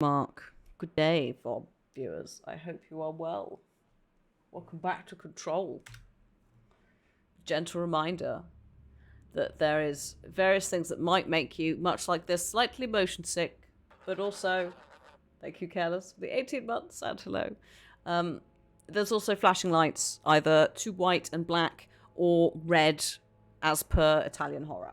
Mark, good day for viewers. I hope you are well. Welcome back to Control. Gentle reminder that there is various things that might make you, much like this, slightly motion sick, but also, thank you, Careless, for the 18 months and hello. There's also flashing lights, either to white and black or red, as per Italian horror.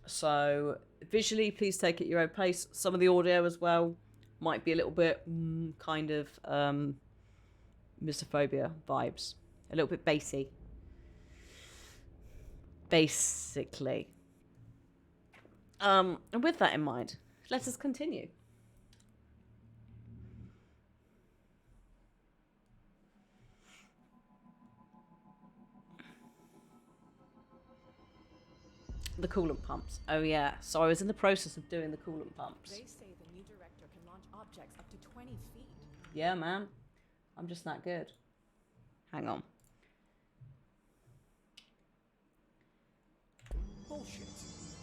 So visually, please take it your own pace. Some of the audio as well might be a little bit kind of Mystophobia vibes, a little bit bassy. Basically. And with that in mind, let us continue. The coolant pumps. Oh yeah. So I was in the process of doing the coolant pumps. They say the new director can launch objects up to 20 feet. Yeah, man. I'm just that good. Hang on. Bullshit.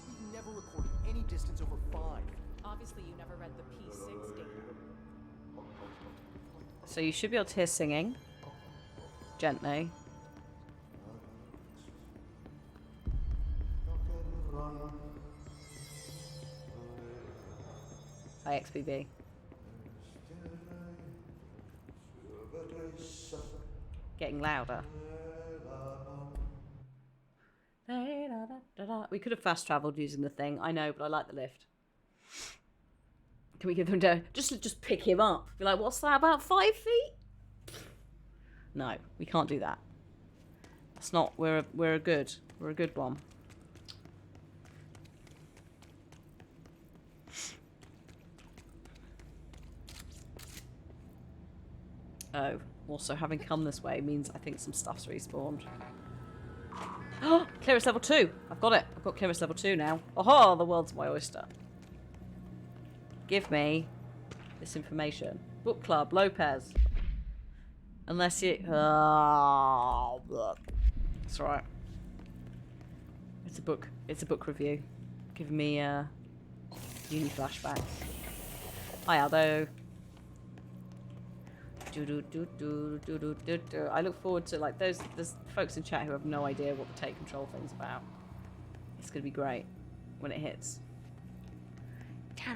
We've never recorded any distance over 5. Obviously, you never read the P6 data. So you should be able to hear singing. Gently. Hi, XBB. Getting louder. We could have fast traveled using the thing. I know, but I like the lift. Can we give them to just pick him up? Be like, what's that? About 5 feet? No, we can't do that. That's not. We're a good one. Oh, also having come this way means I think some stuff's respawned. Oh, clearance level 2. I've got it. I've got clearance level 2 now. Oh, the world's my oyster. Give me this information. Book Club, Lopez. Unless you... Oh, look. It's alright. It's a book. It's a book review. Giving me uni flashbacks. Hi, Aldo. I look forward to, like, there's folks in chat who have no idea what the Take Control thing's about. It's gonna be great when it hits. Take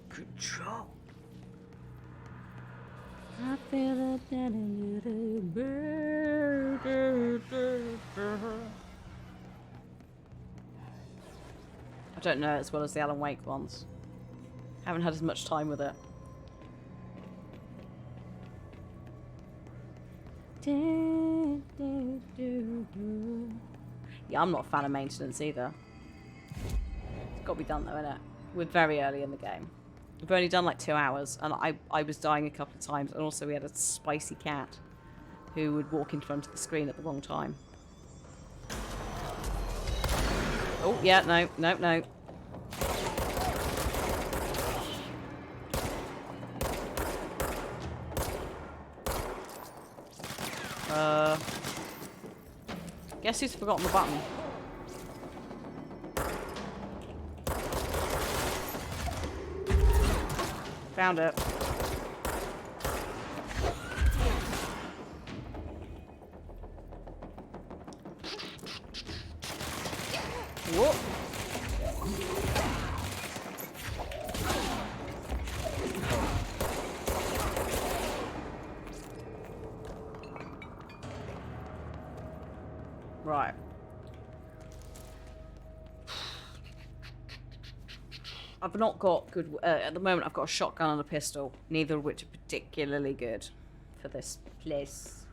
control. I feel it. I don't know it as well as the Alan Wake ones. Haven't had as much time with it. Yeah, I'm not a fan of maintenance either. It's got to be done though, innit? We're very early in the game. We've only done like 2 hours, and I was dying a couple of times, and also we had a spicy cat who would walk in front of the screen at the wrong time. Oh, yeah, no. Guess who's forgotten the button? Found it. Whoop. Right. I've not got good... at the moment, I've got a shotgun and a pistol, neither of which are particularly good for this place.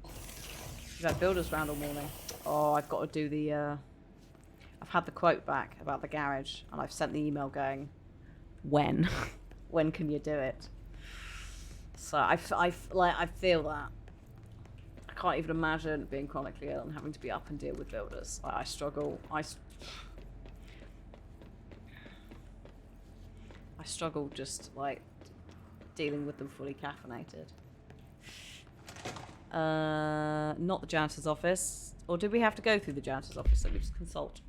We've had builders round all morning. Oh, I've got to do the... I've had the quote back about the garage, and I've sent the email going, when? When can you do it? So I feel that. I can't even imagine being chronically ill and having to be up and deal with builders. I struggle. I struggle just like dealing with them fully caffeinated. Not the janitor's office. Or did we have to go through the janitor's office? Let me just consult.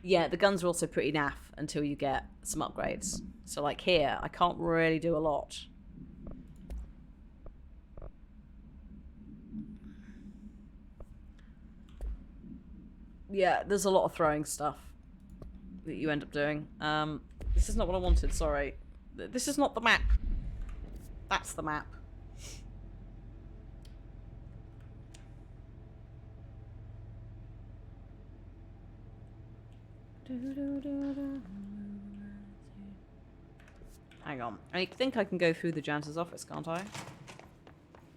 Yeah, the guns are also pretty naff until you get some upgrades. So like here, I can't really do a lot. Yeah, there's a lot of throwing stuff that you end up doing. This is not what I wanted, sorry. This is not the map. That's the map. Hang on. I think I can go through the janitor's office, can't I?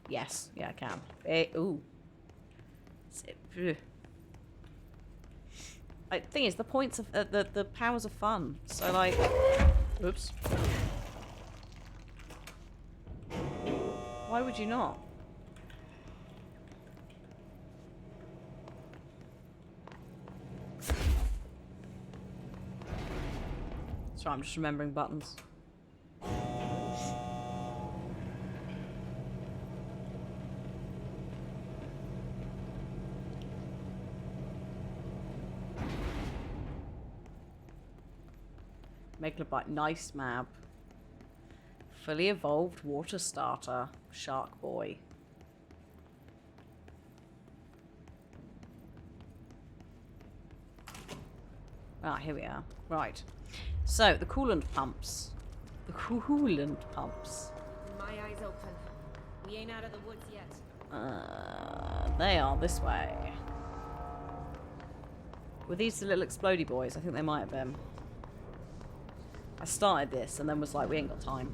Yes. Yeah, I can. Ooh. The thing is, the points of the powers of fun. So like, oops. Why would you not? Sorry, I'm just remembering buttons. Megalobite, nice map. Fully evolved water starter, Shark Boy. Ah, here we are. Right. So, the coolant pumps. The coolant pumps. My eyes open. We ain't out of the woods yet. They are this way. Were these the little explodey boys? I think they might have been. I started this and then was like, we ain't got time.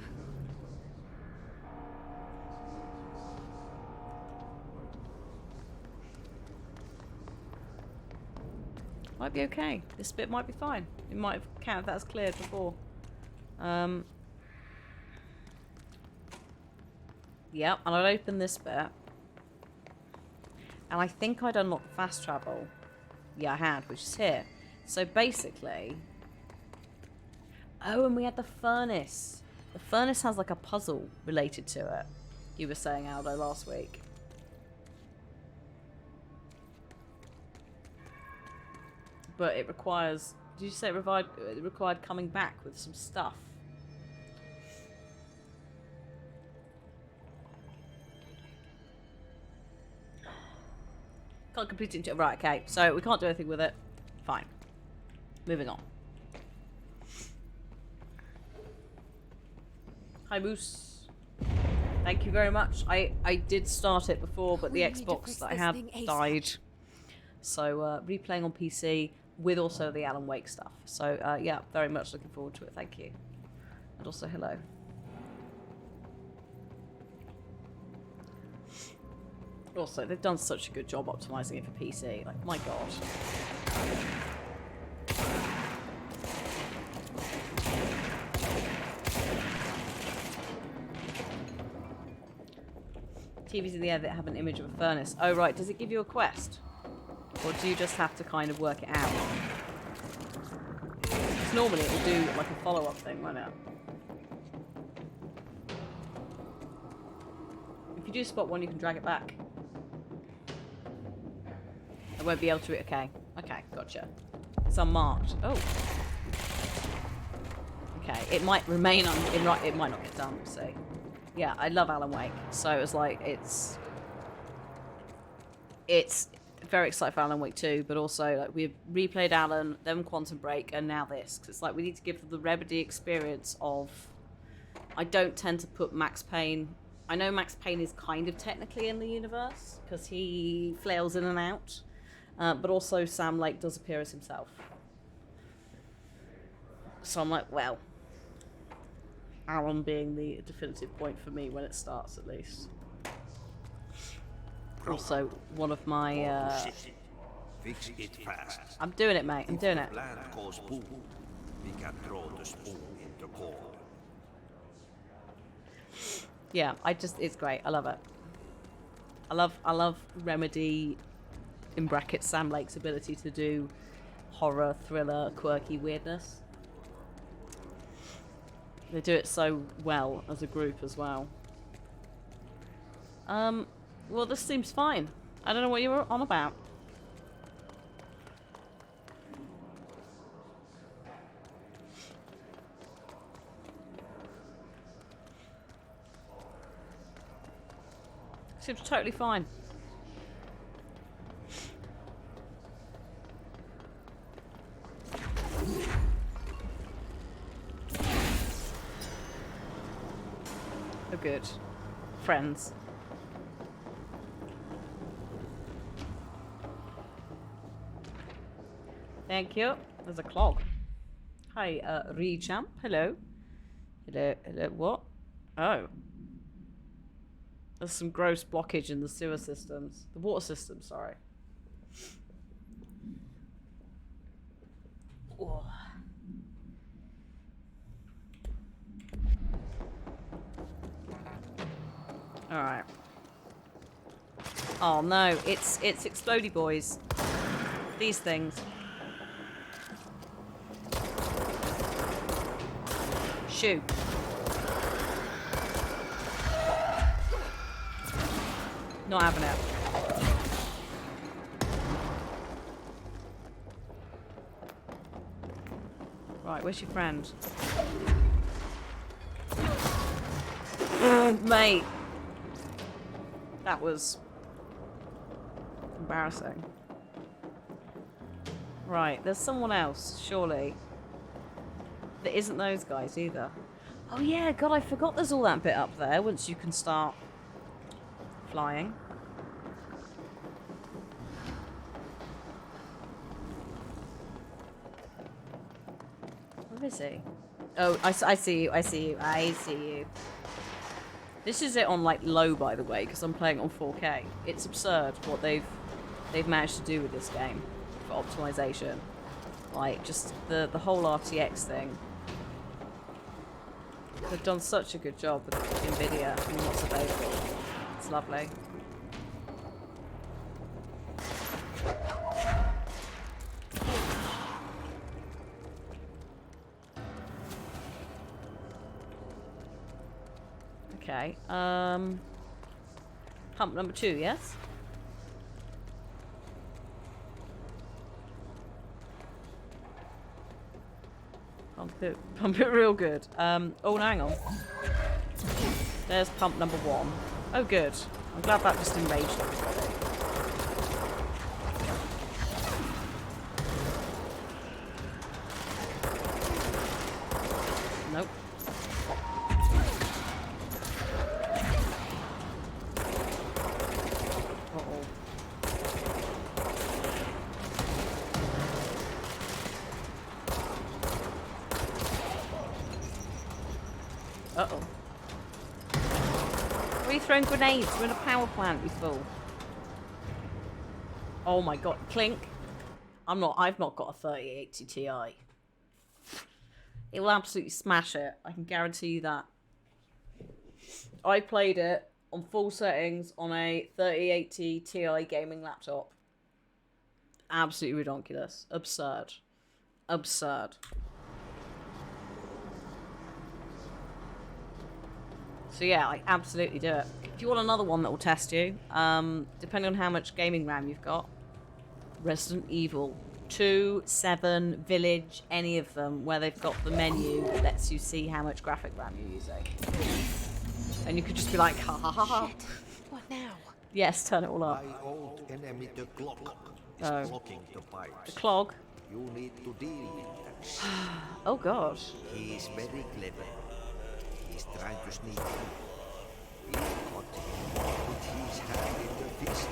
Might be okay. This bit might be fine. It might have counted that as cleared before. Yep, and I'll open this bit. And I think I'd unlocked the fast travel. Yeah, I had, which is here. So basically... Oh, and we had the furnace. The furnace has like a puzzle related to it. You were saying, Aldo, last week. But it requires... Did you say it required coming back with some stuff? Can't complete it. Right, okay. So we can't do anything with it. Fine. Moving on. Hi, Moose. Thank you very much. I did start it before, but the Xbox that I had died. So replaying on PC with also the Alan Wake stuff. So yeah, very much looking forward to it. Thank you. And also hello. Also, they've done such a good job optimizing it for PC. Like, my god. TVs in the air that have an image of a furnace. Oh, right. Does it give you a quest? Or do you just have to kind of work it out? Because normally it will do like a follow-up thing, won't it? If you do spot one, you can drag it back. I won't be able to... Okay. Okay, gotcha. It's unmarked. Oh. Okay, it might remain it might not get done, we'll see. Yeah, I love Alan Wake. So it was like, it's very excited for Alan Wake 2, but also like we've replayed Alan, then Quantum Break, and now this. Because it's like we need to give them the Remedy experience of... I don't tend to put Max Payne... I know Max Payne is kind of technically in the universe, because he flails in and out. But also Sam Lake does appear as himself. So I'm like, well... Alan being the definitive point for me when it starts, at least. Also, one of my... Fix it fast. I'm doing it, mate. I'm doing it. Plant goes boom. We can throw the spoon in the corner. Yeah, it's great. I love it. I love Remedy, in brackets, Sam Lake's ability to do horror, thriller, quirky weirdness. They do it so well as a group as well. Well, this seems fine. I don't know what you were on about. Seems totally fine. Oh, good. Friends. Thank you. There's a clog. Hi, Rechamp. Hello. Hello. Hello. What? Oh. There's some gross blockage in the sewer systems. The water system, sorry. Oh. Alright. Oh no, it's explodey boys. These things. Shoot. Not having it. Right, where's your friend? Mate. That was embarrassing. Right, there's someone else, surely. That isn't those guys either. Oh yeah, God, I forgot there's all that bit up there once you can start flying. Where is he? Oh, I see you, I see you, I see you. This is it on like low, by the way, because I'm playing on 4K. It's absurd what they've managed to do with this game for optimization. Like just the whole RTX thing. They've done such a good job with Nvidia and what's available. It's lovely. Okay, pump number 2, yes? Pump it real good. Oh, no, hang on. There's pump number 1. Oh, good. I'm glad that just enraged everybody. Nope. Uh-oh. Why are you throwing grenades? We're in a power plant, you fool. Oh my god. Clink. I've not got a 3080 Ti. It will absolutely smash it. I can guarantee you that. I played it on full settings on a 3080 Ti gaming laptop. Absolutely ridiculous. Absurd. Absurd. So yeah, like absolutely do it. If you want another one that will test you, depending on how much gaming RAM you've got, Resident Evil 2, 7, Village, any of them, where they've got the menu that lets you see how much graphic RAM you're using. And you could just be like, ha ha ha ha. Shit. What now? Yes, turn it all up. My old enemy, the clock, is Oh. blocking the pipes. The clog. You need to deal with that. Oh god. He is very clever. He's trying to sneak in. We caught him. Put his hand in the fist.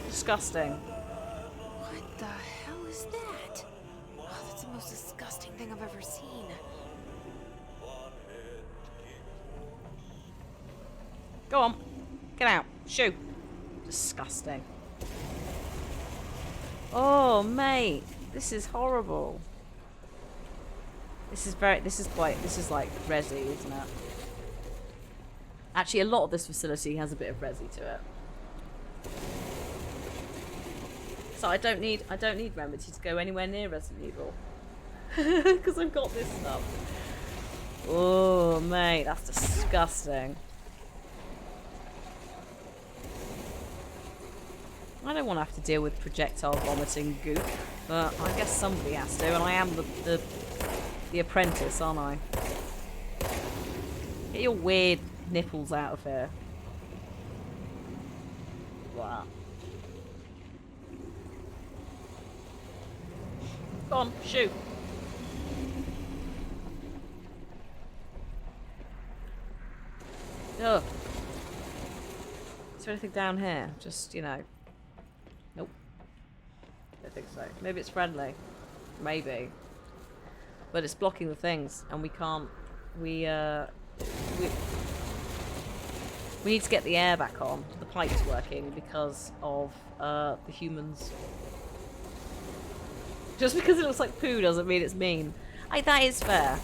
Disgusting. What the hell is that? Oh, that's the most disgusting thing I've ever seen. Go on. Get out. Shoo. Disgusting. Oh, mate. This is horrible. This is like resi, isn't it? Actually, a lot of this facility has a bit of resi to it. So I don't need Remedy to go anywhere near Resident Evil. Because I've got this stuff. Oh, mate, that's disgusting. I don't want to have to deal with projectile vomiting goop, but I guess somebody has to, and I am the apprentice, aren't I? Get your weird nipples out of here. Wow. Go on, shoot. Ugh. Is there anything down here? Just, you know. Nope. Don't think so. Maybe it's friendly. Maybe. But it's blocking the things, and we can't. We need to get the air back on. The pipe's working because of the humans. Just because it looks like poo doesn't mean it's mean. That is fair.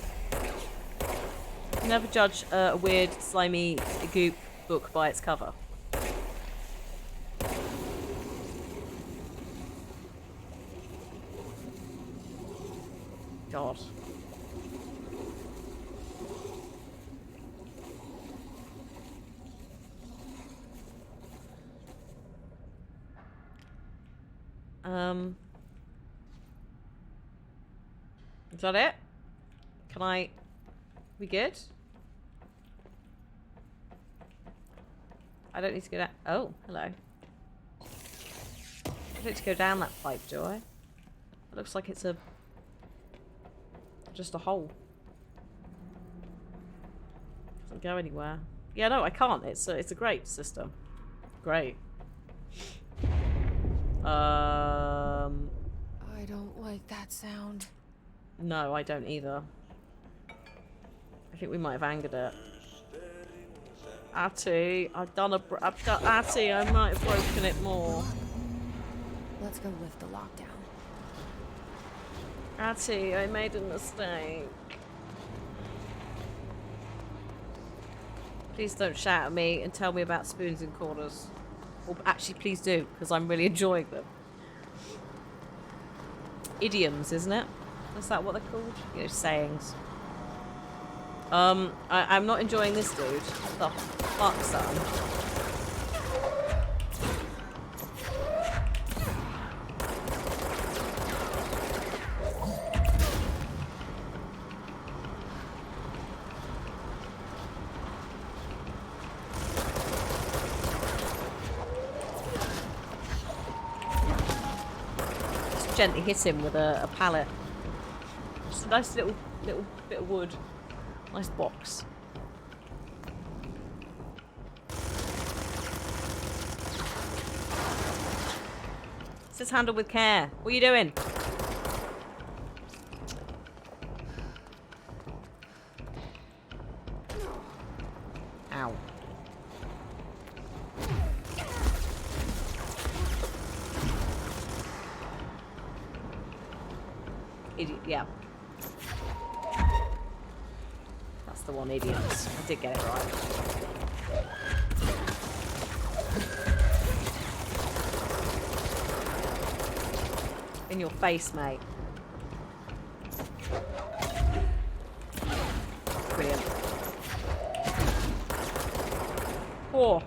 Never judge a weird, slimy goop book by its cover. God. Is that it? We good? I don't need to go down. Oh, hello. I don't need to go down that pipe, do I? It looks like it's just a hole. Doesn't go anywhere. Yeah, no, I can't. It's a great system. Great. I don't like that sound. No, I don't either. I think we might have angered it. Atty, Atty, I might have broken it more. Let's go lift the lockdown. Atty, I made a mistake. Please don't shout at me and tell me about spoons and corners. Or actually, please do, because I'm really enjoying them. Idioms, isn't it? Is that what they're called? You know, sayings. I'm not enjoying this dude. The fuck, son. Just gently hit him with a pallet. Just a nice little bit of wood. Nice box. This is handled with care. What are you doing? Ow. Idiot, yeah. That's the one, idiots. I did get it right. In your face, mate. Brilliant. Oh.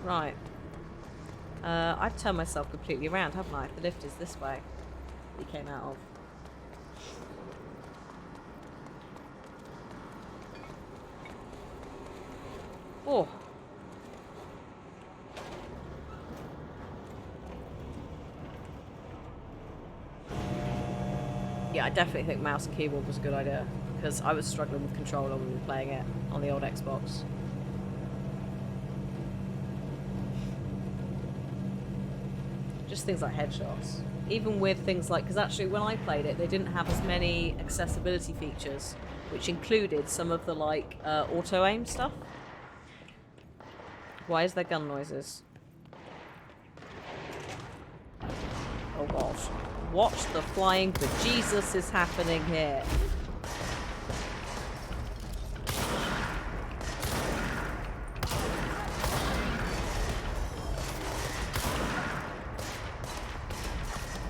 Right. I've turned myself completely around, haven't I? The lift is this way. We came out of. Oh. Yeah, I definitely think mouse and keyboard was a good idea, because I was struggling with controller when we were playing it on the old Xbox. Just things like headshots. Even with things like, because actually when I played it, they didn't have as many accessibility features, which included some of the like auto aim stuff. Why is there gun noises? Oh gosh. Watch the flying bejesus is happening here.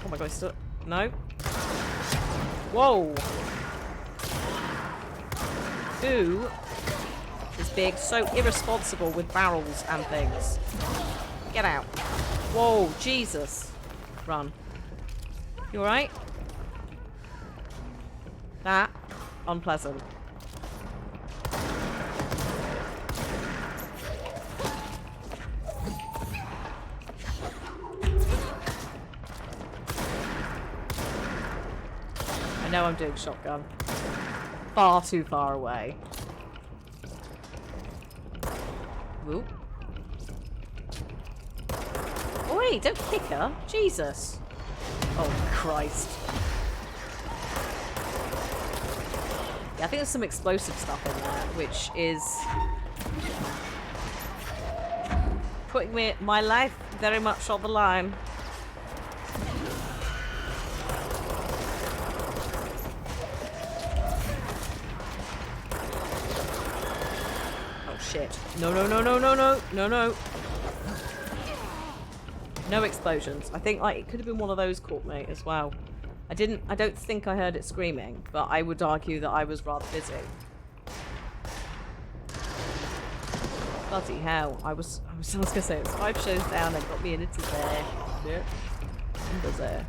Oh my god, still... No? Whoa! Who is big, so irresponsible with barrels and things. Get out. Whoa, Jesus. Run. You alright? That, unpleasant. I know I'm doing shotgun. Far too far away. Whoop. Oh wait, don't kick her. Jesus. Oh Christ. Yeah, I think there's some explosive stuff in there, which is putting my life very much on the line. Shit. No, no, no, no, no, no, no, no. No explosions. I think like it could have been one of those caught me as well. I don't think I heard it screaming, but I would argue that I was rather busy. Bloody hell. I was gonna say it was 5 shows down and got me a little there. Yep. I'm busy.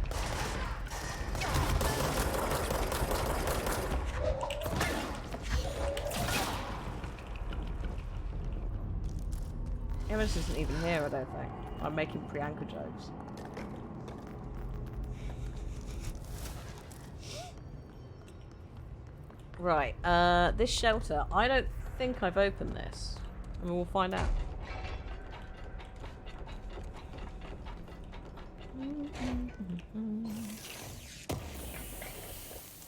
Emerald isn't even here, I don't think. I'm making Priyanka jokes. Right, this shelter. I don't think I've opened this. I mean, we'll find out.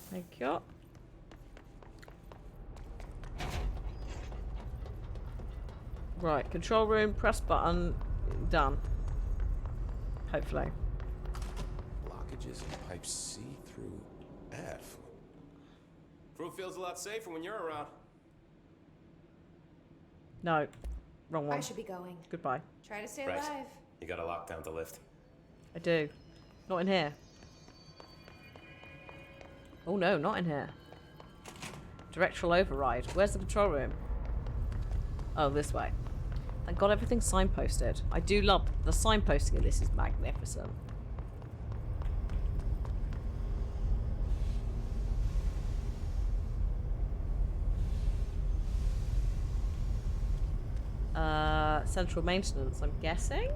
Thank you. Right, control room, press button, done. Hopefully. Blockages in pipe C through F. Crew feels a lot safer when you're around. No, wrong one. I should be going. Goodbye. Try to stay Right. alive. You gotta lock down the lift. I do. Not in here. Oh no, not in here. Directional override. Where's the control room? Oh, this way. Thank God everything's signposted. I do love the signposting of this is magnificent. Central maintenance, I'm guessing?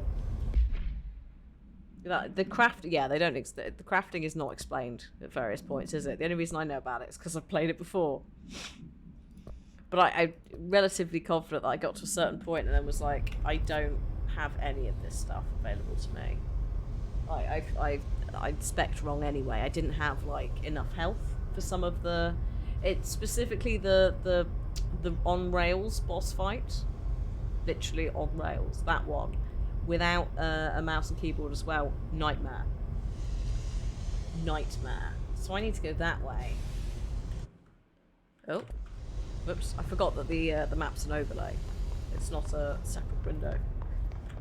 The craft, yeah, they don't, the crafting is not explained at various points, is it? The only reason I know about it is because I've played it before. But I'm relatively confident that I got to a certain point and then was like, I don't have any of this stuff available to me. I spec'd wrong anyway. I didn't have like enough health for some of the. It's specifically the on rails boss fight, literally on rails. That one, without a mouse and keyboard as well. Nightmare. So I need to go that way. Oh. Whoops, I forgot that the map's an overlay. It's not a separate window.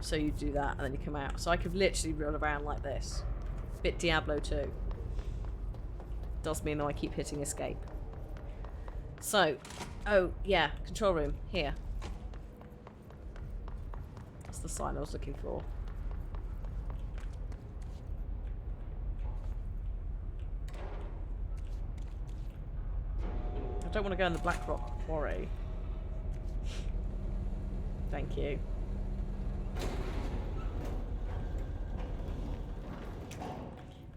So you do that and then you come out. So I could literally run around like this. Bit Diablo 2. Does mean though I keep hitting escape. So, oh yeah, control room, here. That's the sign I was looking for. I don't want to go in the Blackrock Quarry. Thank you.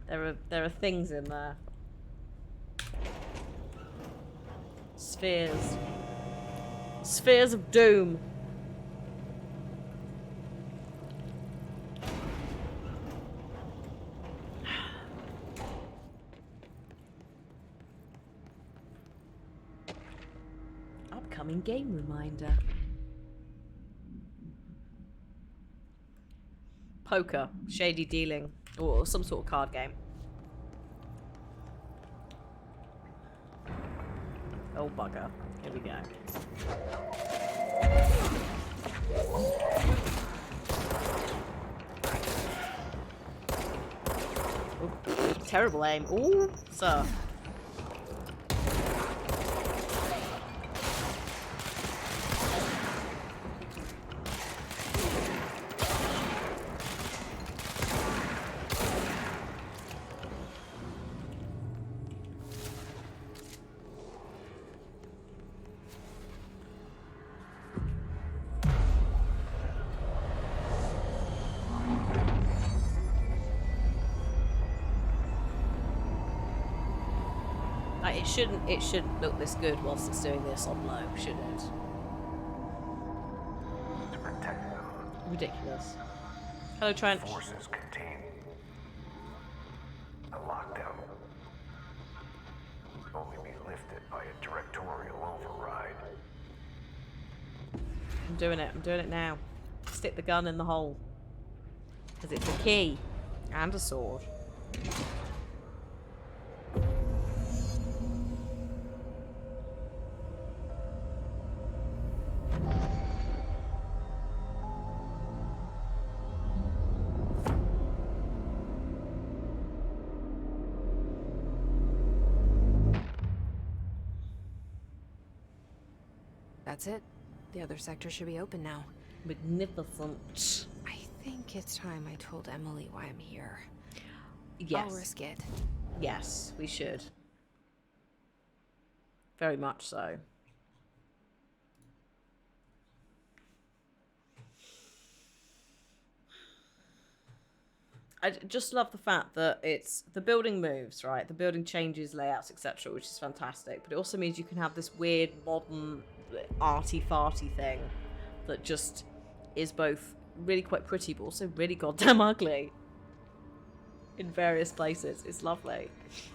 There are things in there. Spheres. Spheres of doom. Upcoming game reminder. Poker, shady dealing, or some sort of card game. Oh bugger. Here we go. Ooh, terrible aim. Ooh, sir. It shouldn't look this good whilst it's doing this on low, should it? To protect them, Ridiculous. Hello, Trent. forces contain a lockdown will only be lifted by a directorial override. I'm doing it. I'm doing it now. Stick the gun in the hole. Because it's a key. And a sword. That's it. The other sector should be open now. Magnificent. I think it's time I told Emily why I'm here. Yes. I'll risk it. Yes, we should. Very much so. I just love the fact that the building moves, right? The building changes, layouts, etc., which is fantastic. But it also means you can have this weird, modern, arty-farty thing that just is both really quite pretty, but also really goddamn ugly in various places. It's lovely.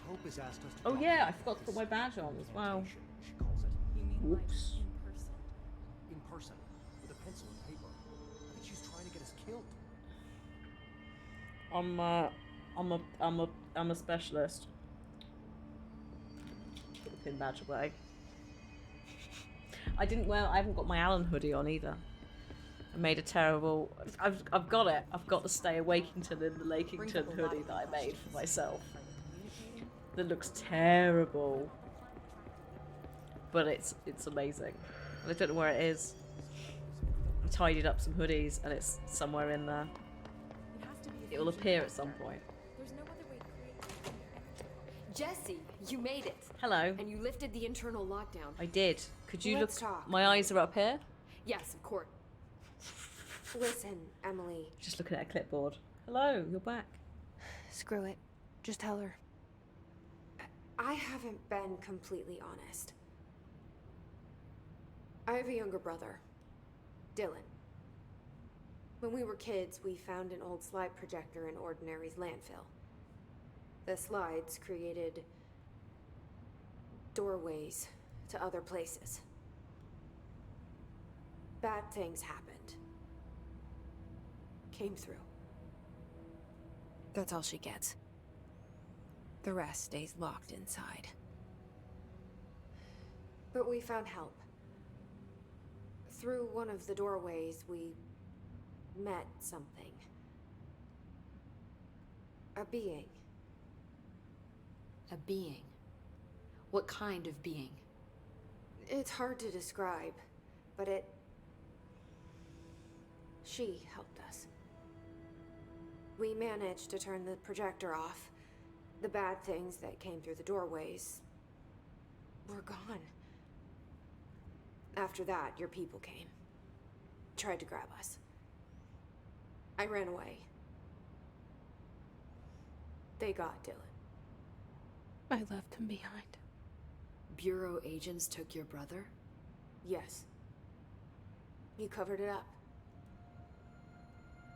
Hope has asked us to Oh drop yeah, off I forgot to put my badge on as well. She calls it. Whoops. In person, with a pencil and paper. I think she's trying to get us killed. I'm a specialist. Put the pin badge away. I haven't got my Alan hoodie on either. I made a terrible. I've got it. I've got the Stay Awakington in the Lakington hoodie that I made for myself. That looks terrible, but it's amazing. I don't know where it is. I tidied up some hoodies and it's somewhere in there. It will appear at some point. There's no other way to create. Jesse, you made it. Hello. And you lifted the internal lockdown. I did. Could you Let's look? talk. My eyes are up here. Yes, of course. Listen, Emily. Just looking at a clipboard. Hello, you're back. Screw it. Just tell her. I haven't been completely honest. I have a younger brother, Dylan. When we were kids, we found an old slide projector in Ordinary's landfill. The slides created doorways to other places. Bad things happened. Came through. That's all she gets. The rest stays locked inside. But we found help. Through one of the doorways, we met something. A being. A being. What kind of being? It's hard to describe, but she helped us. We managed to turn the projector off. The bad things that came through the doorways were gone. After that, your people came. Tried to grab us. I ran away. They got Dylan. I left him behind. Bureau agents took your brother? Yes. You covered it up.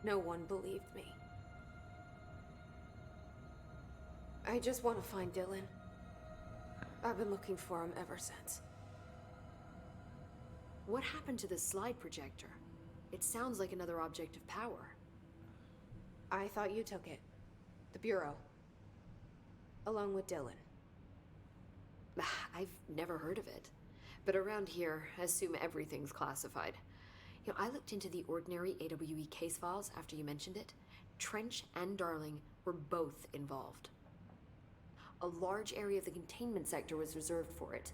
No one believed me. I just want to find Dylan. I've been looking for him ever since. What happened to the slide projector? It sounds like another object of power. I thought you took it. The Bureau. Along with Dylan. I've never heard of it. But around here, I assume everything's classified. You know, I looked into the Ordinary AWE case files after you mentioned it. Trench and Darling were both involved. A large area of the containment sector was reserved for it.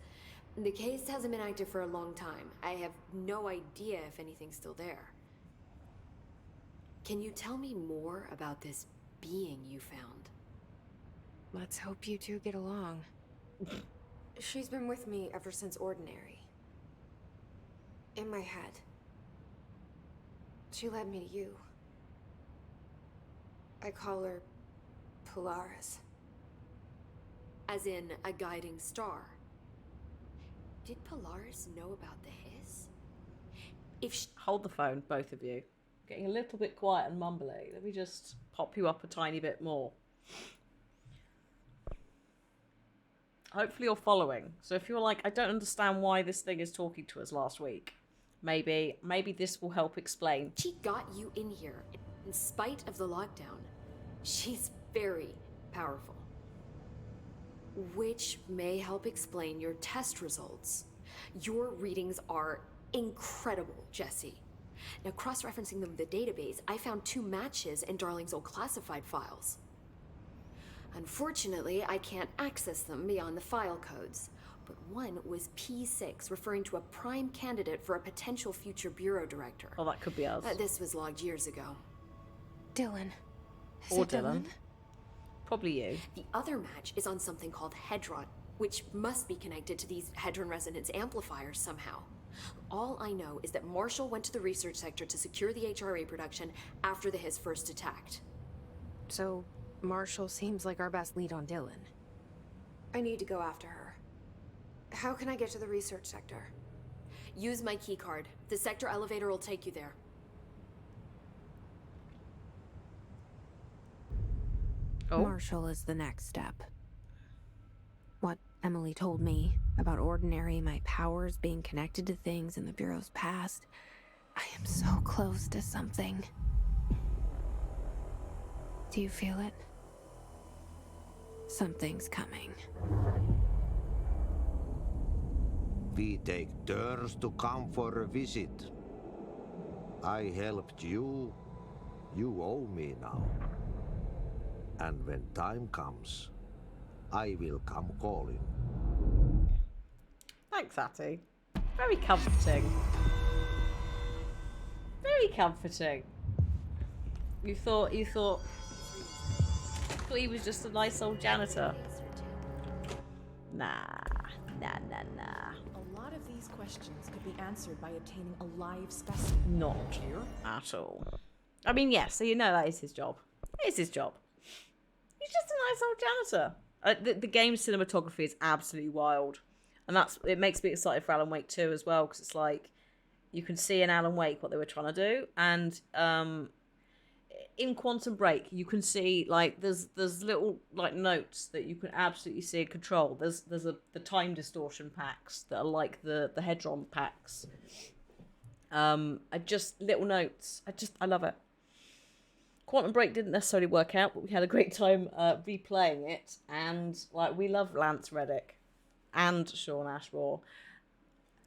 The case hasn't been active for a long time. I have no idea if anything's still there. Can you tell me more about this being you found? Let's hope you two get along. She's been with me ever since Ordinary. In my head. She led me to you. I call her Polaris. as in a guiding star. Did Polaris know about the hiss? If she Hold the phone, both of you. Getting a little bit quiet and mumbly. Let me just pop you up a tiny bit more. Hopefully you're following. So if you're like, I don't understand why this thing is talking to us last week, maybe this will help explain. she got you in here, in spite of the lockdown, she's very powerful. Which may help explain your test results. Your readings are incredible, Jesse. Now, cross-referencing them with the database, I found 2 matches in Darling's old classified files. Unfortunately, I can't access them beyond the file codes, but one was P6, referring to a prime candidate for a potential future bureau director. Oh, that could be us. This was logged years ago. Dylan. Is Or it Dylan. Probably you. The other match is on something called Hedron, which must be connected to these Hedron resonance amplifiers somehow. All I know is that Marshall went to the research sector to secure the HRA production after the Hiss first attacked. So, Marshall seems like our best lead on Dylan. I need to go after her. How can I get to the research sector? Use my keycard. The sector elevator will take you there. Oh. Marshall is the next step. What Emily told me about Ordinary, my powers being connected to things in the Bureau's past. I am so close to something. Do you feel it? Something's coming. We take turns to come for a visit. I helped you. You owe me now. And when time comes, I will come calling. Thanks, Atty. Very comforting. Very comforting. You thought he was just a nice old janitor. Nah. A lot of these questions could be answered by obtaining a live specimen. Not at all. I mean, yes, so you know that is his job. It is his job. He's just a nice old janitor. The game cinematography is absolutely wild. And it makes me excited for Alan Wake 2 as well, because it's like, you can see in Alan Wake what they were trying to do. And in Quantum Break, you can see, like, there's little, like, notes that you can absolutely see in Control. There's the time distortion packs that are like the Hedron packs. Little notes. I love it. Quantum Break didn't necessarily work out, but we had a great time replaying it. And, like, we love Lance Reddick and Shawn Ashmore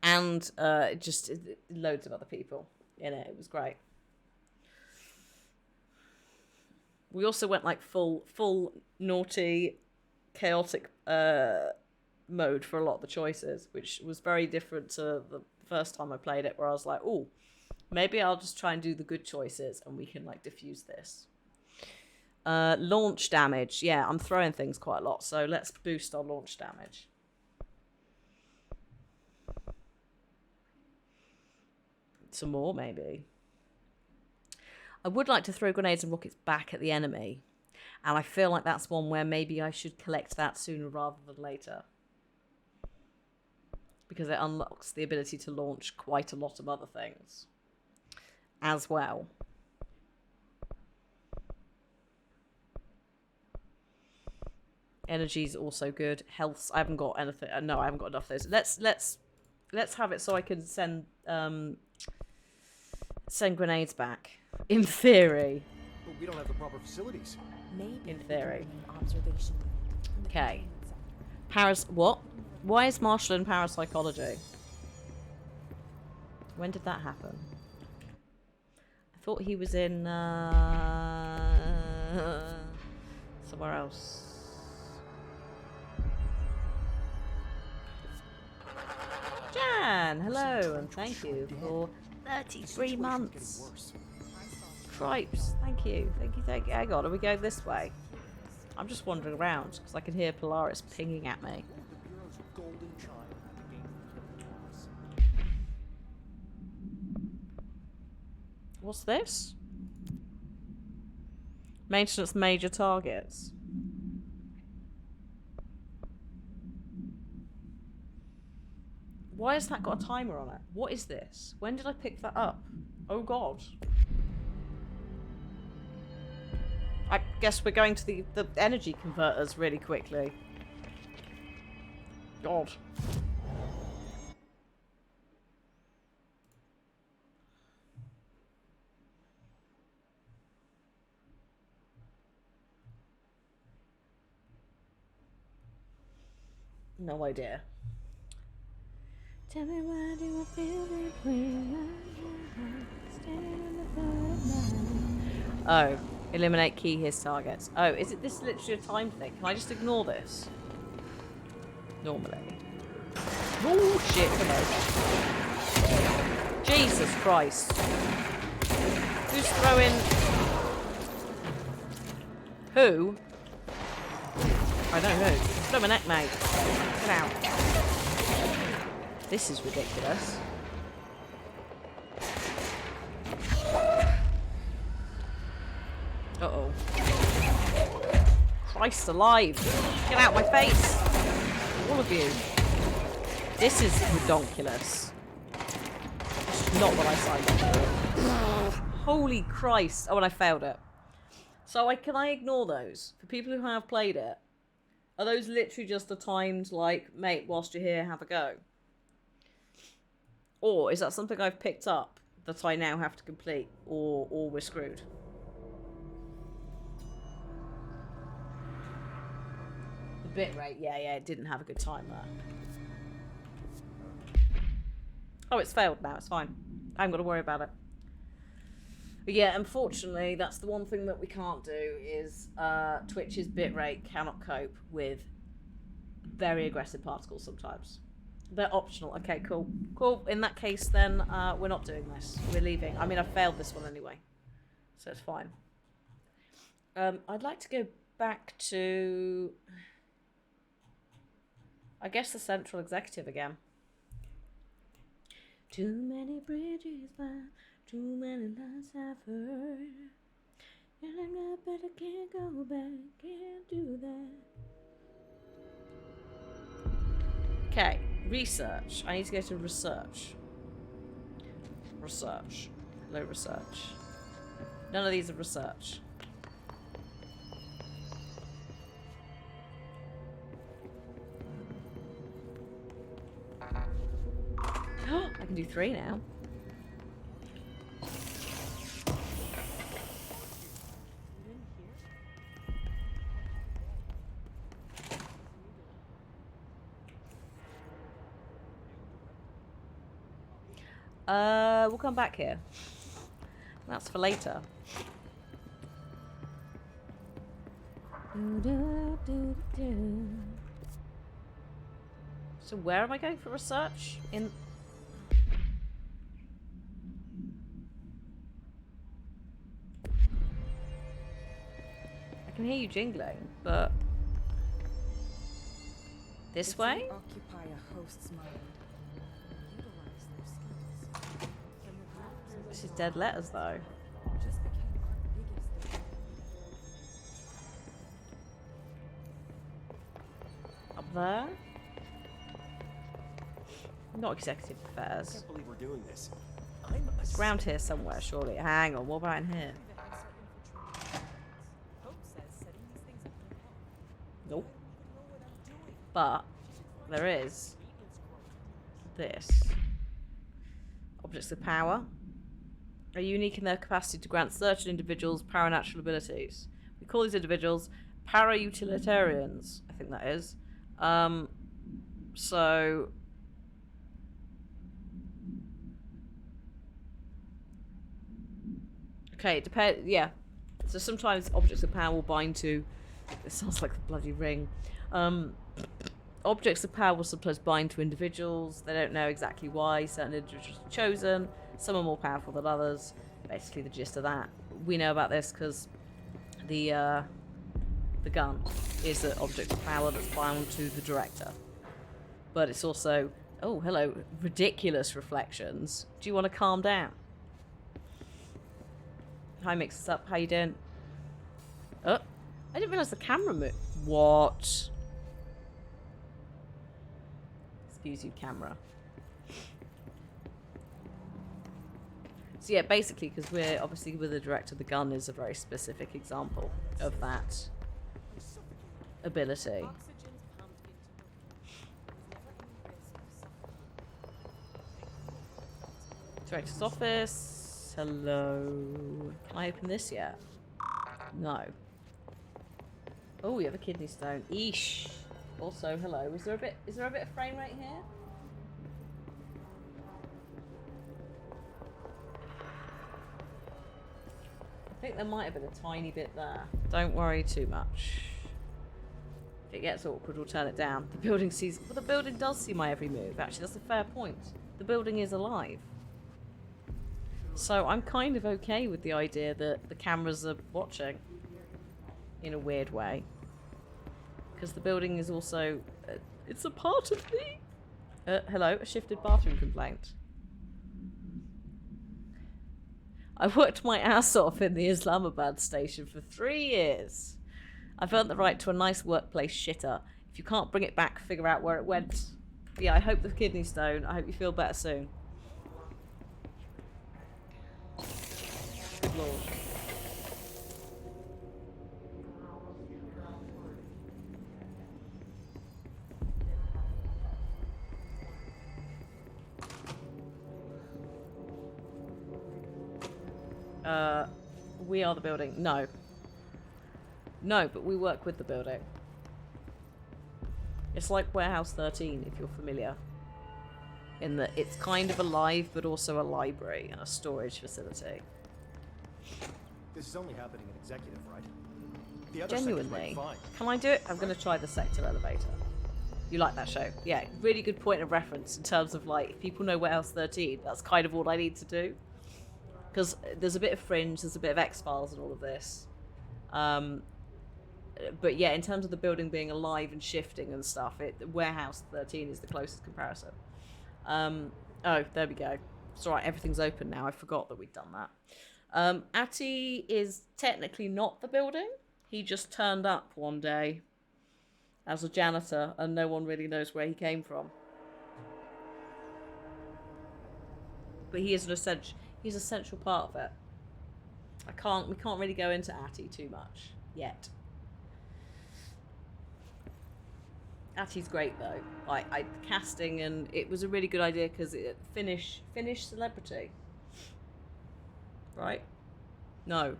and loads of other people in it. It was great. We also went like full naughty, chaotic mode for a lot of the choices, which was very different to the first time I played it, where I was like, oh, maybe I'll just try and do the good choices and we can like diffuse this. Launch damage. Yeah, I'm throwing things quite a lot, so let's boost our launch damage. Some more, maybe. I would like to throw grenades and rockets back at the enemy. And I feel like that's one where maybe I should collect that sooner rather than later. Because it unlocks the ability to launch quite a lot of other things as well. Energy's also good. Health, I haven't got anything. No, I haven't got enough of those. Let's have it so I can send grenades back. In theory. But we don't have the proper facilities. Maybe In theory. an observation from the Okay. containment sector. What? Why is Marshall in parapsychology? When did that happen? I thought he was in somewhere else. Jan, hello, and thank you for 33 months. Worse. Cripes, thank you. Hang on, are we going this way? I'm just wandering around because I can hear Polaris pinging at me. The Bureau's golden child gained What's this? Maintenance major targets. Why has that got a timer on it? What is this? When did I pick that up? Oh god. I guess we're going to the energy converters really quickly. God. No idea. Tell me why do I feel that way? Oh, eliminate key his targets. Oh, is it this literally a time thing? Can I just ignore this? Normally. Oh shit, hello. Jesus Christ. Who's throwing... Who? I don't know. Throw my neck, mate. Get out. This is ridiculous. Uh-oh. Christ alive. Get out my face. All of you. This is redonkulous. This is not what I signed up for. Holy Christ. Oh, and I failed it. So can I ignore those? For people who have played it, are those literally just a timed, like, mate, whilst you're here, have a go? Or is that something I've picked up that I now have to complete? Or we're screwed? The bitrate, yeah, it didn't have a good time there. Oh, it's failed now, it's fine. I haven't got to worry about it. But yeah, unfortunately, that's the one thing that we can't do is Twitch's bitrate cannot cope with very aggressive particles sometimes. They're optional. Okay, cool. Cool. In that case, then, we're not doing this. We're leaving. I mean, I failed this one anyway. So it's fine. I'd like to go back to... I guess the Central Executive again. Too many bridges burn. Too many lies I've heard, and I better can't go back, can't do that. Okay, research. I need to go to research. Research. Hello, research. None of these are research. I can do 3 now. We'll come back here. That's for later. So where am I going for research? In... I can hear you jingling, but... This way? Occupy a host's mind. Utilize their skills. This is dead letters, though. Just became our biggest. Up there? Not executive affairs. I can't believe we're doing this. I'm a It's around here somewhere, surely. Hang on, what about in here? Hope says setting these things up can help. Nope. But there is this. Objects of power are unique in their capacity to grant certain individuals paranatural abilities. We call these individuals para-utilitarians, I think that is. So... Okay, it depends, yeah. So sometimes objects of power will bind to... It sounds like the bloody Ring. Objects of power will sometimes bind to individuals. They don't know exactly why certain individuals are chosen. Some are more powerful than others. Basically the gist of that. We know about this because the gun is an object of power that's bound to the director. But it's also... Oh, hello. Ridiculous reflections. Do you want to calm down? Hi, Mix This Up. How you doing? Oh, I didn't realise the camera moved. What? Excuse you, camera. So yeah, basically, because we're obviously with the director, the gun is a very specific example of that ability. Director's office. Hello. Can I open this yet? No. Oh, we have a kidney stone. Eesh. Also, hello. Is there a bit of frame rate here? I think there might have been a tiny bit there. Don't worry too much. If it gets awkward, we'll turn it down. The building sees... Well, the building does see my every move. Actually, that's a fair point. The building is alive. So I'm kind of okay with the idea that the cameras are watching. In a weird way. Because the building is also... it's a part of me. Hello, a shifted bathroom complaint. I worked my ass off in the Islamabad station for 3 years. I've earned the right to a nice workplace shitter. If you can't bring it back, figure out where it went. But yeah, I hope the kidney stone. I hope you feel better soon. Good lord. We are the building. No. No, but we work with the building. It's like Warehouse 13, if you're familiar. In that it's kind of alive, but also a library and a storage facility. This is only happening in executive, right? The other sectors Genuinely. might be fine. Can I do it? I'm going to try the sector elevator. You like that show? Yeah, really good point of reference in terms of, like, if people know Warehouse 13, that's kind of all I need to do. Because there's a bit of Fringe, there's a bit of X-Files and all of this. But yeah, in terms of the building being alive and shifting and stuff, Warehouse 13 is the closest comparison. Oh, there we go. It's alright, everything's open now. I forgot that we'd done that. Atty is technically not the building. He just turned up one day as a janitor, and no one really knows where he came from. But he is he's an essential part of it. We can't really go into Atty too much yet. Atty's great though. Like casting, and it was a really good idea because it Finnish celebrity. Right? No.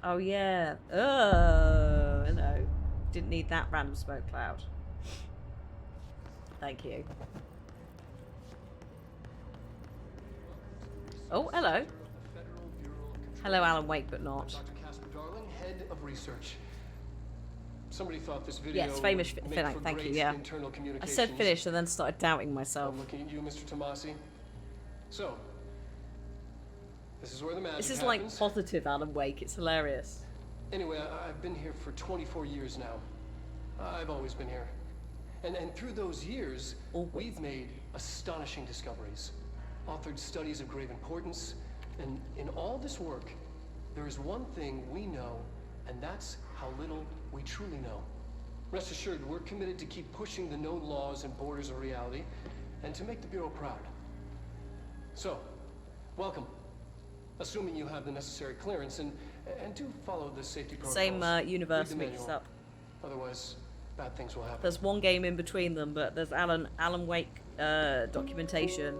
Oh yeah. Oh, hello. Didn't need that random smoke cloud. Thank you. Oh, hello. Hello, Alan Wake, but not. Dr. Casper Darling, head of research. Somebody thought this video Yes, famous. would make for Thank you. great Yeah. internal I communications. said finish and then started doubting myself. I'm looking at you, Mr. Tomasi. So, this is where the magic This is happens. like positive Alan Wake. It's hilarious. Anyway, I've been here for 24 years now. I've always been here. And through those years, we've made astonishing discoveries, authored studies of grave importance, and in all this work, there is one thing we know, and that's how little we truly know. Rest assured, we're committed to keep pushing the known laws and borders of reality, and to make the Bureau proud. So, welcome. Assuming you have the necessary clearance, and do follow the safety protocols. Same universe Read the mixed manual. up. Otherwise, bad things will happen. There's one game in between them, but there's Alan Wake documentation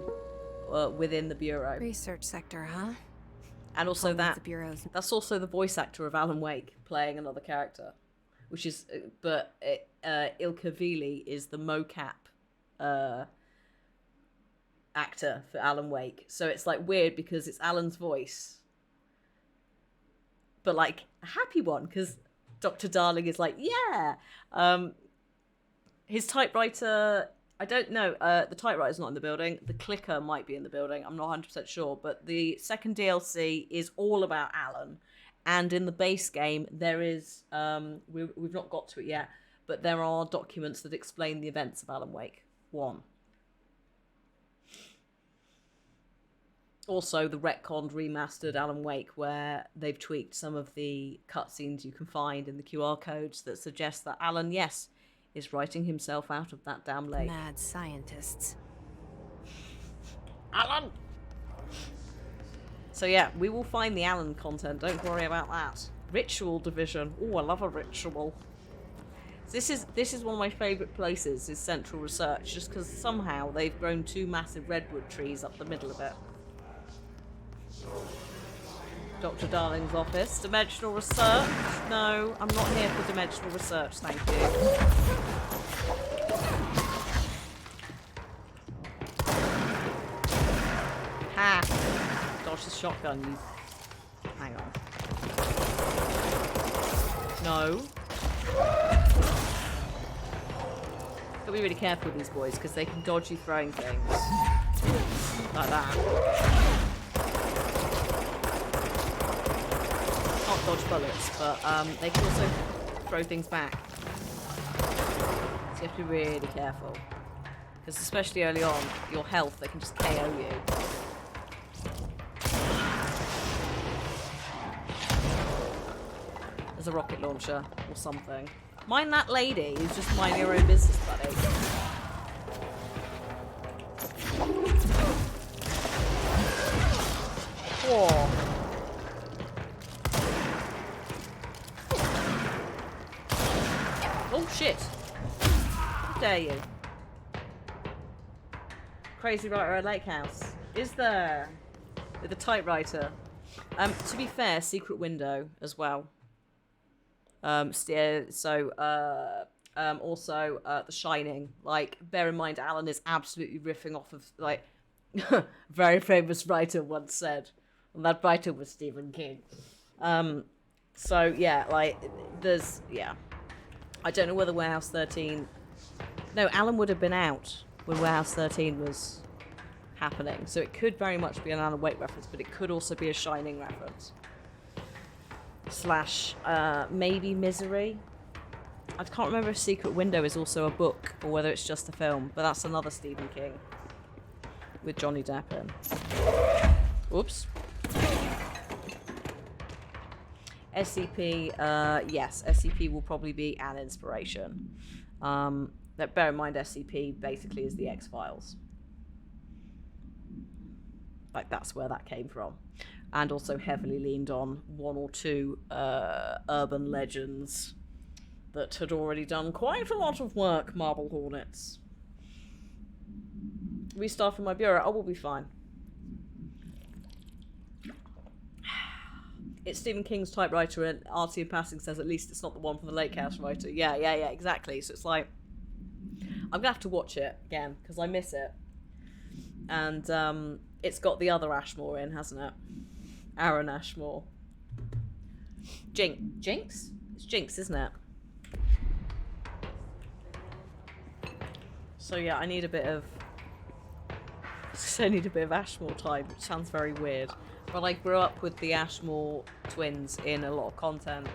within the Bureau. Research sector, huh? And also Home of that the Bureau's. that's also the voice actor of Alan Wake playing another character, which is Ilka Vili is the mocap actor for Alan Wake. So it's like weird because it's Alan's voice, but like a happy one because Dr. Darling is like, yeah. His typewriter, I don't know. The typewriter's not in the building. The clicker might be in the building. I'm not 100% sure. But the second DLC is all about Alan. And in the base game, there is, we've not got to it yet, but there are documents that explain the events of Alan Wake 1. Also, the retconned remastered Alan Wake, where they've tweaked some of the cutscenes you can find in the QR codes that suggest that Alan, yes, is writing himself out of that damn lake. Mad scientists. Alan! So yeah, we will find the Alan content, don't worry about that. Ritual division. Oh, I love a ritual. This is one of my favourite places, is Central Research, just because somehow they've grown 2 massive redwood trees up the middle of it. Dr. Darling's office. Dimensional research? No, I'm not here for dimensional research, thank you. Ha! Dodge the shotgun, you... Hang on. No. Gotta be really careful with these boys, because they can dodge you throwing things. Like that. Not dodge bullets, but they can also throw things back. So you have to be really careful. Because especially early on, your health, they can just KO you. There's a rocket launcher or something. Mind that lady who's just minding her own business, buddy. Whoa. Oh shit! How dare you? Crazy writer at Lake House. Is there? With a typewriter. To be fair, Secret Window as well. Also, The Shining. Like, bear in mind, Alan is absolutely riffing off of, like, very famous writer once said, and that writer was Stephen King. So yeah, like, yeah. I don't know whether Warehouse 13... No, Alan would have been out when Warehouse 13 was happening, so it could very much be an Alan Wake reference, but it could also be a Shining reference. / maybe Misery. I can't remember if Secret Window is also a book or whether it's just a film, but that's another Stephen King with Johnny Depp in. Oops. SCP, yes, SCP will probably be an inspiration. Bear in mind, SCP basically is the X-Files. Like, that's where that came from. And also heavily leaned on 1 or 2 urban legends that had already done quite a lot of work, Marble Hornets. Restart from my bureau. Oh, we'll be fine. It's Stephen King's typewriter, and RT in passing says at least it's not the one from the Lake House writer. Yeah, exactly. So it's like, I'm gonna have to watch it again because I miss it. And it's got the other Ashmore in, hasn't it? Aaron Ashmore. Jinx? It's Jinx, isn't it? So yeah, I need a bit of Ashmore time, which sounds very weird. But I grew up with the Ashmore twins in a lot of content.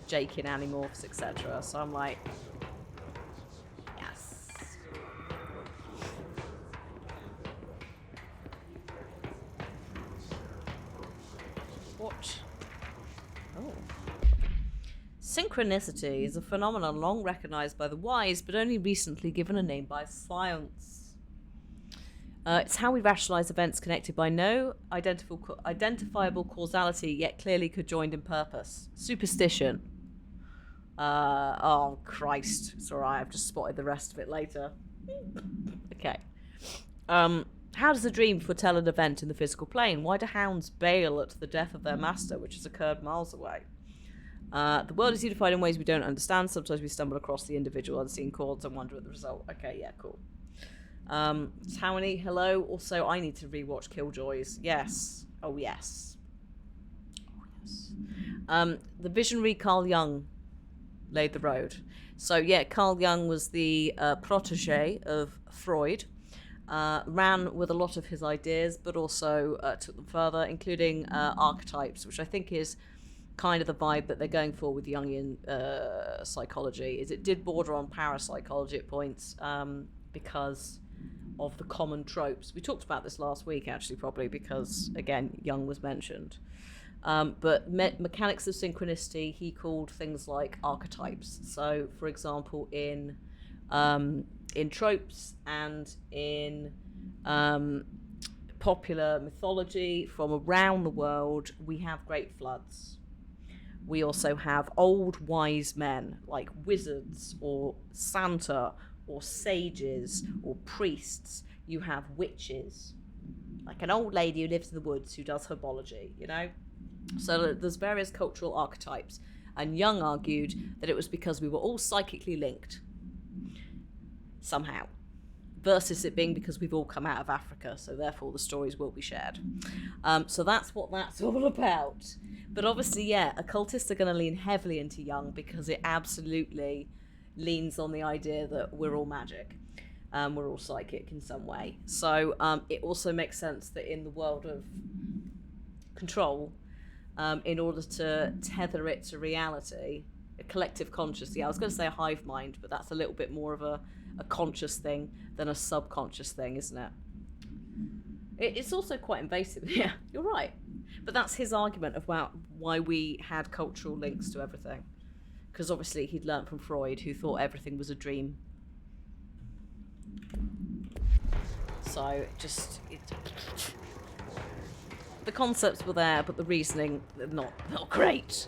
Jake in Animorphs, etc. So I'm like, yes. What? Oh. Synchronicity is a phenomenon long recognized by the wise, but only recently given a name by science. It's how we rationalize events connected by no identifiable causality, yet clearly conjoined in purpose. Superstition. Oh, Christ. It's alright, I've just spotted the rest of it later. Okay. How does a dream foretell an event in the physical plane? Why do hounds bail at the death of their master, which has occurred miles away? The world is unified in ways we don't understand. Sometimes we stumble across the individual unseen chords and wonder at the result. Okay, yeah, cool. Towny, hello. Also, I need to rewatch Killjoys. Yes. Oh, yes. Oh, yes. The visionary Carl Jung laid the road. So, yeah, Carl Jung was the protege of Freud. Ran with a lot of his ideas, but also took them further, including archetypes, which I think is kind of the vibe that they're going for with Jungian psychology. Is it did border on parapsychology at points, because of the common tropes. We talked about this last week, actually, probably because, again, Jung was mentioned. But mechanics of synchronicity, he called things like archetypes. So, for example, in tropes and in popular mythology from around the world, we have great floods. We also have old wise men like wizards or Santa or sages or priests. You have witches, like an old lady who lives in the woods who does herbology, you know? So there's various cultural archetypes. And Jung argued that it was because we were all psychically linked somehow, versus it being because we've all come out of Africa, so therefore the stories will be shared. So that's what that's all about. But obviously, yeah, occultists are going to lean heavily into Jung because it absolutely leans on the idea that we're all magic. We're all psychic in some way. So it also makes sense that in the world of control, in order to tether it to reality, a collective consciousness. I was going to say a hive mind, but that's a little bit more of a conscious thing than a subconscious thing, isn't it? It's also quite invasive. Yeah, you're right. But that's his argument about why we had cultural links to everything. Because obviously he'd learnt from Freud, who thought everything was a dream. So the concepts were there, but the reasoning not great.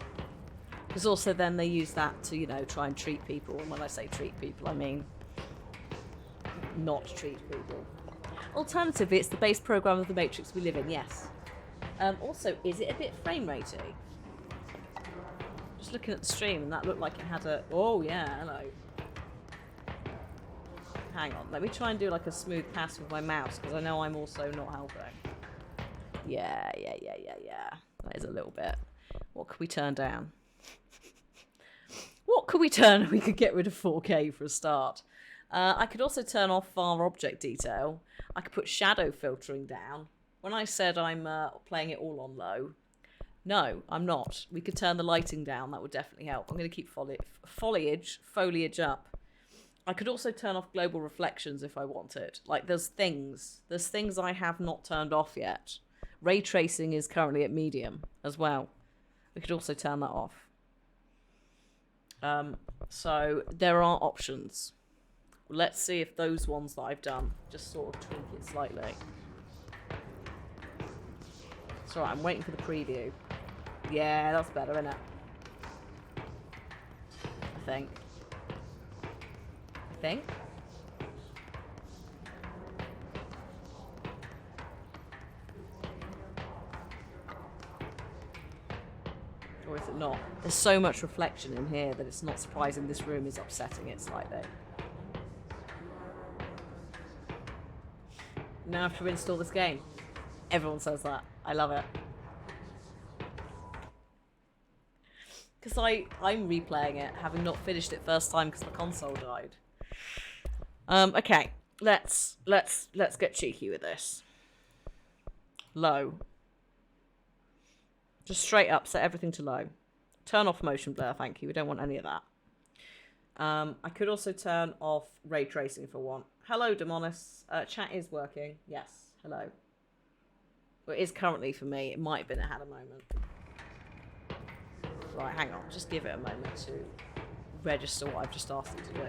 Because also then they use that to, you know, try and treat people. And when I say treat people, I mean not treat people. Alternatively, it's the base program of the Matrix we live in, yes. Also, is it a bit frame ratey? Just looking at the stream, and that looked like it had a... Oh, yeah, hello. Hang on, let me try and do like a smooth pass with my mouse, because I know I'm also not helping. Yeah. That is a little bit. What could we turn down? What could we turn? We could get rid of 4K for a start. I could also turn off far object detail. I could put shadow filtering down. When I said I'm playing it all on low, no, I'm not. We could turn the lighting down. That would definitely help. I'm going to keep foliage up. I could also turn off global reflections if I wanted. Like, there's things I have not turned off yet. Ray tracing is currently at medium as well. We could also turn that off. So there are options. Let's see if those ones that I've done just sort of tweak it slightly. It's alright, I'm waiting for the preview. Yeah, that's better, isn't it? I think. Or is it not? There's so much reflection in here that it's not surprising this room is upsetting it slightly. Now I have to reinstall this game. Everyone says that. I love it. Because I'm replaying it, having not finished it first time because the console died. Okay, let's get cheeky with this. Low. Just straight up, set everything to low. Turn off motion blur, thank you. We don't want any of that. I could also turn off ray tracing if I want. Hello, Demonis. Chat is working. Yes, hello. Well, it is currently for me. It might have been it had a moment. Right, hang on. Just give it a moment to register what I've just asked it to do.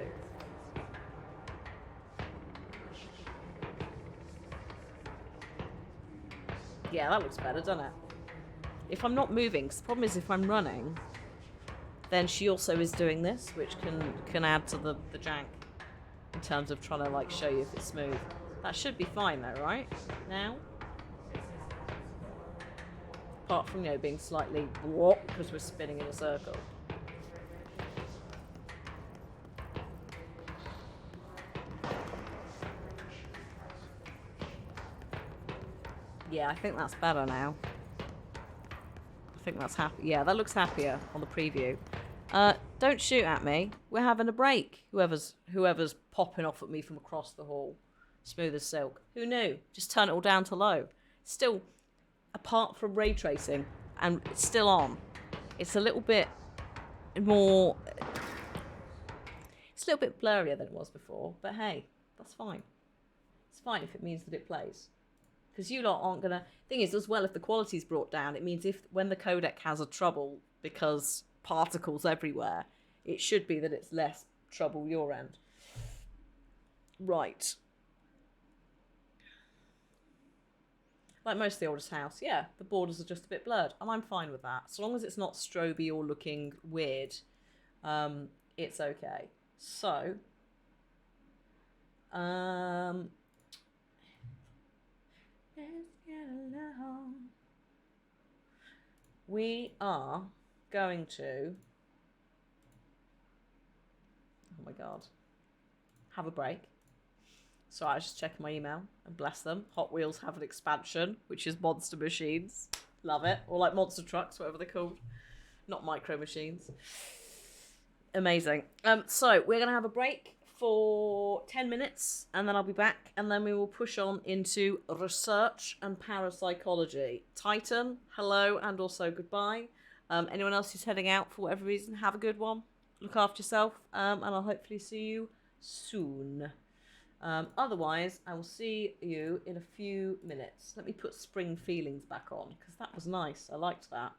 Yeah, that looks better, doesn't it? If I'm not moving, 'cause the problem is if I'm running, then she also is doing this, which can add to the jank in terms of trying to like show you if it's smooth. That should be fine though, right? Now? Apart from, you know, being slightly because we're spinning in a circle. Yeah, I think that's better now. I think that's happy. Yeah, that looks happier on the preview. Don't shoot at me. We're having a break. Whoever's popping off at me from across the hall. Smooth as silk. Who knew? Just turn it all down to low. Still, apart from ray tracing, and it's still on. It's a little bit more... It's a little bit blurrier than it was before, but hey, that's fine. It's fine if it means that it plays. Because you lot aren't gonna... Thing is, as well, if the quality's brought down, it means when the codec has a trouble because particles everywhere, it should be that it's less trouble your end. Right. Like most of the oldest house, yeah, the borders are just a bit blurred, and I'm fine with that. So long as it's not stroby or looking weird, it's okay. So, let's get along. We are going to, oh my god, have a break. So I was just checking my email, and bless them, Hot Wheels have an expansion, which is Monster Machines. Love it. Or like Monster Trucks, whatever they're called. Not Micro Machines. Amazing. So we're going to have a break for 10 minutes, and then I'll be back, and then we will push on into research and parapsychology. Titan, hello, and also goodbye. Anyone else who's heading out for whatever reason, have a good one. Look after yourself, and I'll hopefully see you soon. Otherwise, I will see you in a few minutes. Let me put Spring Feelings back on, because that was nice. I liked that.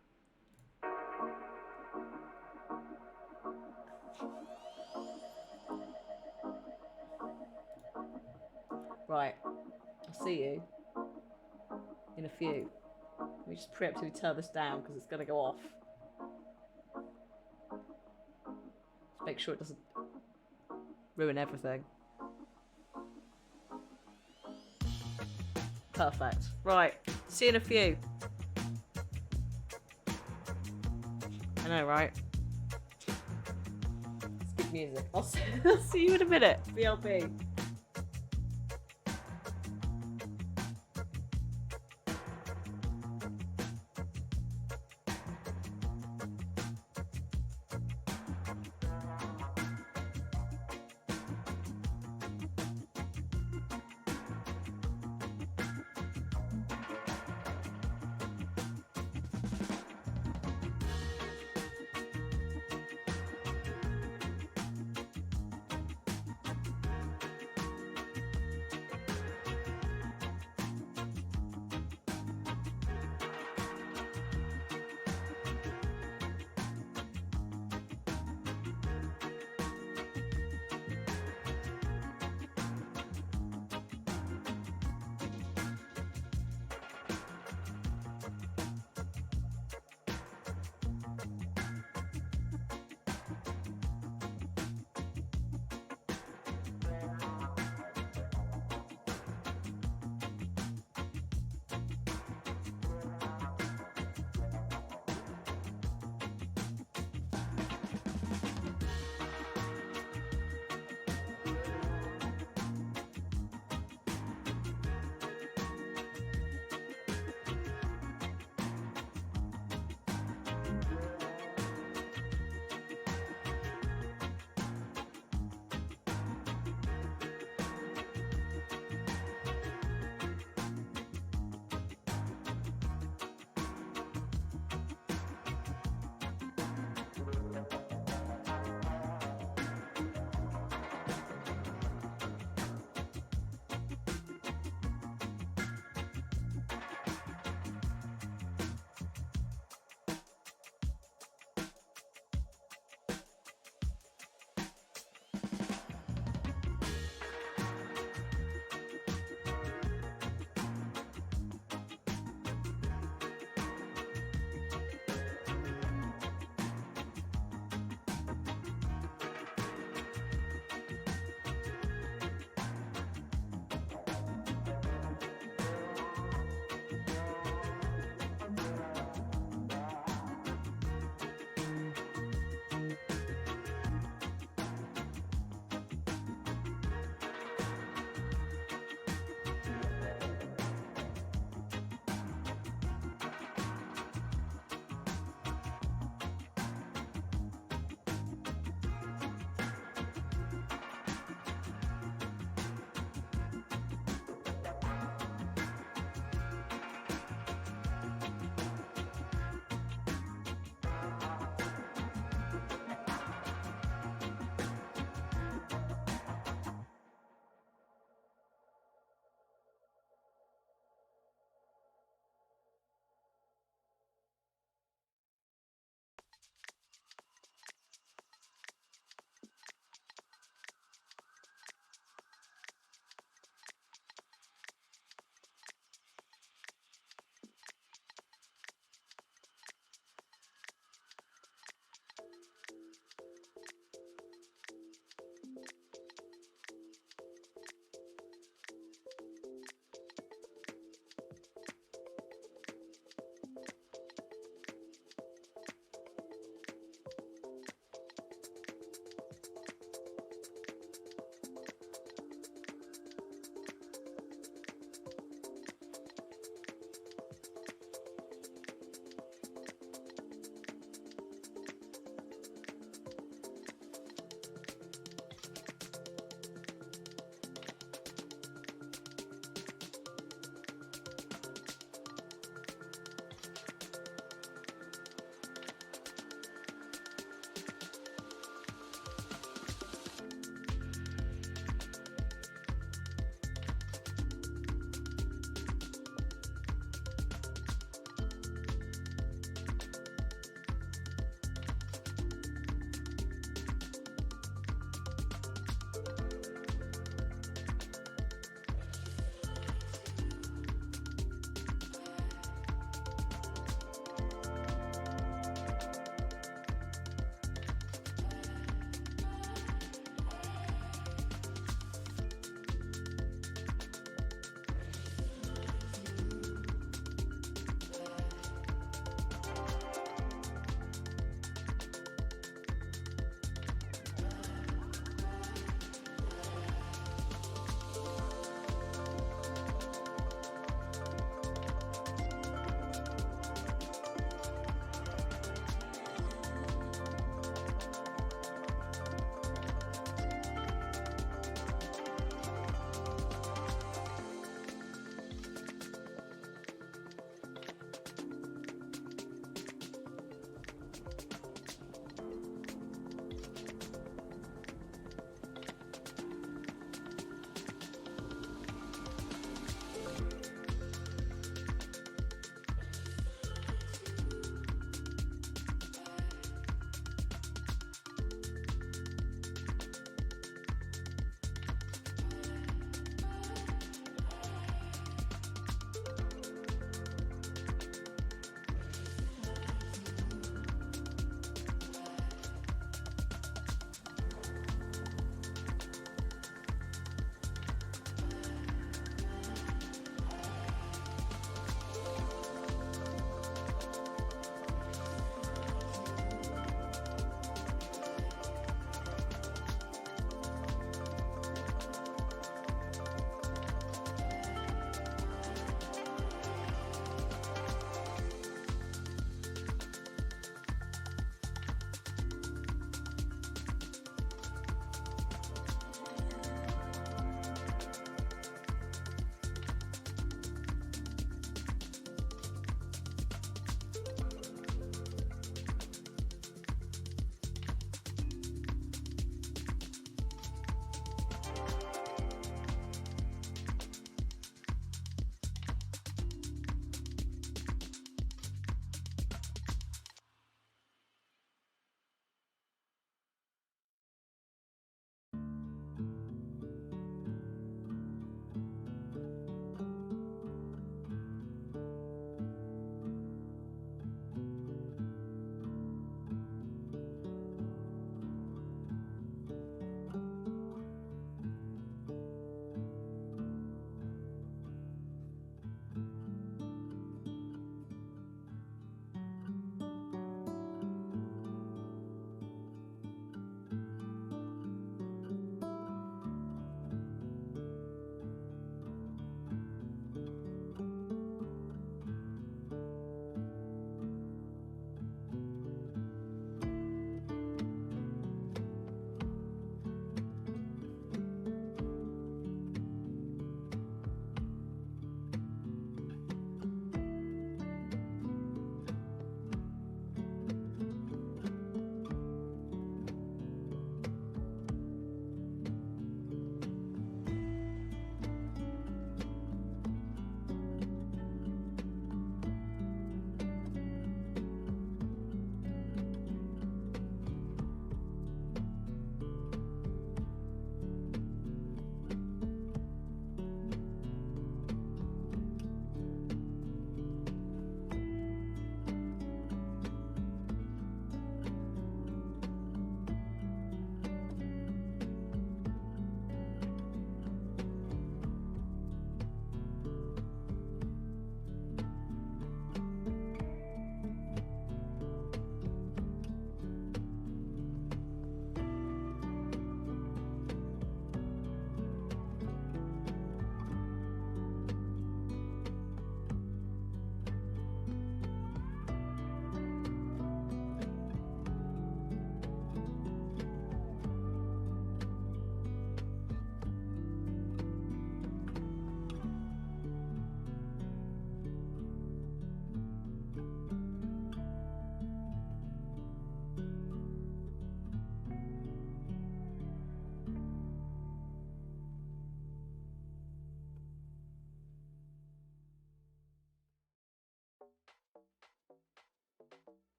Right. I'll see you in a few. Let me just preemptively turn this down, because it's going to go off. Just make sure it doesn't ruin everything. Perfect. Right. See you in a few. I know, right? It's good music. I'll see you in a minute. BLB.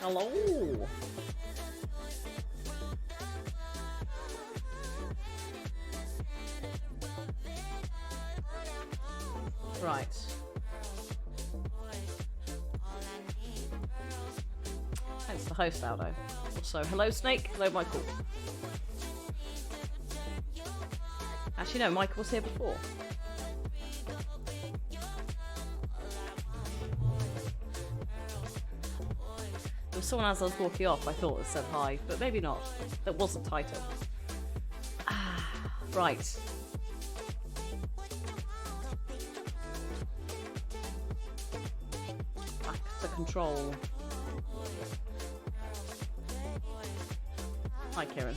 Hello. Right. Thanks to host, Aldo. Also, hello Snake, hello Michael. Actually no, Michael was here before. There was someone as I was walking off I thought that said hi, but maybe not. That wasn't title. Right. Back to control. Hi, Kieran.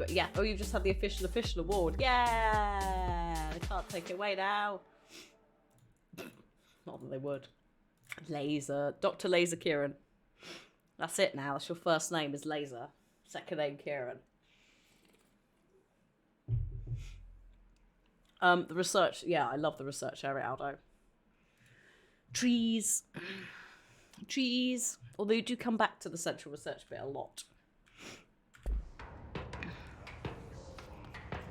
Yeah, oh, you've just had the official award. Yeah! They can't take it away now. Not that they would. Laser. Dr. Laser Kieran. That's it now. That's your first name is Laser. Second name Kieran. The research. Yeah, I love the research area, Aldo. Trees. Trees. Although you do come back to the central research bit a lot.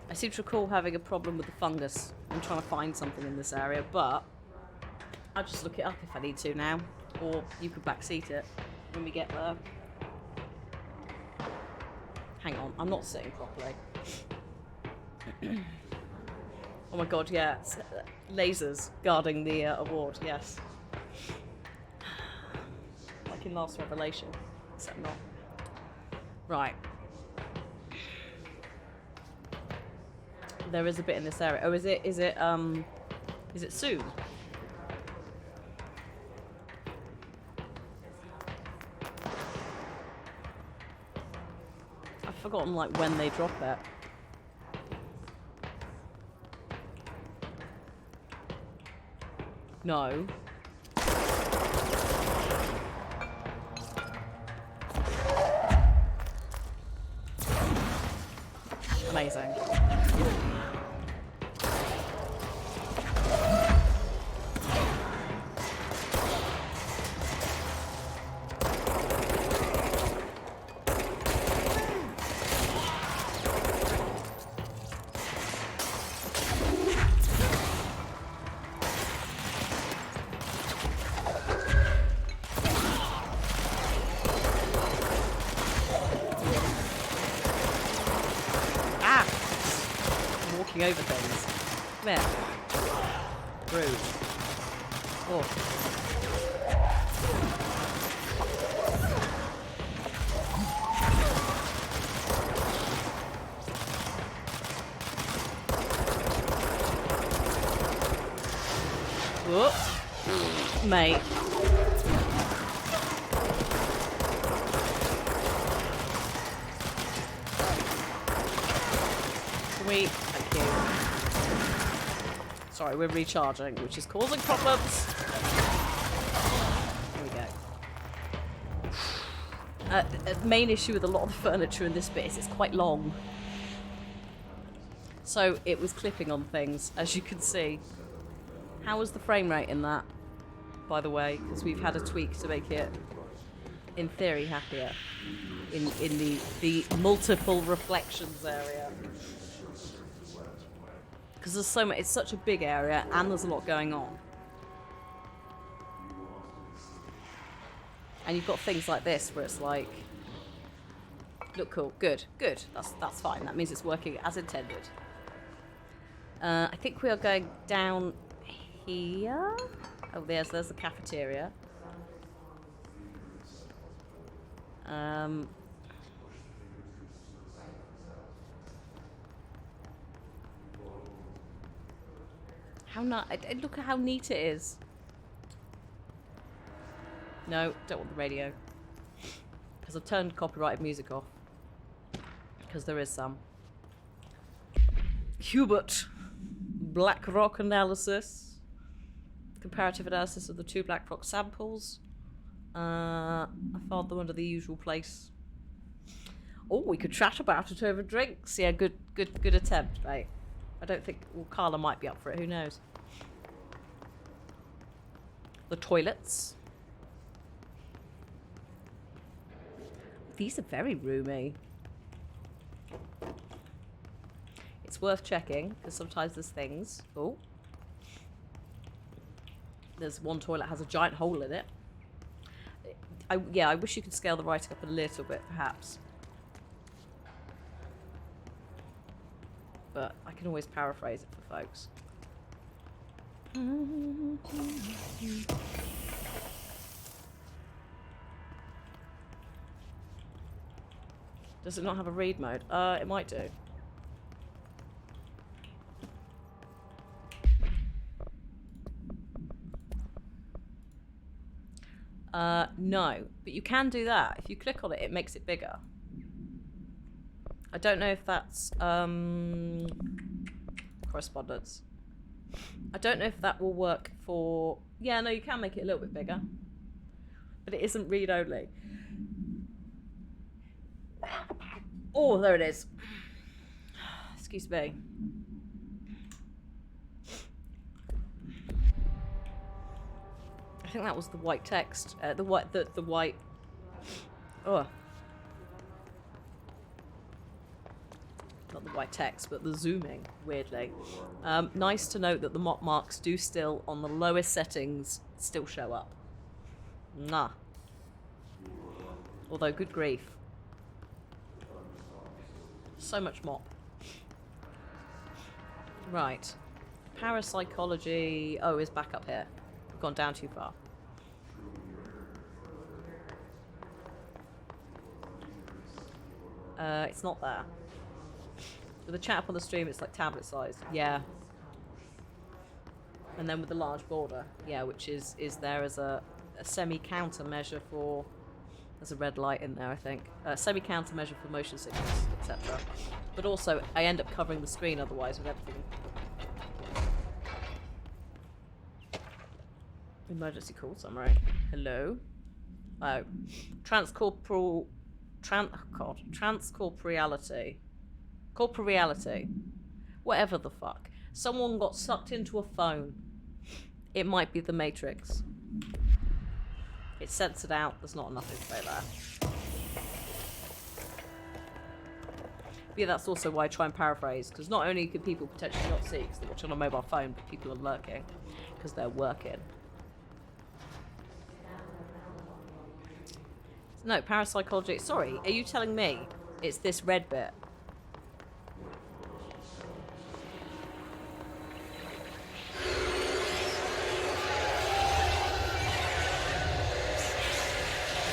I seem to recall having a problem with the fungus. I'm trying to find something in this area, but I'll just look it up if I need to now. Or you could backseat it when we get there. Hang on, I'm not sitting properly. Oh my god, yeah. Lasers guarding the award, yes. Like in Last Revelation, except not. Right. There is a bit in this area. Oh, is it soon? I've forgotten, like, when they drop it. No. Amazing. Over things. Come here. Rude. Oh. Whoop. Mate. Sweet. Thank you. Sorry, we're recharging, which is causing problems. Here we go. A main issue with a lot of the furniture in this bit is it's quite long. So it was clipping on things, as you can see. How was the frame rate in that, by the way? Because we've had a tweak to make it, in theory, happier. In the multiple reflections area. Because there's so much, it's such a big area and there's a lot going on. And you've got things like this where it's like, look cool, good, that's fine. That means it's working as intended. I think we are going down here. Oh, there's the cafeteria. Look at how neat it is. No, don't want the radio. Because I've turned copyrighted music off. Because there is some. Hubert. Black rock analysis. Comparative analysis of the 2 black rock samples. I filed them under the usual place. Oh, we could chat about it over drinks. Yeah, good attempt, mate. I don't think... Well, Carla might be up for it. Who knows? The toilets. These are very roomy. It's worth checking, because sometimes there's things... Oh. There's one toilet has a giant hole in it. I wish you could scale the writing up a little bit, perhaps. But I can always paraphrase it for folks. Does it not have a read mode? It might do. No, but you can do that. If you click on it, it makes it bigger. I don't know if that's correspondence. I don't know if that will work for... Yeah, no, you can make it a little bit bigger. But it isn't read-only. Oh, there it is. Excuse me. I think that was the white text. The white... Oh. Not the white text, but the zooming, weirdly. Nice to note that the mop marks do still, on the lowest settings, still show up. Nah. Although, good grief. So much mop. Right. Parapsychology... Oh, is back up here. We've gone down too far. It's not there. With the chat up on the stream, it's like tablet sized. Yeah. And then with the large border, yeah, which is there as a semi-counter measure for... There's a red light in there, I think. Semi-counter measure for motion sickness, etc. But also, I end up covering the screen otherwise with everything. Emergency call summary. Hello? Oh. Transcorporeality. Corporeality. Whatever the fuck. Someone got sucked into a phone. It might be the Matrix. It's censored out. There's not enough info there. But yeah, that's also why I try and paraphrase. Because not only can people potentially not see because they're watching on a mobile phone, but people are lurking because they're working. No, parapsychology. Sorry, are you telling me it's this red bit?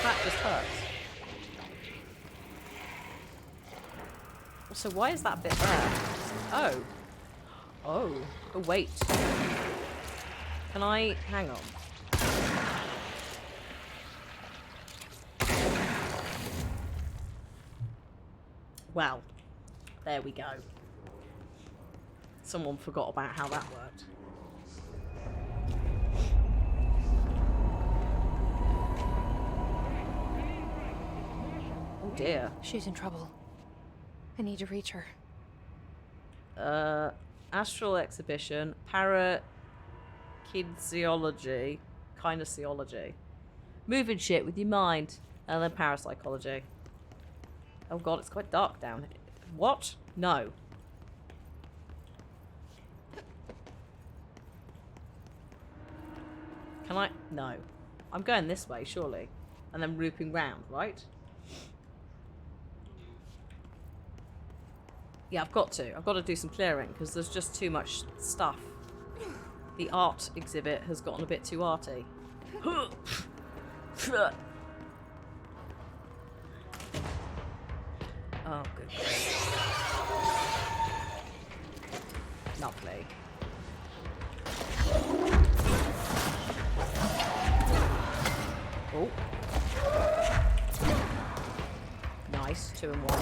That just hurts. So why is that bit there? Oh. Oh. Oh, wait. Can I... Hang on. Well, there we go. Someone forgot about how that worked. dear. She's in trouble. I need to reach her. Astral exhibition, parakinesiology, kinesiology. Moving shit with your mind. And then parapsychology. Oh god, it's quite dark down here. What? No. Can I? No. I'm going this way, surely. And then looping round, right? Yeah, I've got to. I've got to do some clearing, because there's just too much stuff. The art exhibit has gotten a bit too arty. Oh, good. Lovely. Oh. Nice. 2 and 1.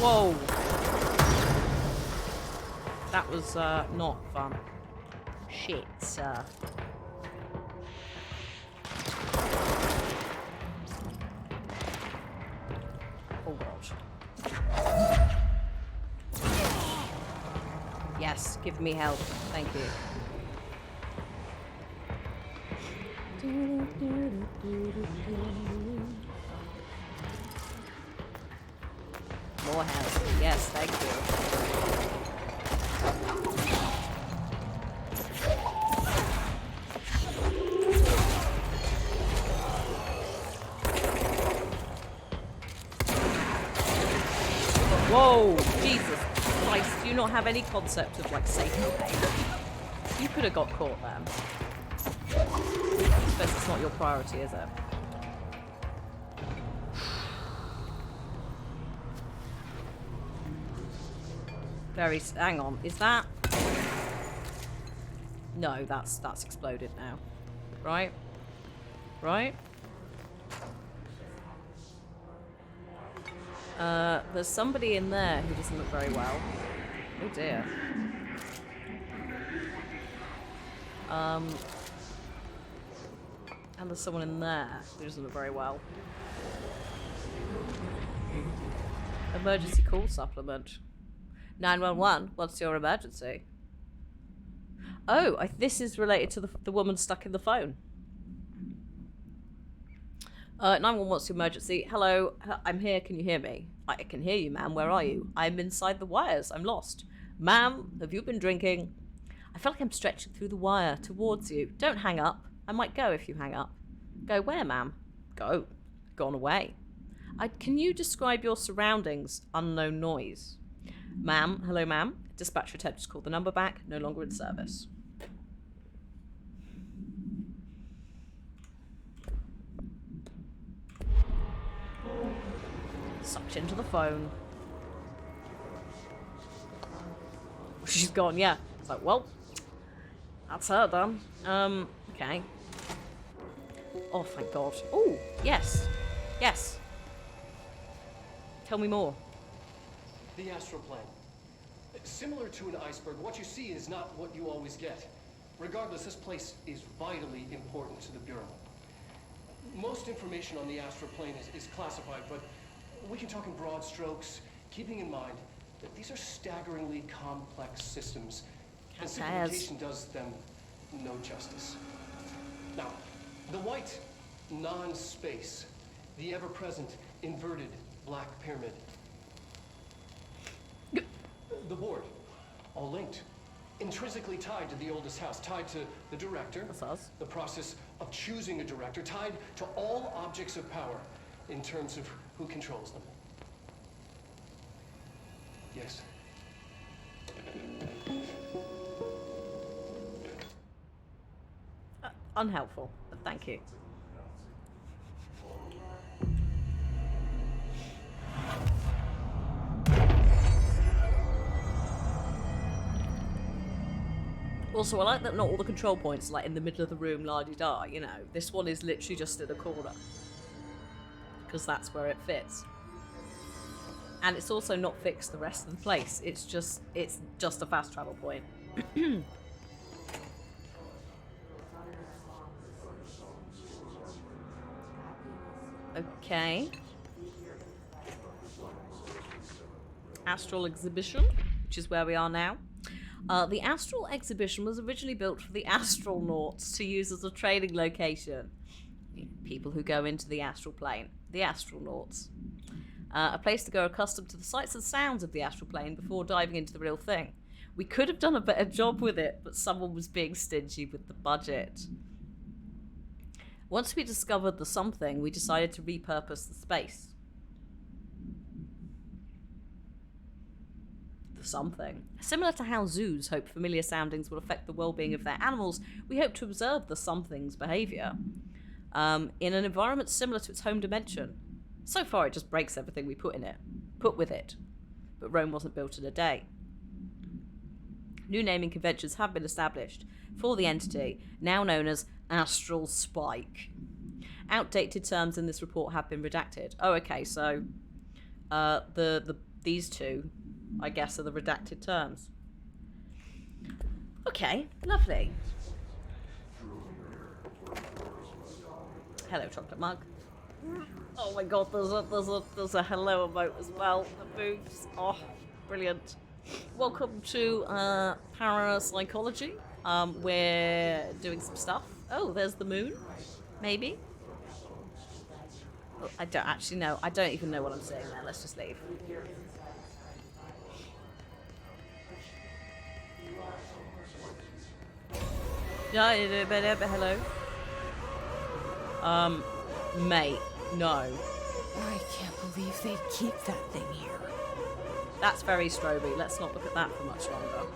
Whoa. That was not fun. Shit. Oh god. Yes, give me help. Thank you. More help. Yes, thank you. Whoa! Jesus Christ, do you not have any concept of, like, safety pain? You could have got caught then. I suppose it's not your priority, is it? Very... hang on, is that... No, that's exploded now. Right? Right? There's somebody in there who doesn't look very well. Oh dear. And there's someone in there who doesn't look very well. Emergency call supplement. 911, what's your emergency? Oh, this is related to the woman stuck in the phone. 911, what's your emergency? Hello, I'm here, can you hear me? I can hear you, ma'am, where are you? I'm inside the wires, I'm lost. Ma'am, have you been drinking? I feel like I'm stretching through the wire towards you. Don't hang up. I might go if you hang up. Go where, ma'am? Go. Gone away. Can you describe your surroundings? Unknown noise. Ma'am, hello, ma'am. Dispatcher attempt to call the number back. No longer in service. Sucked into the phone. She's gone, yeah. It's like, well, that's her done. Okay. Oh, thank God. Oh, yes. Yes. Tell me more. The astral plane. Similar to an iceberg, what you see is not what you always get. Regardless, this place is vitally important to the Bureau. Most information on the astral plane is classified, but we can talk in broad strokes, keeping in mind that these are staggeringly complex systems, and simplification does them no justice. Now, the white non-space, the ever-present inverted black pyramid, the board, all linked, intrinsically tied to the oldest house, tied to the director, the process of choosing a director, tied to all objects of power in terms of who controls them. Yes. Unhelpful, but thank you. Also, I like that not all the control points are like in the middle of the room, la-di-da, you know. This one is literally just in a corner. Because that's where it fits. And it's also not fixed the rest of the place. It's just a fast travel point. Okay. Astral Exhibition, which is where we are now. The Astral Exhibition was originally built for the astronauts to use as a training location. People who go into the astral plane. The astronauts. A place to go accustomed to the sights and sounds of the astral plane before diving into the real thing. We could have done a better job with it, but someone was being stingy with the budget. Once we discovered the something, we decided to repurpose the space. The something. Similar to how zoos hope familiar soundings will affect the well-being of their animals, we hope to observe the something's behaviour in an environment similar to its home dimension. So far, it just breaks everything we put with it. But Rome wasn't built in a day. New naming conventions have been established for the entity, now known as Astral Spike. Outdated terms in this report have been redacted. Oh, okay, so these two, I guess, are the redacted terms. Okay, lovely. Hello, chocolate mug. Oh my god, there's a hello emote as well. The boobs. Oh, brilliant. Welcome to Parapsychology. We're doing some stuff. Oh, there's the moon. Maybe. Oh, I don't actually know. I don't even know what I'm saying there. Let's just leave. Yeah, hello. Mate, no. I can't believe they'd keep that thing here. That's very stroby. Let's not look at that for much longer.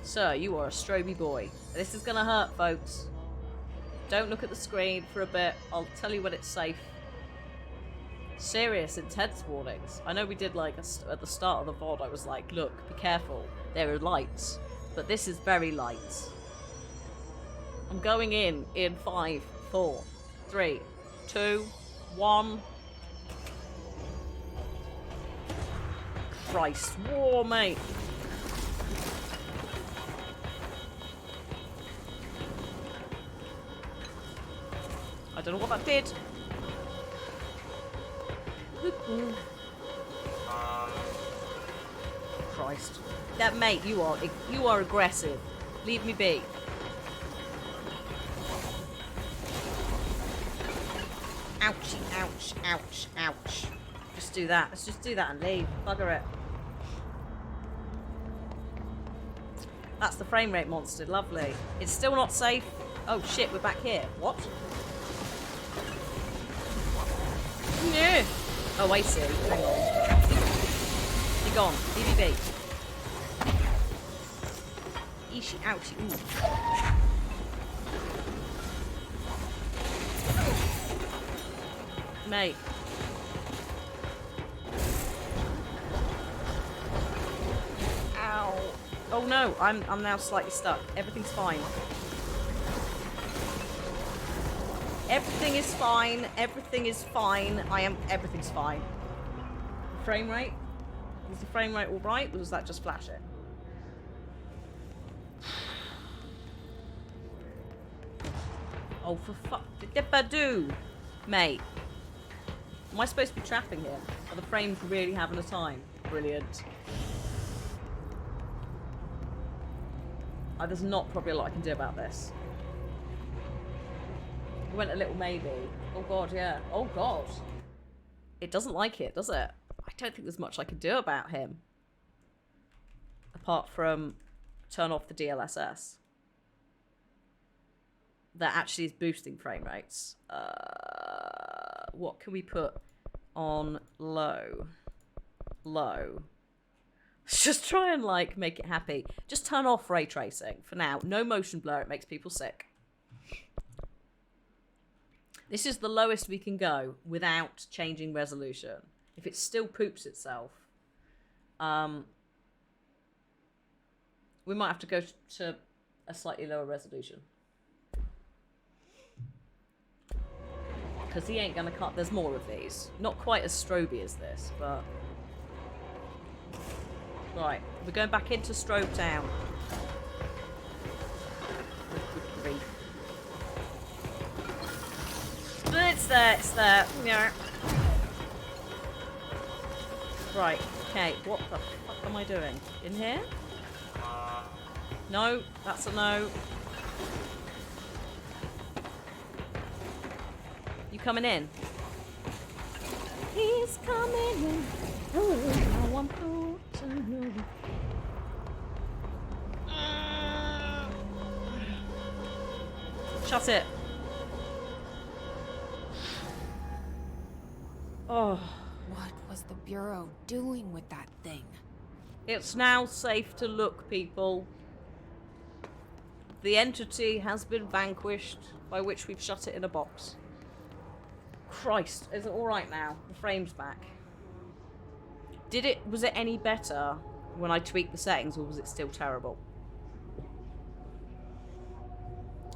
Sir, you are a stroby boy. This is gonna hurt, folks. Don't look at the screen for a bit. I'll tell you when it's safe. Serious, intense warnings. I know we did like at the start of the VOD, I was like, look, be careful. There are lights. But this is very light. I'm going in 5, 4, 3, 2, 1. Christ, war, mate. I don't know what that did. Christ. That mate, you are aggressive. Leave me be. Ouchie, ouch, ouch, ouch. Just do that. Let's just do that and leave. Bugger it. That's the frame rate monster. Lovely. It's still not safe. Oh shit, we're back here. What? Yeah. Oh, I see. Hang on. Be gone. BBB. Eashy, ouchie. Ooh. Mate. Ow. Oh no, I'm now slightly stuck. Everything's fine. Everything is fine. Everything is fine. Everything's fine. Frame rate? Is the frame rate alright, or does that just flash it? Oh, for fuck. Dippadoo! Mate. Am I supposed to be trapping him? Are the frames really having a time? Brilliant. There's not probably a lot I can do about this. We went a little maybe. Oh god, yeah. Oh god. It doesn't like it, does it? I don't think there's much I can do about him. Apart from turn off the DLSS. That actually is boosting frame rates. What can we put on low? Low. Let's just try and like make it happy. Just turn off ray tracing for now. No motion blur, it makes people sick. This is the lowest we can go without changing resolution. If it still poops itself, we might have to go to a slightly lower resolution. because he ain't gonna cut. There's more of these. Not quite as stroby as this, but... Right, we're going back into Strobe Town. It's there. Yeah. Right, okay, what the fuck am I doing? In here? No, that's a no. You coming in? He's coming in. Oh, I want to know. Shut it. Oh. What was the Bureau doing with that thing? It's now safe to look, people. The entity has been vanquished, by which we've shut it in a box. Christ, is it alright now? The frame's back. Was it any better when I tweaked the settings, or was it still terrible?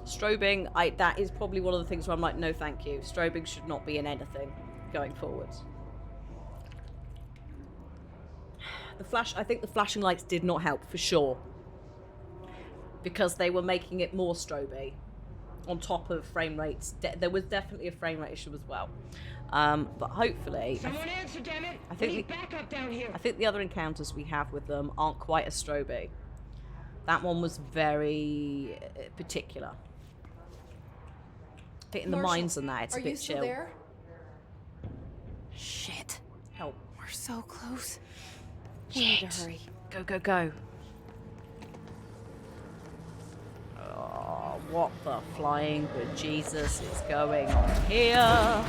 Strobing, that is probably one of the things where I'm like, no thank you. Strobing should not be in anything going forwards. I think the flashing lights did not help, for sure. Because they were making it more stroby. On top of frame rates. There was definitely a frame rate issue as well. But hopefully... Someone answer, damn it! I think back up down here. I think the other encounters we have with them aren't quite as stroby. That one was very particular. I think in the mines and that, it's a bit chill. There? Shit. Help. We're so close. Shit. We need to hurry. Go, go, go. Oh, what the flying bejesus is going on here?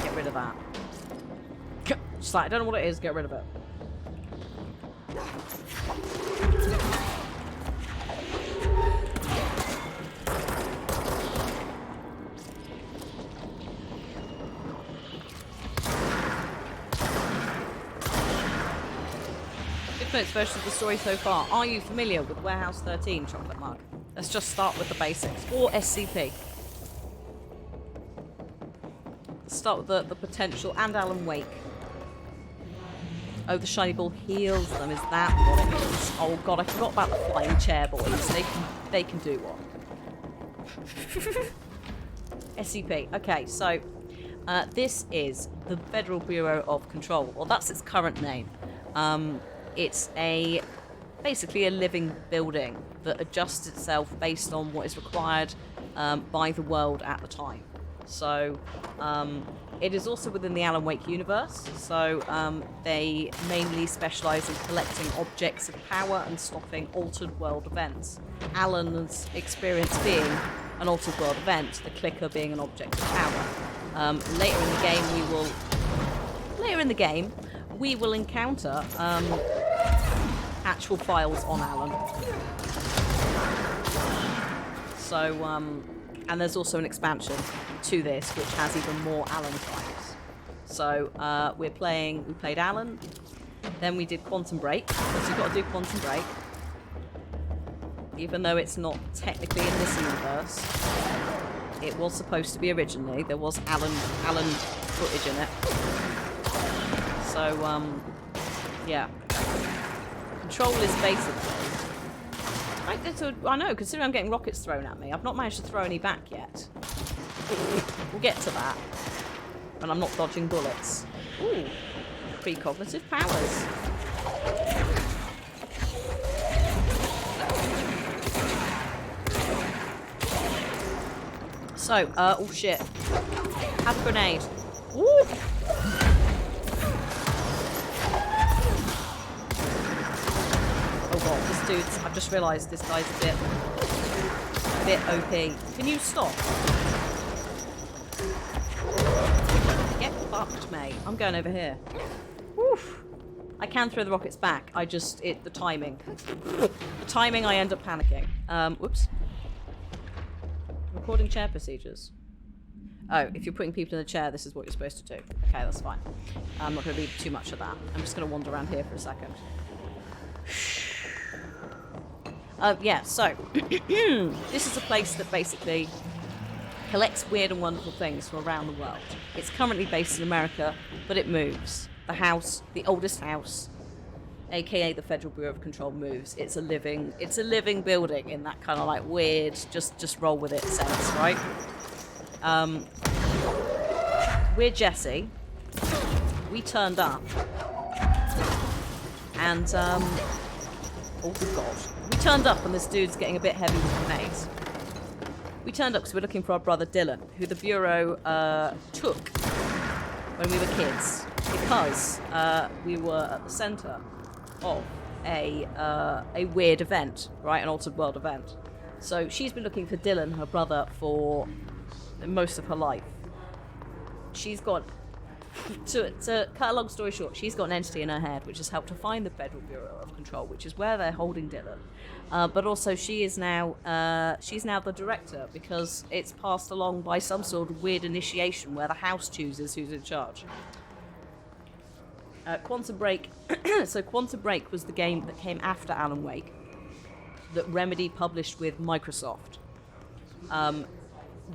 Get rid of that. Just like, I don't know what it is, get rid of it. Notes version of the story so far. Are you familiar with Warehouse 13, Chocolate Mug? Let's just start with the basics. Or SCP. Let's start with the potential. And Alan Wake. Oh, the shiny ball heals them. Is that what it is? Oh god, I forgot about the flying chair boys. They can do what? SCP. Okay, so this is the Federal Bureau of Control. Well, that's its current name. It's basically a living building that adjusts itself based on what is required by the world at the time. So it is also within the Alan Wake universe. So they mainly specialise in collecting objects of power and stopping altered world events. Alan's experience being an altered world event, the clicker being an object of power. Later in the game, we will encounter actual files on Alan. So, and there's also an expansion to this which has even more Alan files. So, we played Alan, then we did Quantum Break, because you've got to do Quantum Break. Even though it's not technically in this universe, it was supposed to be originally. There was Alan footage in it. So, yeah. Control is basically... I know, considering I'm getting rockets thrown at me, I've not managed to throw any back yet. We'll get to that. And I'm not dodging bullets. Ooh. Precognitive powers. So, oh shit. Have a grenade. Ooh! I've just realised this guy's a bit OP. Can you stop? Get fucked, mate. I'm going over here. Woof. I can throw the rockets back. The timing. The timing, I end up panicking. Whoops. Recording chair procedures. Oh, if you're putting people in a chair, this is what you're supposed to do. Okay, that's fine. I'm not going to read too much of that. I'm just going to wander around here for a second. Yeah, so this is a place that basically collects weird and wonderful things from around the world. It's currently based in America, but it moves. The house, the oldest house, aka the Federal Bureau of Control, moves. It's a living building in that kind of like weird, just roll with it sense, right? We're Jesse. We turned up, and oh god, we turned up, and this dude's getting a bit heavy with grenades. We turned up because we're looking for our brother Dylan, who the Bureau took when we were kids, because we were at the centre of a weird event, right? An altered world event. So she's been looking for Dylan, her brother, for most of her life. She's got, to cut a long story short, she's got an entity in her head which has helped her find the Federal Bureau of Control, which is where they're holding Dylan. But also she is now, she's now the director, because it's passed along by some sort of weird initiation where the House chooses who's in charge. Quantum Break. So Quantum Break was the game that came after Alan Wake that Remedy published with Microsoft.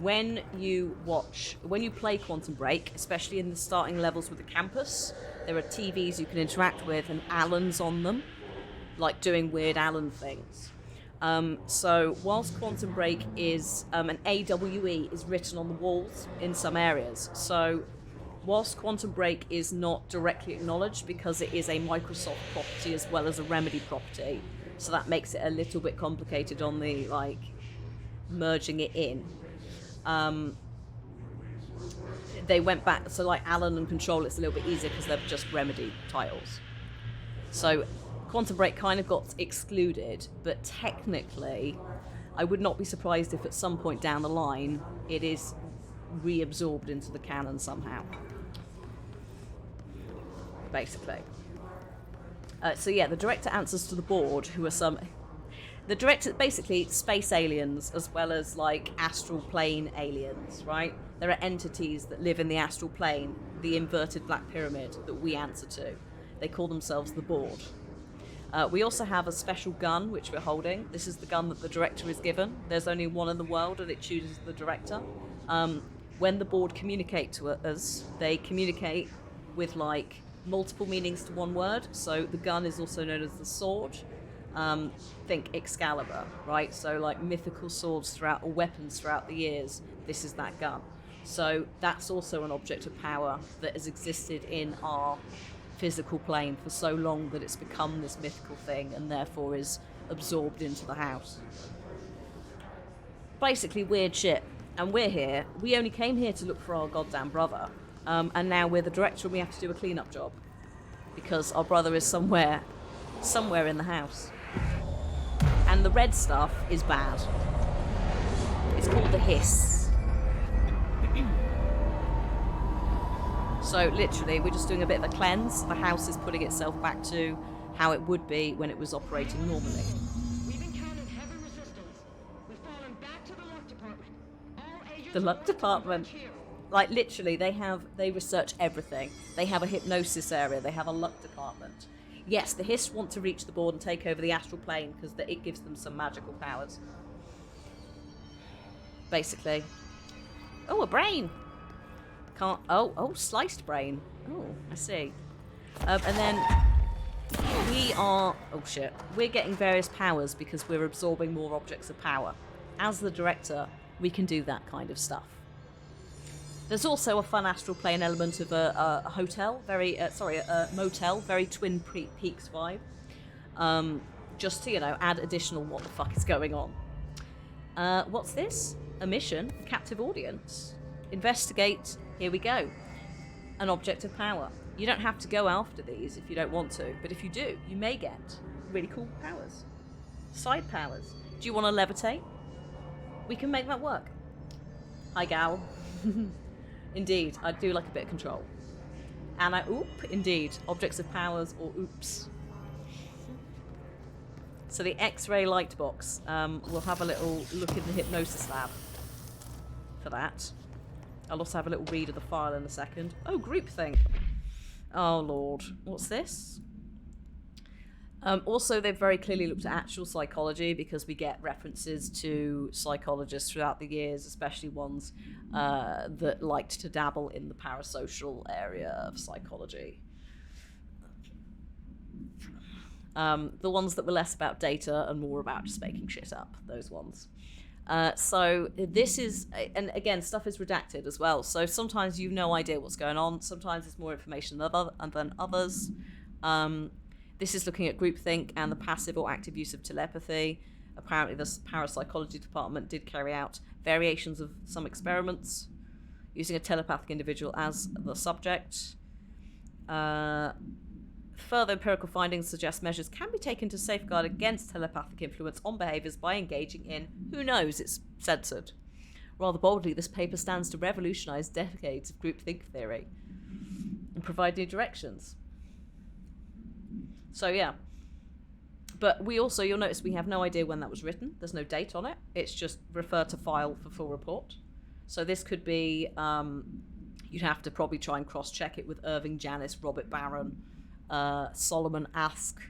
When you play Quantum Break, especially in the starting levels with the campus, there are TVs you can interact with and Alans on them, like doing weird Alan things. So whilst Quantum Break is an AWE is written on the walls in some areas, so whilst Quantum Break is not directly acknowledged because it is a Microsoft property as well as a Remedy property, so that makes it a little bit complicated on the like merging it in. They went back, so like Alan and Control, it's a little bit easier because they're just Remedy titles. So Quantum Break kind of got excluded, but technically I would not be surprised if at some point down the line it is reabsorbed into the canon somehow. Basically. So yeah, the director answers to the board, who are the director, basically space aliens as well as like astral plane aliens, right? There are entities that live in the astral plane, the inverted black pyramid, that we answer to. They call themselves the board. We also have a special gun which we're holding. This is the gun that the director is given. There's only one in the world and it chooses the director. When the board communicate to us, they communicate with like multiple meanings to one word. So the gun is also known as the sword. Think Excalibur, right? So like mythical swords throughout, or weapons throughout the years, this is that gun. So that's also an object of power that has existed in our physical plane for so long that it's become this mythical thing and therefore is absorbed into the house. Basically weird shit. And we're here. We only came here to look for our goddamn brother. And now we're the director and we have to do a clean-up job. Because our brother is somewhere in the house. And the red stuff is bad. It's called the hiss. So literally, we're just doing a bit of a cleanse. The house is putting itself back to how it would be when it was operating normally. We've encountered heavy resistance. We've fallen back to the luck department. All agents The luck department. Like literally, they research everything. They have a hypnosis area. They have a luck department. Yes, the Hiss want to reach the board and take over the astral plane because it gives them some magical powers. Basically. Oh, a brain. Can't. Oh, sliced brain. Oh, I see. And then we are. Oh shit. We're getting various powers because we're absorbing more objects of power. As the director, we can do that kind of stuff. There's also a fun astral plane element of a hotel, a motel, very Twin Peaks vibe. Just to, add additional what the fuck is going on. What's this? A mission, a captive audience. Investigate, here we go. An object of power. You don't have to go after these if you don't want to, but if you do, you may get really cool powers. Side powers. Do you want to levitate? We can make that work. Hi, gal. Indeed, I do like a bit of control. And indeed, objects of powers or oops. So the X-ray light box, we'll have a little look in the hypnosis lab for that. I'll also have a little read of the file in a second. Oh, groupthink. Oh, Lord. What's this? Also, they've very clearly looked at actual psychology because we get references to psychologists throughout the years, especially ones that liked to dabble in the parasocial area of psychology. The ones that were less about data and more about just making shit up, those ones. So this is, and again, stuff is redacted as well. So sometimes you've no idea what's going on. Sometimes there's more information than others. This is looking at groupthink and the passive or active use of telepathy. Apparently the parapsychology department did carry out variations of some experiments using a telepathic individual as the subject. Further empirical findings suggest measures can be taken to safeguard against telepathic influence on behaviours by engaging in, who knows, it's censored. Rather boldly, this paper stands to revolutionise decades of groupthink theory and provide new directions. So yeah. But we also, you'll notice we have no idea when that was written. There's no date on it. It's just refer to file for full report. So this could be, you'd have to probably try and cross-check it with Irving Janis, Robert Barron, Solomon Ask,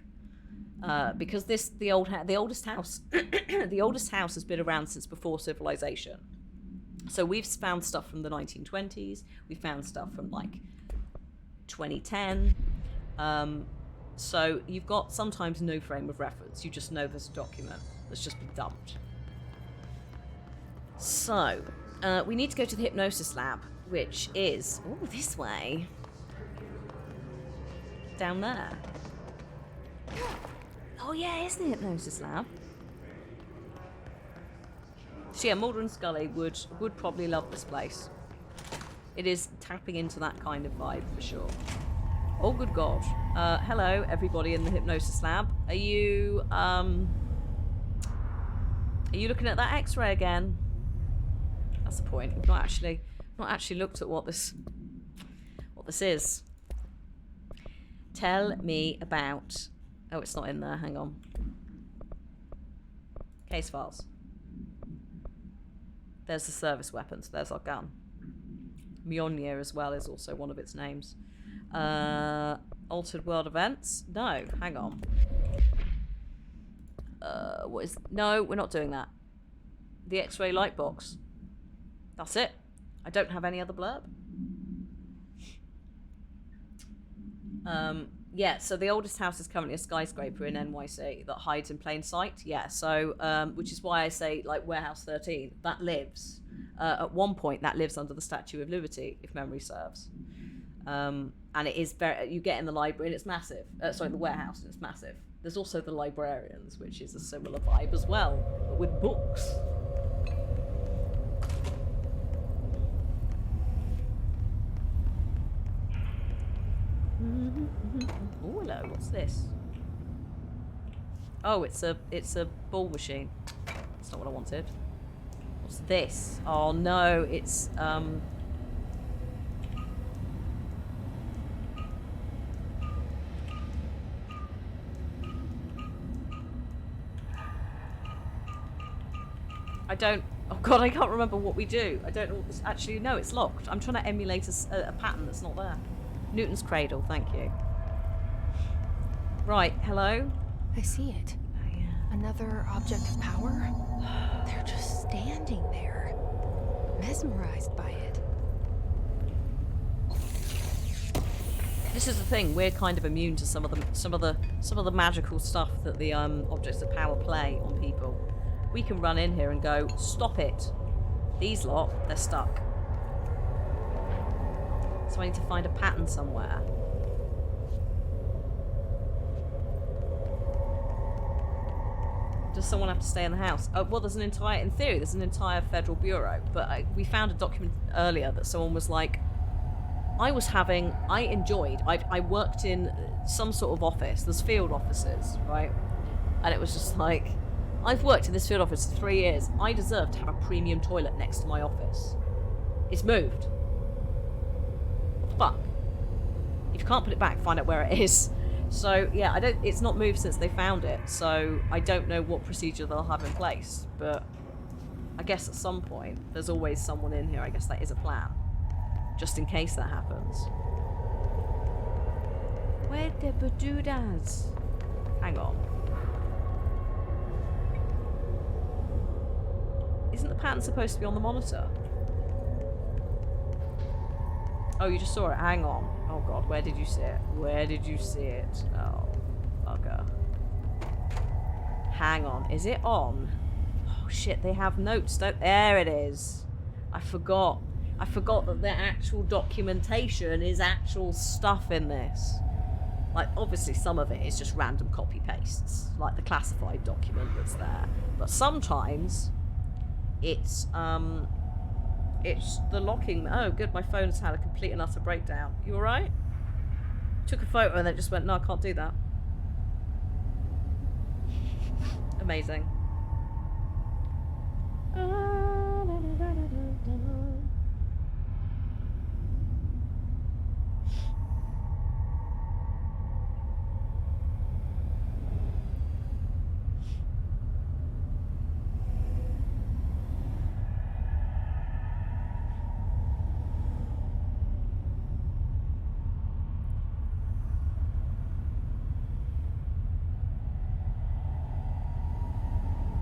because the oldest house the oldest house has been around since before civilization. So we've found stuff from the 1920s, we found stuff from like 2010, so you've got sometimes no frame of reference, you just know there's a document that's just been dumped. So we need to go to the hypnosis lab, which is this way. Down there. Oh yeah, it's the hypnosis lab. So yeah, Mulder and Scully would probably love this place. It is tapping into that kind of vibe for sure. Oh good god. Hello everybody in the hypnosis lab. Are you looking at that X-ray again? That's the point. We've not actually looked at what this is. Tell me about... Oh, it's not in there. Hang on. Case files. There's the service weapons. There's our gun. Mjolnir as well is also one of its names. Altered world events? No, hang on. What is... No, we're not doing that. The X-ray light box. That's it. I don't have any other blurb. Yeah, so the oldest house is currently a skyscraper in NYC that hides in plain sight. Yeah, so, which is why I say, like, Warehouse 13, that lives. At one point, that lives under the Statue of Liberty, if memory serves. And it is very, you get in the library and it's massive. Sorry, the warehouse, and it's massive. There's also the librarians, which is a similar vibe as well, but with books. Oh, hello, what's this? Oh, it's a ball machine. That's not what I wanted. What's this? Oh no, it's I don't... Oh god, I can't remember what we do. I don't know what this... Actually, no, it's locked. I'm trying to emulate a pattern that's not there. Newton's cradle, thank you. Right, hello? I see it. Oh, yeah. Another object of power? They're just standing there, mesmerized by it. This is the thing, we're kind of immune to some of the magical stuff that the objects of power play on people. We can run in here and go, stop it. These lot, they're stuck. So I need to find a pattern somewhere. Does someone have to stay in the house? Oh, well, there's an entire federal bureau. But we found a document earlier that someone was like, I worked in some sort of office. There's field offices, right? And it was just like, I've worked in this field office for 3 years. I deserve to have a premium toilet next to my office. It's moved. What the fuck? If you can't put it back, find out where it is. So yeah, it's not moved since they found it, so I don't know what procedure they'll have in place, but I guess at some point there's always someone in here. I guess that is a plan, just in case that happens. Where the badoodas? Hang on. Isn't the pattern supposed to be on the monitor? Oh, you just saw it. Hang on. Oh god, where did you see it? Where did you see it? Oh, bugger. Hang on. Is it on? Oh shit, they have notes, don't... There it is. I forgot. I forgot that the actual documentation is actual stuff in this. Like, obviously some of it is just random copy-pastes, like the classified document that's there. But sometimes it's the locking... Oh, good, my phone's had a complete and utter breakdown. You alright? Took a photo and then just went, no, I can't do that. Amazing.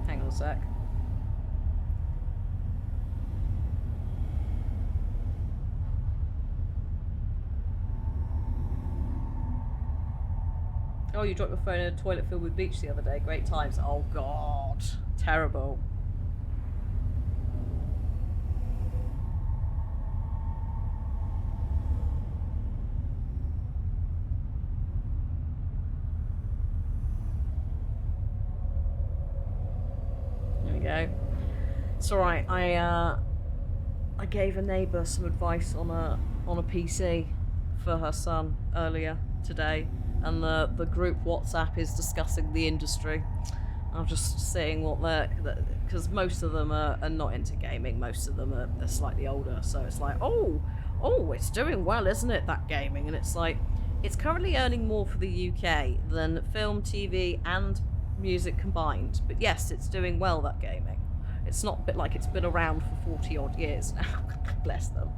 Hang on a sec. Oh, you dropped your phone in a toilet filled with bleach the other day. Great times. Oh, God. Terrible. There we go. It's alright. I gave a neighbour some advice on a PC for her son earlier today. And the group WhatsApp is discussing the industry. I'm just seeing what they're... Because most of them are not into gaming. Most of them are slightly older. So it's like, oh, it's doing well, isn't it, that gaming? And it's like, it's currently earning more for the UK than film, TV, and music combined. But yes, it's doing well, that gaming. It's not a bit like it's been around for 40-odd years now. Bless them.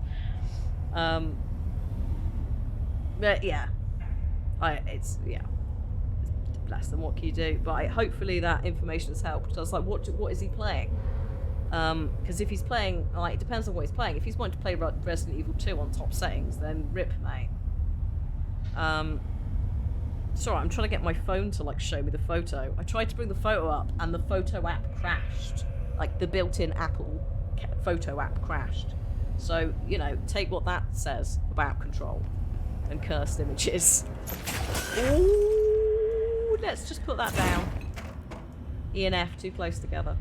But yeah. Bless them, what can you do? But hopefully that information has helped. I was like, what is he playing? Because if he's playing, like, it depends on what he's playing. If he's wanting to play Resident Evil 2 on top settings, then rip, mate. Sorry, I'm trying to get my phone to, like, show me the photo. I tried to bring the photo up, and the photo app crashed. Like, the built-in Apple photo app crashed. So, you know, take what that says about Control. And cursed images. Ooh, let's just put that down. E and F too close together.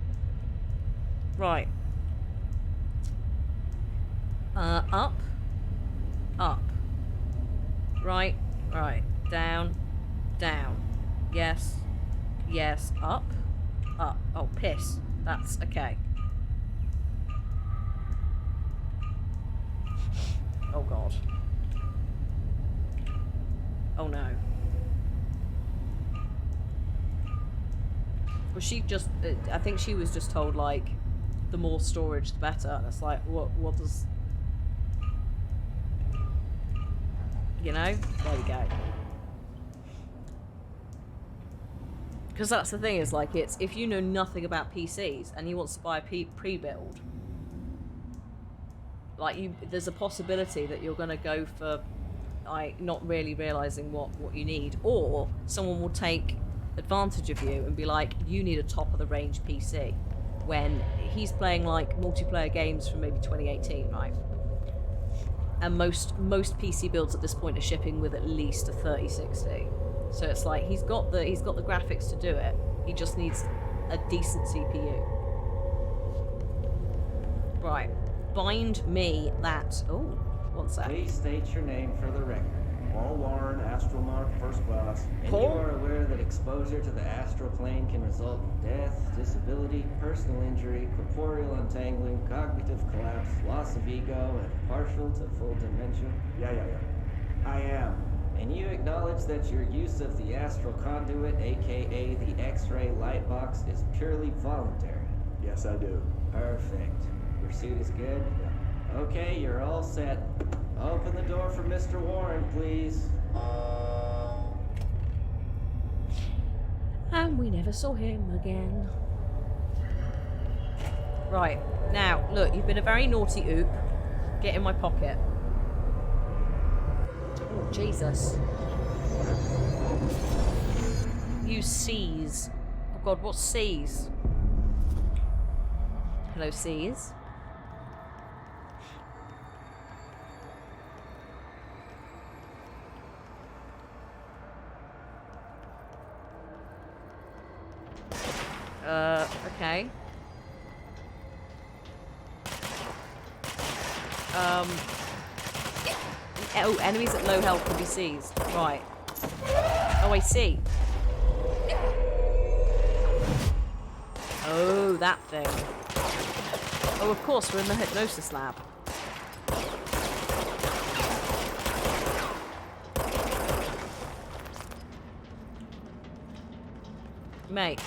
Right. Up. Up. Right. Right. Down. Down. Yes. Yes. Up. Up. Oh, piss. That's okay. Oh, God. Oh no. Well, she just... I think she was just told, like, the more storage, the better. And it's like, what does... You know? There we go. Because that's the thing, is, like, it's... If you know nothing about PCs and he wants to buy a pre-build, like, there's a possibility that you're going to go for... not really realizing what you need, or someone will take advantage of you and be like, you need a top of the range PC, when he's playing like multiplayer games from maybe 2018, right? And most PC builds at this point are shipping with at least a 3060. So it's like he's got the graphics to do it. He just needs a decent CPU. Right, bind me that. Oh. One sec. Please state your name for the record. Paul Warren, Astromark, First Class. And you are aware that exposure to the astral plane can result in death, disability, personal injury, corporeal untangling, cognitive collapse, loss of ego, and partial to full dementia? Yeah. I am. And you acknowledge that your use of the astral conduit, aka the X-ray light box, is purely voluntary? Yes, I do. Perfect. Pursuit is good? Yeah. Okay, you're all set. Open the door for Mr. Warren, please. And we never saw him again. Right, now, look, you've been a very naughty oop. Get in my pocket. Oh, Jesus. Use C's. Oh god, what's C's? Hello, C's. Okay. Oh, enemies at low health can be seized. Right. Oh, I see. Oh, that thing. Oh, of course, we're in the hypnosis lab. Mate.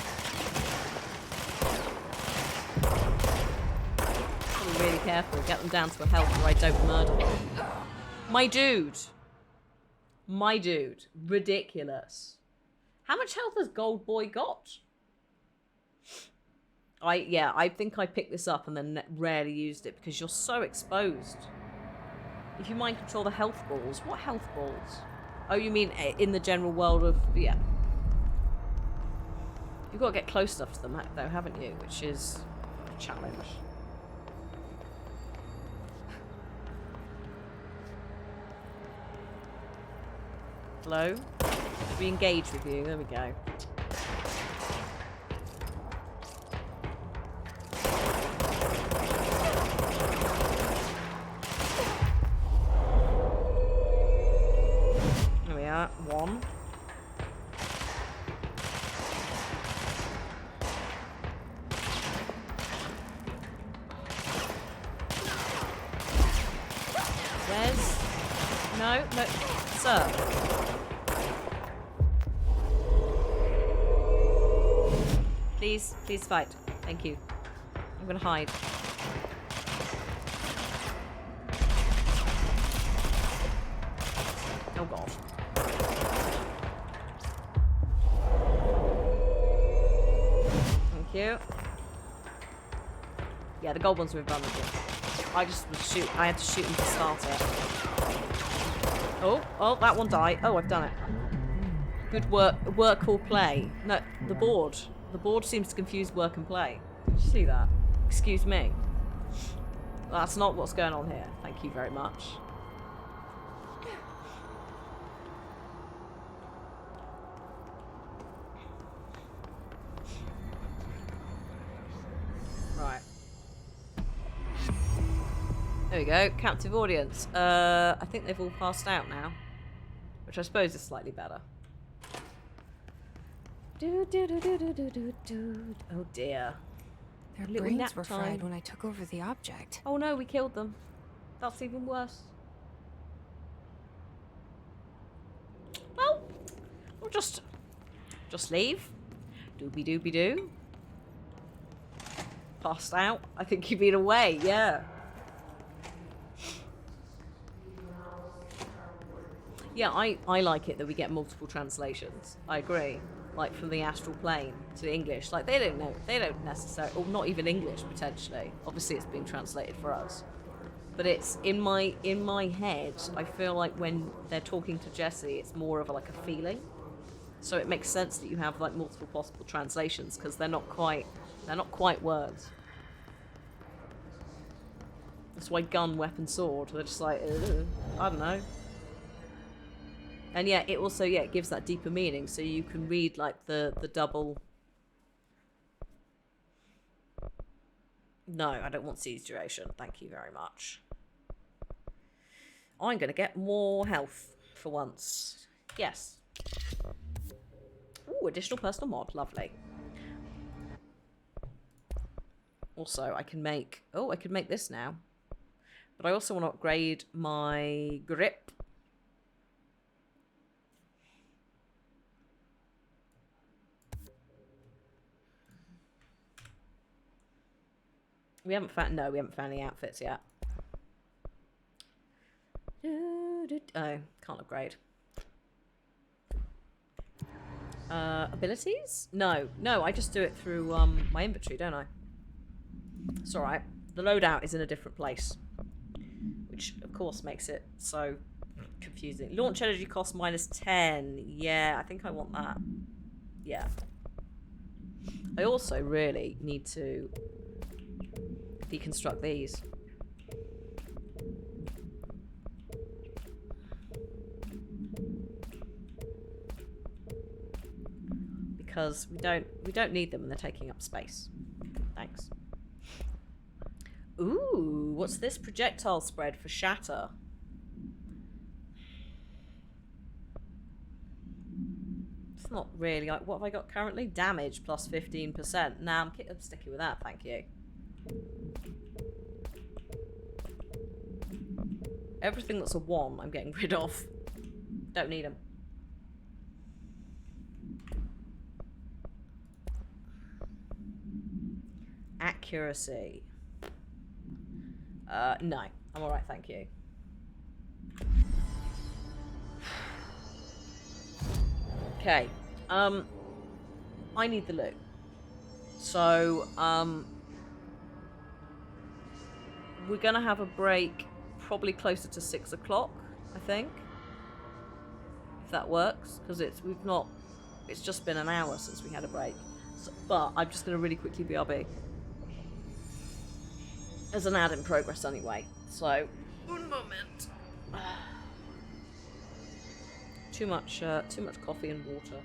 Be really careful. Get them down to a health or I don't murder them. My dude. My dude. Ridiculous. How much health has Gold Boy got? I think I picked this up and then rarely used it because you're so exposed. If you mind control the health balls. What health balls? Oh, you mean in the general world of... Yeah. You've got to get close enough to them, though, haven't you? Which is a challenge. Hello? We engage with you. There we go. There we are. One. Where's... No, no. Sir. Please, please fight. Thank you. I'm gonna hide. Oh god. Thank you. Yeah, the gold ones were vulnerable. I just was I had to shoot them to start it. Oh, that one died. Oh, I've done it. Good work or play. No, the board. The board seems to confuse work and play. Did you see that? Excuse me. That's not what's going on here. Thank you very much. Right. There we go. Captive audience. I think they've all passed out now. Which I suppose is slightly better. Oh dear. Their brains were fried when I took over the object. Oh no, we killed them. That's even worse. Well, we'll just leave. Doobie doobie doo. Passed out. I think you've been away, yeah. Yeah, I like it that we get multiple translations. I agree. Like from the astral plane to English. Like they don't know. They don't necessarily, or not even English potentially. Obviously it's being translated for us. But it's in my head, I feel like when they're talking to Jesse, it's more of like a feeling. So it makes sense that you have like multiple possible translations because they're not quite words. That's why gun, weapon, sword. They're just like, I don't know. And yeah, it also, it gives that deeper meaning, so you can read, like, the double... No, I don't want siege duration. Thank you very much. I'm going to get more health for once. Yes. Ooh, additional personal mod. Lovely. Also, I can make... Oh, I can make this now. But I also want to upgrade my grip. We haven't found any outfits yet. Oh, can't upgrade. Abilities? No, I just do it through my inventory, don't I? It's alright. The loadout is in a different place, which of course makes it so confusing. Launch energy cost -10. Yeah, I think I want that. Yeah. I also really need to deconstruct these. Because we don't need them when they're taking up space. Thanks. Ooh, what's this? Projectile spread for shatter. It's not really like, what have I got currently? Damage plus 15%. Nah, I'm sticking with that, thank you. Everything that's a 1 I'm getting rid of. Don't need them. Accuracy. No. I'm alright, thank you. Okay. I need the loot. So, we're gonna have a break probably closer to 6 o'clock, I think. If that works. Because it's just been an hour since we had a break. So, but I'm just gonna really quickly BRB. As an ad in progress anyway. So, one moment. Too much coffee and water.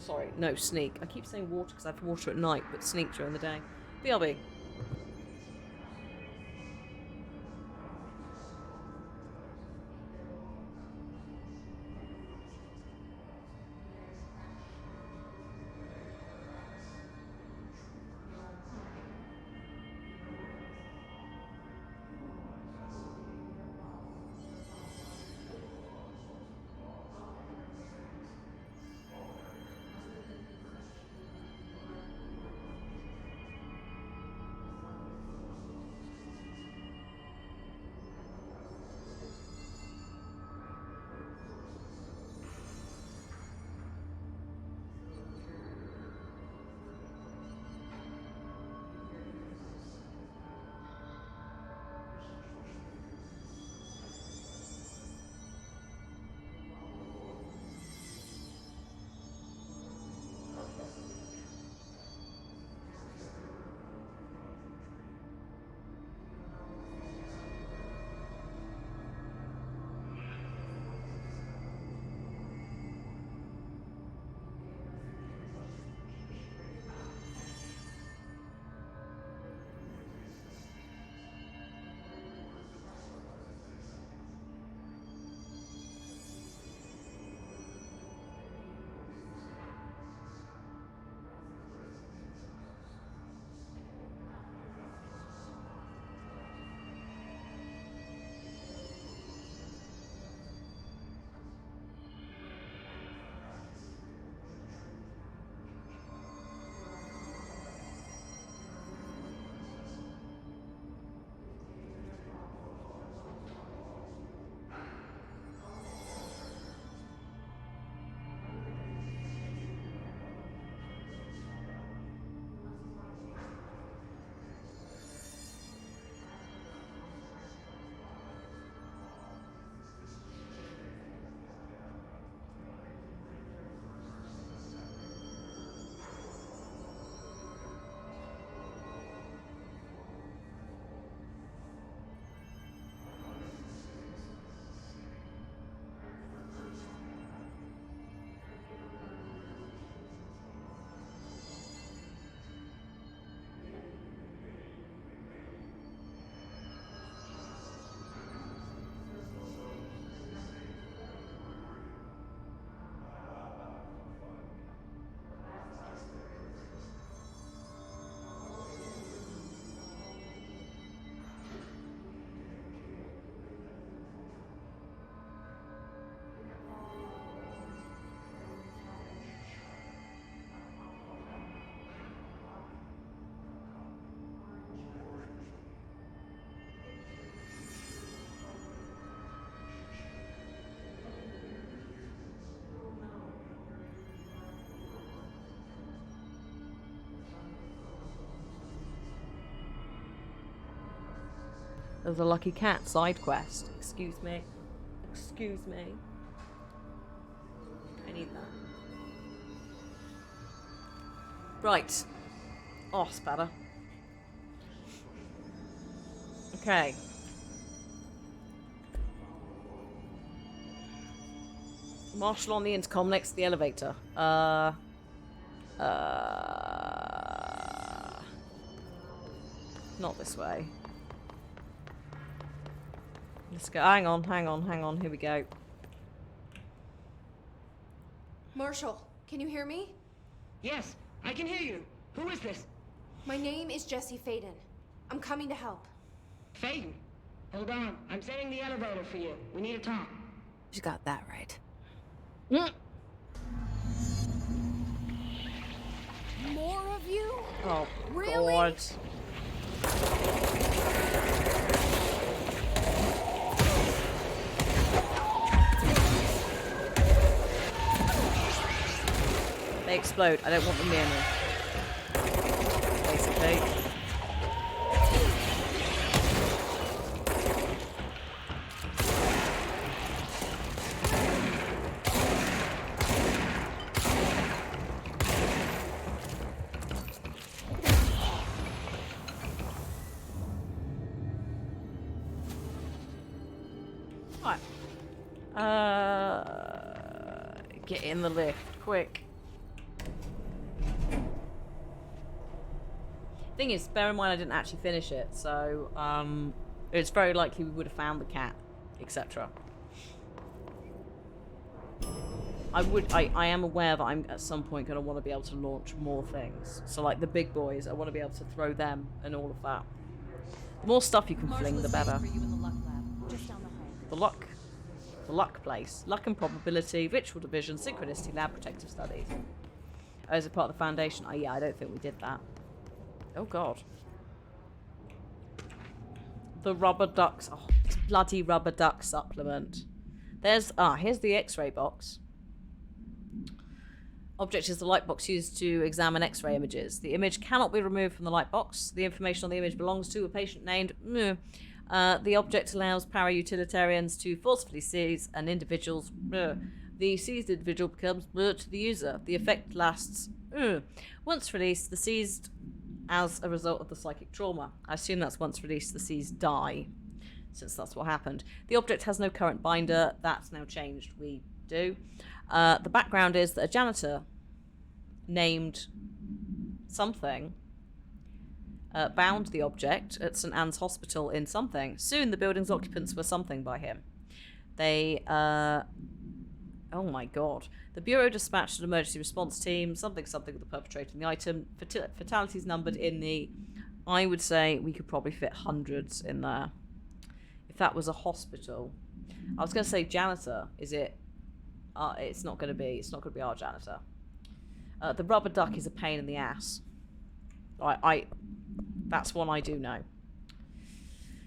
Sorry, no, sneak. I keep saying water because I have water at night, but sneak during the day. BRB. There's a lucky cat side quest. Excuse me. Excuse me. I need that. Right. Oh, it's better. Okay. Marshall on the intercom next to the elevator. Not this way. Let's go. Hang on. Here we go. Marshall, can you hear me? Yes, I can hear you. Who is this? My name is Jesse Faden. I'm coming to help. Faden? Hold on. I'm setting the elevator for you. We need to talk. You got that right. More of you? Oh, really? God. They explode. I don't want them near me. Basically. Right. Get in the lift, quick. Thing is, bear in mind I didn't actually finish it, so it's very likely we would have found the cat, etc. I am aware that I'm at some point going to want to be able to launch more things. So like the big boys, I want to be able to throw them and all of that. The more stuff you can fling, the better. For you in the luck lab, just down the hall. The luck place. Luck and probability, ritual division, synchronicity lab, protective studies. Oh, is it part of the foundation? Oh yeah, I don't think we did that. Oh god. The rubber ducks. Oh, bloody rubber duck supplement. Here's the X-ray box. Object is the light box used to examine X-ray images. The image cannot be removed from the light box. The information on the image belongs to a patient named the object allows para-utilitarians to forcefully seize an individual's the seized individual becomes to the user. The effect lasts once released, the seized as a result of the psychic trauma. I assume that's once released, the seized die, since that's what happened. The object has no current binder. That's now changed. We do. The background is that a janitor named something bound the object at St. Anne's Hospital in something. Soon the building's occupants were something by him. They, oh my god. The Bureau dispatched an emergency response team, something with the perpetrator and the item. Fatalities numbered in the, I would say we could probably fit hundreds in there. If that was a hospital. I was going to say janitor. Is it? It's not going to be our janitor. The rubber duck is a pain in the ass. That's one I do know.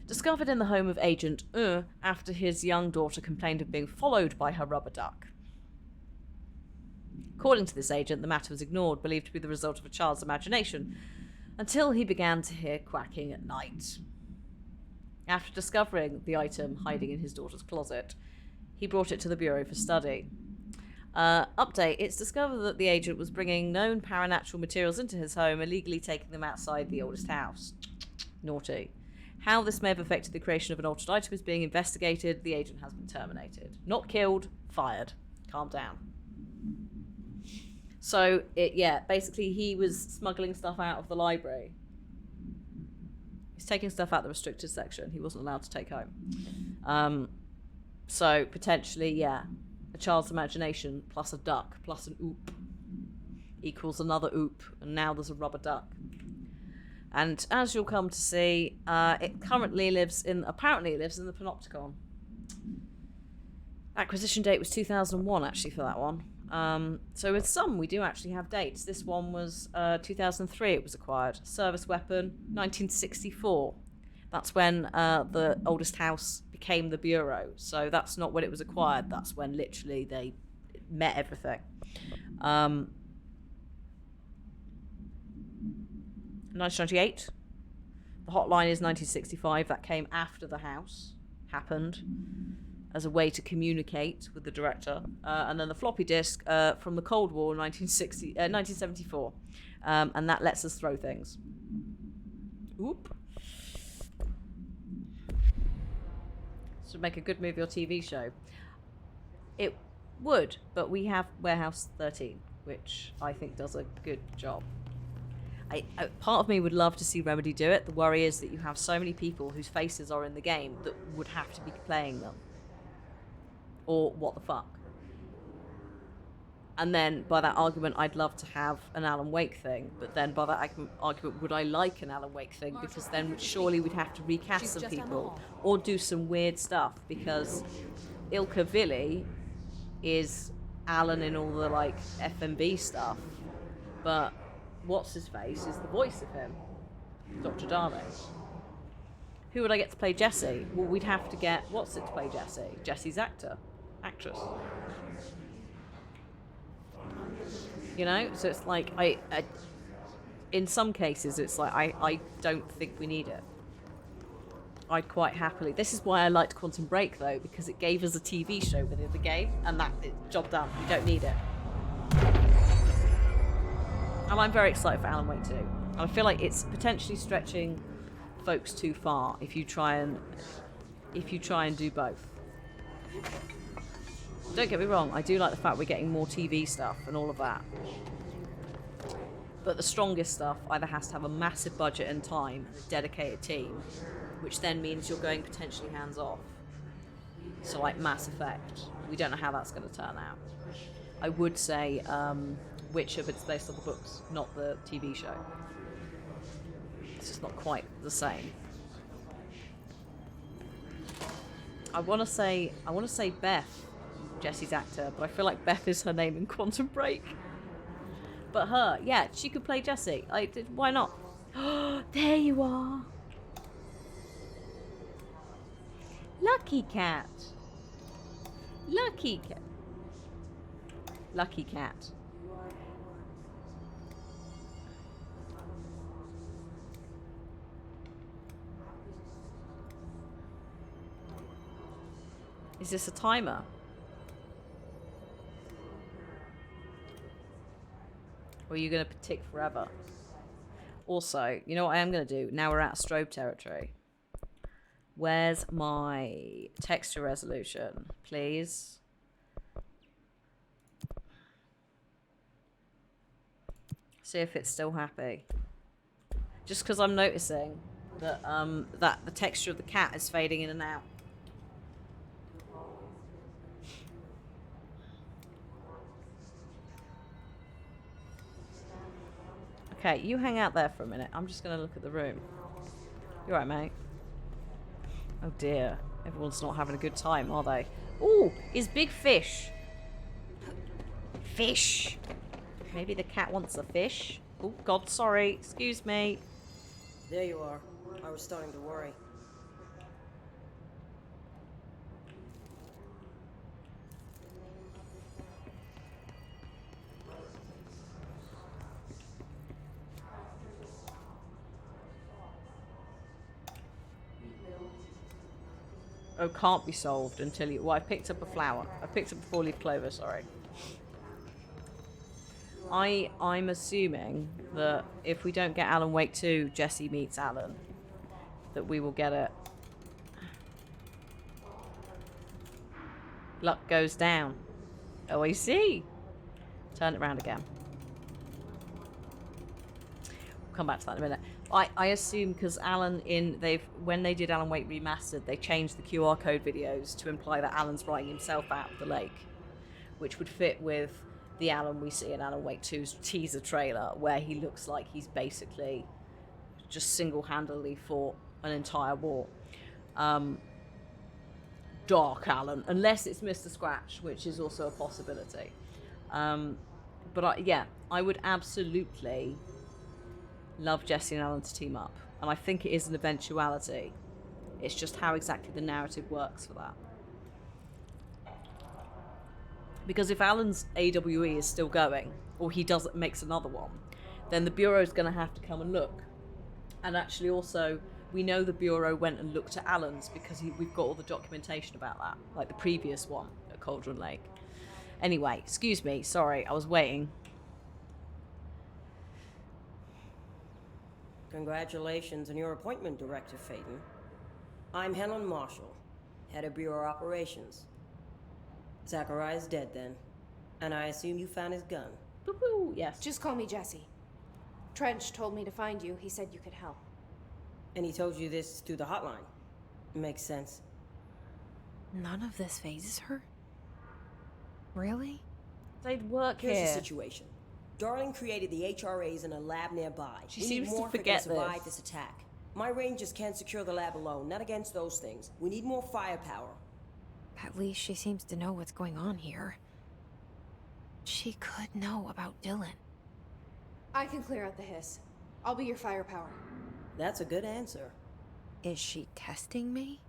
Discovered in the home of Agent after his young daughter complained of being followed by her rubber duck. According to this agent, the matter was ignored, believed to be the result of a child's imagination, until he began to hear quacking at night. After discovering the item hiding in his daughter's closet, he brought it to the Bureau for study. Update, it's discovered that the agent was bringing known paranatural materials into his home, illegally taking them outside the oldest house. Naughty. How this may have affected the creation of an altered item is being investigated. The agent has been terminated. Not killed, fired. Calm down. So, basically he was smuggling stuff out of the library. He's taking stuff out of the restricted section he wasn't allowed to take home. So, potentially, a child's imagination plus a duck plus an oop equals another oop, and now there's a rubber duck. And as you'll come to see, it apparently lives in the Panopticon. Acquisition date was 2001, actually, for that one. So with some, we do actually have dates. This one was 2003 it was acquired. Service weapon, 1964. That's when the oldest house became the Bureau. So that's not when it was acquired. That's when literally they met everything. 1998. The hotline is 1965. That came after the house happened as a way to communicate with the director. And then the floppy disk from the Cold War, 1974. And that lets us throw things. Oop. This would make a good movie or TV show. It would, but we have Warehouse 13, which I think does a good job. Part of me would love to see Remedy do it. The worry is that you have so many people whose faces are in the game that would have to be playing them. Or what the fuck. And then by that argument, I'd love to have an Alan Wake thing. But then by that argument, would I like an Alan Wake thing? Because then surely we'd have to recast some people or do some weird stuff. Because Ilka Vili is Alan in all the like FMB stuff, but what's his face is the voice of him, Dr. Darling. Who would I get to play Jesse? Well, we'd have to get what's it to play Jesse? Jesse's actress. You know, so it's like I in some cases it's like I don't think we need it. I'd quite happily. This is why I liked Quantum Break though, because it gave us a TV show within the game, and job done. You don't need it. And I'm very excited for Alan Wake 2. And I feel like it's potentially stretching folks too far if you try and do both. Don't get me wrong, I do like the fact we're getting more TV stuff and all of that. But the strongest stuff either has to have a massive budget and time, and a dedicated team, which then means you're going potentially hands off. So like Mass Effect, we don't know how that's going to turn out. I would say Witcher, but it's based on the books, not the TV show. It's just not quite the same. I want to say Beth, Jesse's actor, but I feel like Beth is her name in Quantum Break. But her, yeah, she could play Jessie. Why not? There you are. Lucky cat. Lucky cat. Lucky cat. Is this a timer? Or are you going to tick forever? Also, you know what I am going to do? Now we're out of strobe territory. Where's my texture resolution, please? See if it's still happy. Just because I'm noticing that that the texture of the cat is fading in and out. Okay, you hang out there for a minute. I'm just going to look at the room. You alright, mate? Oh dear. Everyone's not having a good time, are they? Ooh, is Big Fish. Fish. Maybe the cat wants a fish? Oh, God, sorry. Excuse me. There you are. I was starting to worry. Oh, can't be solved until you... Well, I picked up a flower. I picked up a four-leaf clover, sorry. I'm assuming that if we don't get Alan Wake 2, Jesse meets Alan, that we will get it. Luck goes down. Oh, I see. Turn it around again. We'll come back to that in a minute. I assume because when they did Alan Wake Remastered, they changed the QR code videos to imply that Alan's writing himself out of the lake, which would fit with the Alan we see in Alan Wake 2's teaser trailer, where he looks like he's basically just single-handedly fought an entire war. Dark Alan, unless it's Mr. Scratch, which is also a possibility. But I would absolutely love Jesse and Alan to team up, and I think it is an eventuality. It's just how exactly the narrative works for that. Because if Alan's AWE is still going, or he makes another one, then the Bureau's going to have to come and look, and actually also we know the Bureau went and looked at Alan's because we've got all the documentation about that, like the previous one at Cauldron Lake. Anyway, excuse me, sorry, I was waiting. Congratulations on your appointment, Director Phaeton. I'm Helen Marshall, head of Bureau Operations. Zachariah's dead then, and I assume you found his gun. Woo-hoo, yes. Just call me Jesse. Trench told me to find you. He said you could help. And he told you this through the hotline. Makes sense. None of this phases her? Really? They'd work Here's here. the situation. Darling created the HRAs in a lab nearby. She We seems need to more forget to survive this. this attack. My rangers can't secure the lab alone, not against those things. We need more firepower. At least she seems to know what's going on here. She could know about Dylan. I can clear out the hiss. I'll be your firepower. That's a good answer. Is she testing me?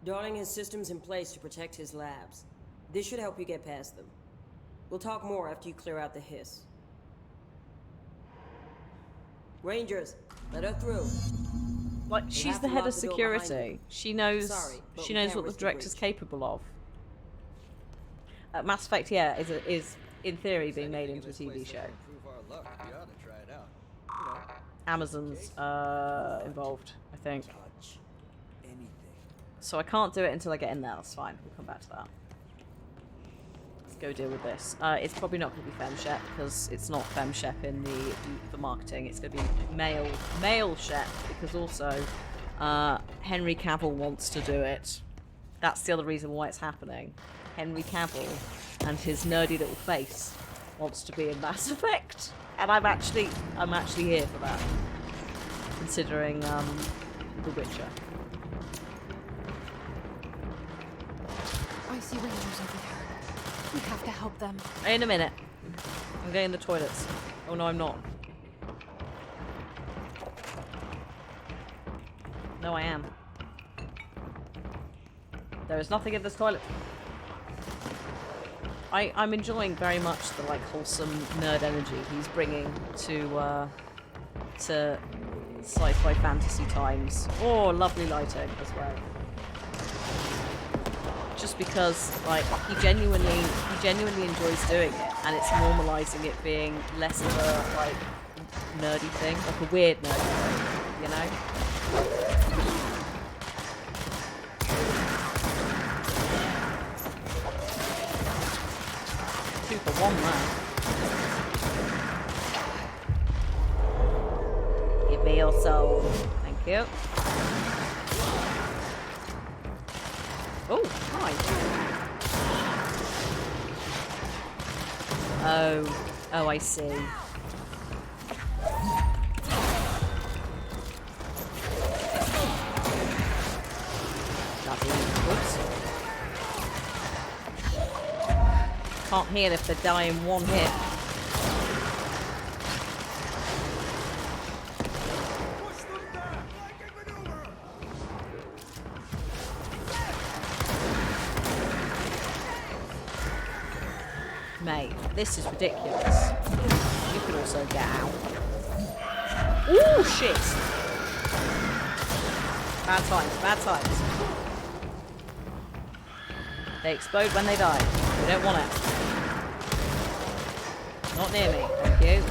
Darling has systems in place to protect his labs. This should help you get past them. We'll talk more after you clear out the hiss. Rangers, let her through. Like, she's have the to head lock of the door behind security. you. She knows. Sorry, but She we knows can't what the risk the director's breach. capable of. Mass Effect, yeah, is in theory being made into a TV show. Amazon's involved, I think. So I can't do it until I get in there. That's fine. We'll come back to that. Let's go deal with this. It's probably not going to be FemShep because it's not FemShep in the marketing. It's going to be male Shep because also Henry Cavill wants to do it. That's the other reason why it's happening. Henry Cavill and his nerdy little face wants to be in Mass Effect, and I'm actually here for that, considering The Witcher. I see rangers over there. We have to help them. In a minute. I'm getting the toilets. Oh no, I'm not. No, I am. There is nothing in this toilet. I'm enjoying very much the like wholesome nerd energy he's bringing to sci-fi fantasy times. Oh, lovely lighting as well. Just because like he genuinely enjoys doing it, and it's normalizing it being less of a like nerdy thing, like a weird nerdy thing, you know? Two for one man. Give me your soul. Thank you. Oh, hi. Oh, I see. Whoops. Can't heal if they die in one hit. Mate, this is ridiculous. You could also get out. Ooh, shit! Bad times, bad times. They explode when they die. We don't want it. Not near me, thank you.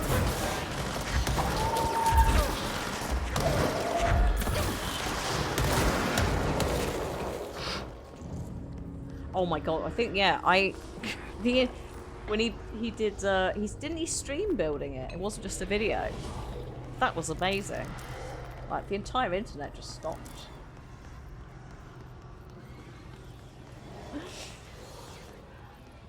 Oh my god, I think, yeah, when he did, didn't he stream building it? It wasn't just a video. That was amazing. Like, the entire internet just stopped.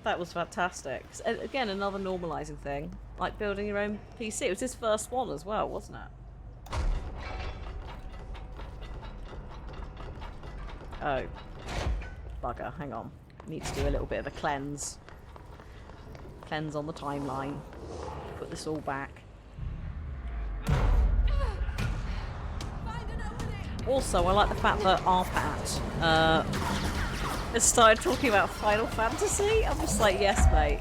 That was fantastic. Again, another normalizing thing. Like building your own PC. It was his first one as well, wasn't it? Oh. Bugger, hang on. Need to do a little bit of a cleanse. Cleanse on the timeline. Put this all back. Also, I like the fact that Arpat has started talking about Final Fantasy. I'm just like, yes, mate.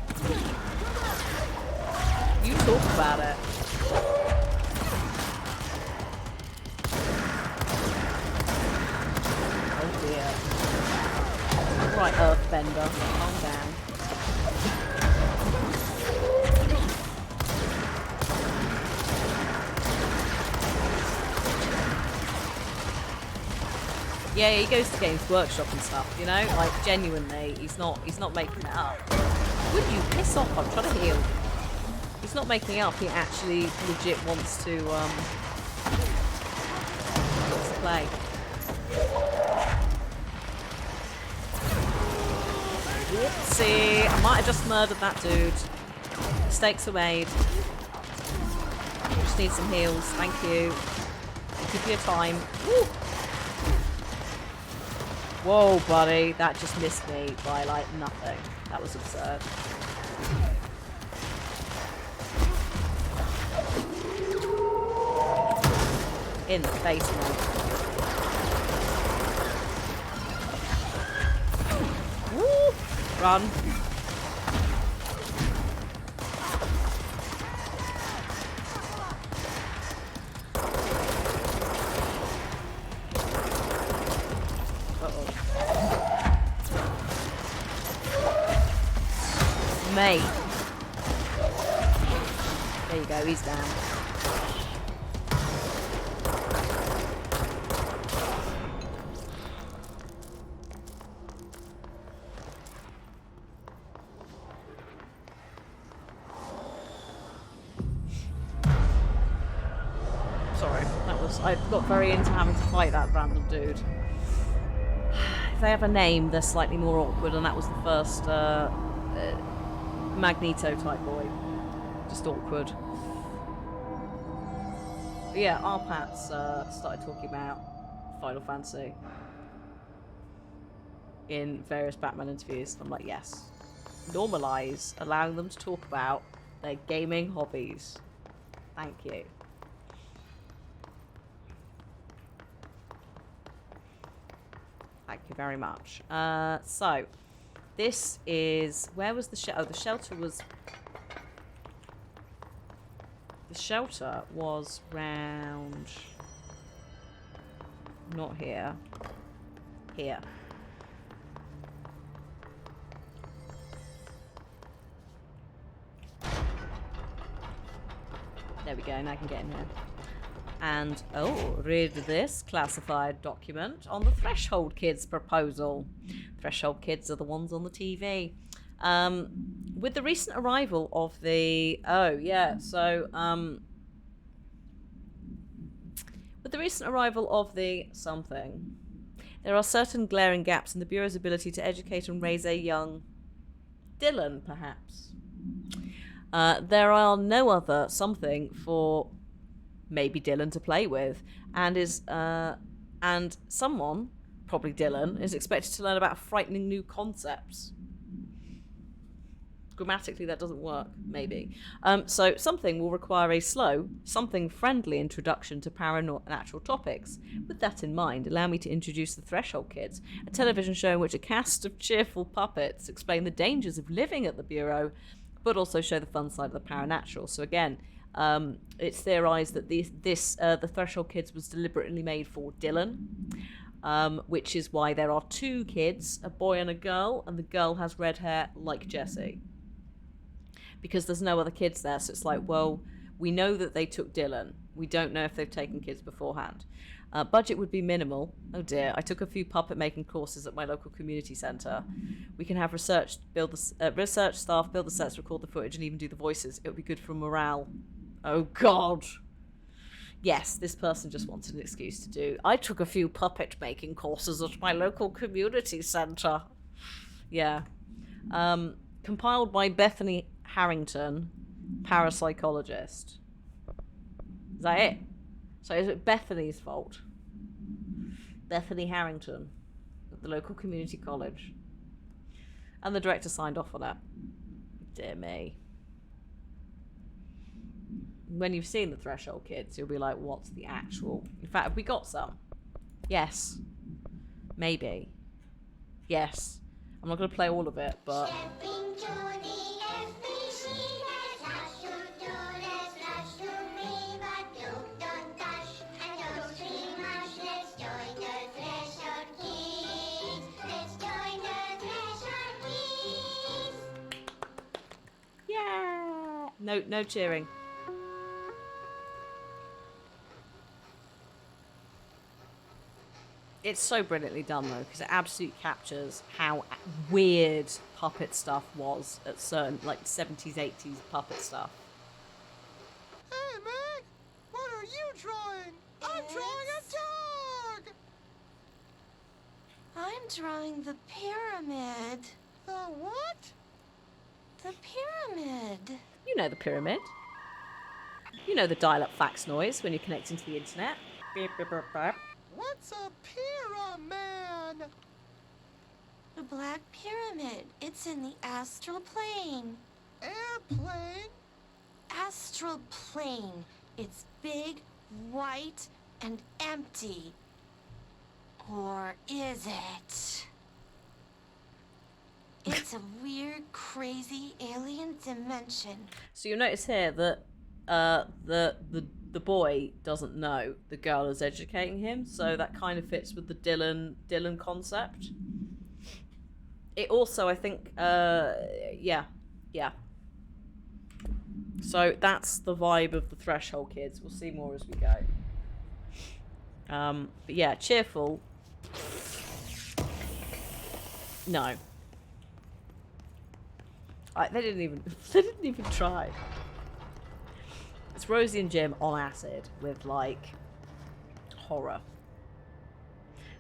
You talk about it. idiot. Right, Earthbender, calm down. Yeah, he goes to Games Workshop and stuff, you know? Like, genuinely, he's not making it up. Would you piss off? I'm trying to heal. He's not making it up, he actually legit wants to play. Whoopsie, I might have just murdered that dude. Mistakes were made. Just need some heals, thank you. Thank you for your time. Woo! Whoa, buddy, that just missed me by, like, nothing. That was absurd. In the face, man. Woo! Run. Mate. There you go, he's down. Sorry, I got very into having to fight that random dude. If they have a name, they're slightly more awkward, and that was the first Magneto type boy. Just awkward. But yeah, Arpats started talking about Final Fantasy in various Batman interviews. I'm like, yes. Normalize allowing them to talk about their gaming hobbies. Thank you. Thank you very much. So, this is... Where was the shelter? Oh, the shelter was... The shelter was round... Not here. Here. There we go, now I can get in here. And, oh, read this classified document on the Threshold Kids proposal. Threshold Kids are the ones on the TV. With the recent arrival of the... Oh, yeah, so... With the recent arrival of the something, there are certain glaring gaps in the Bureau's ability to educate and raise a young Dylan, perhaps. There are no other something for... maybe Dylan to play with, and someone, probably Dylan, is expected to learn about frightening new concepts. Grammatically, that doesn't work, maybe. So something will require a slow, something friendly introduction to paranormal topics. With that in mind, allow me to introduce the Threshold Kids, a television show in which a cast of cheerful puppets explain the dangers of living at the Bureau, but also show the fun side of the paranatural. So again, it's theorized that the Threshold Kids was deliberately made for Dylan, which is why there are two kids, a boy and a girl, and the girl has red hair like Jessie. Because there's no other kids there, so it's like, well, we know that they took Dylan. We don't know if they've taken kids beforehand. Budget would be minimal. Oh dear, I took a few puppet making courses at my local community centre. We can have research staff build the sets, record the footage, and even do the voices. It would be good for morale. Oh god. Yes, this person just wanted an excuse to do. I took a few puppet making courses at my local community centre. Yeah. Compiled by Bethany Harrington, parapsychologist. Is that it? So is it Bethany's fault? Bethany Harrington at the local community college. And the director signed off on it. Dear me. When you've seen the Threshold Kids, you'll be like, what's the actual... In fact, have we got some? Yes. Maybe. Yes. I'm not going to play all of it, but... Yeah. No cheering. It's so brilliantly done though, because it absolutely captures how weird puppet stuff was at certain, like 70s, 80s puppet stuff. Hey, Meg! What are you drawing? I'm drawing a dog! I'm drawing the pyramid. The what? The pyramid. You know the pyramid. You know the dial-up fax noise when you're connecting to the internet. Beep, beep, beep, beep. What's a pyramid? The Black Pyramid. It's in the astral plane. Airplane? Astral plane. It's big, white, and empty. Or is it? It's a weird, crazy alien dimension. So you'll notice here that the boy doesn't know the girl is educating him, so that kind of fits with the Dylan concept. It also, I think, yeah. So that's the vibe of the Threshold kids. We'll see more as we go. But yeah, cheerful. No. They didn't even try. It's Rosie and Jim on acid with, like, horror.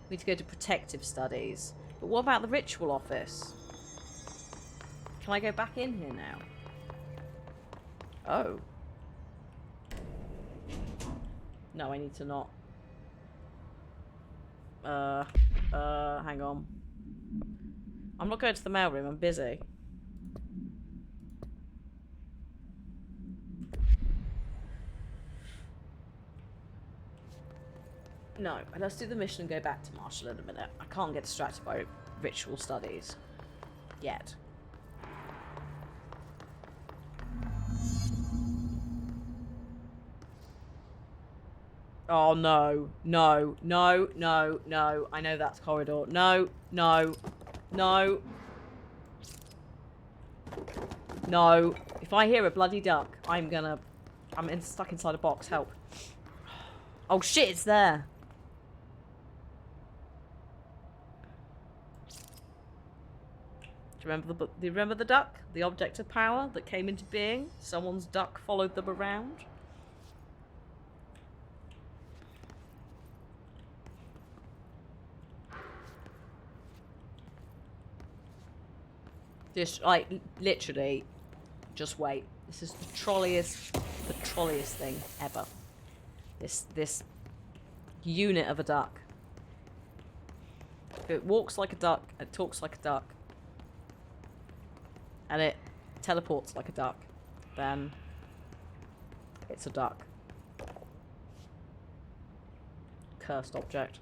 We need to go to protective studies. But what about the ritual office? Can I go back in here now? Oh. No, I need to not. Hang on. I'm not going to the mailroom, I'm busy. No, let's do the mission and go back to Marshall in a minute. I can't get distracted by ritual studies. Yet. Oh no. No. No. No. No. I know that's corridor. No. No. No. No. If I hear a bloody duck, I'm stuck inside a box. Help. Oh shit, it's there. Do you remember the duck? The object of power that came into being? Someone's duck followed them around? Just, like, literally, just wait. This is the trolliest thing ever. This unit of a duck. If it walks like a duck, it talks like a duck, and it teleports like a duck, then it's a duck. Cursed object.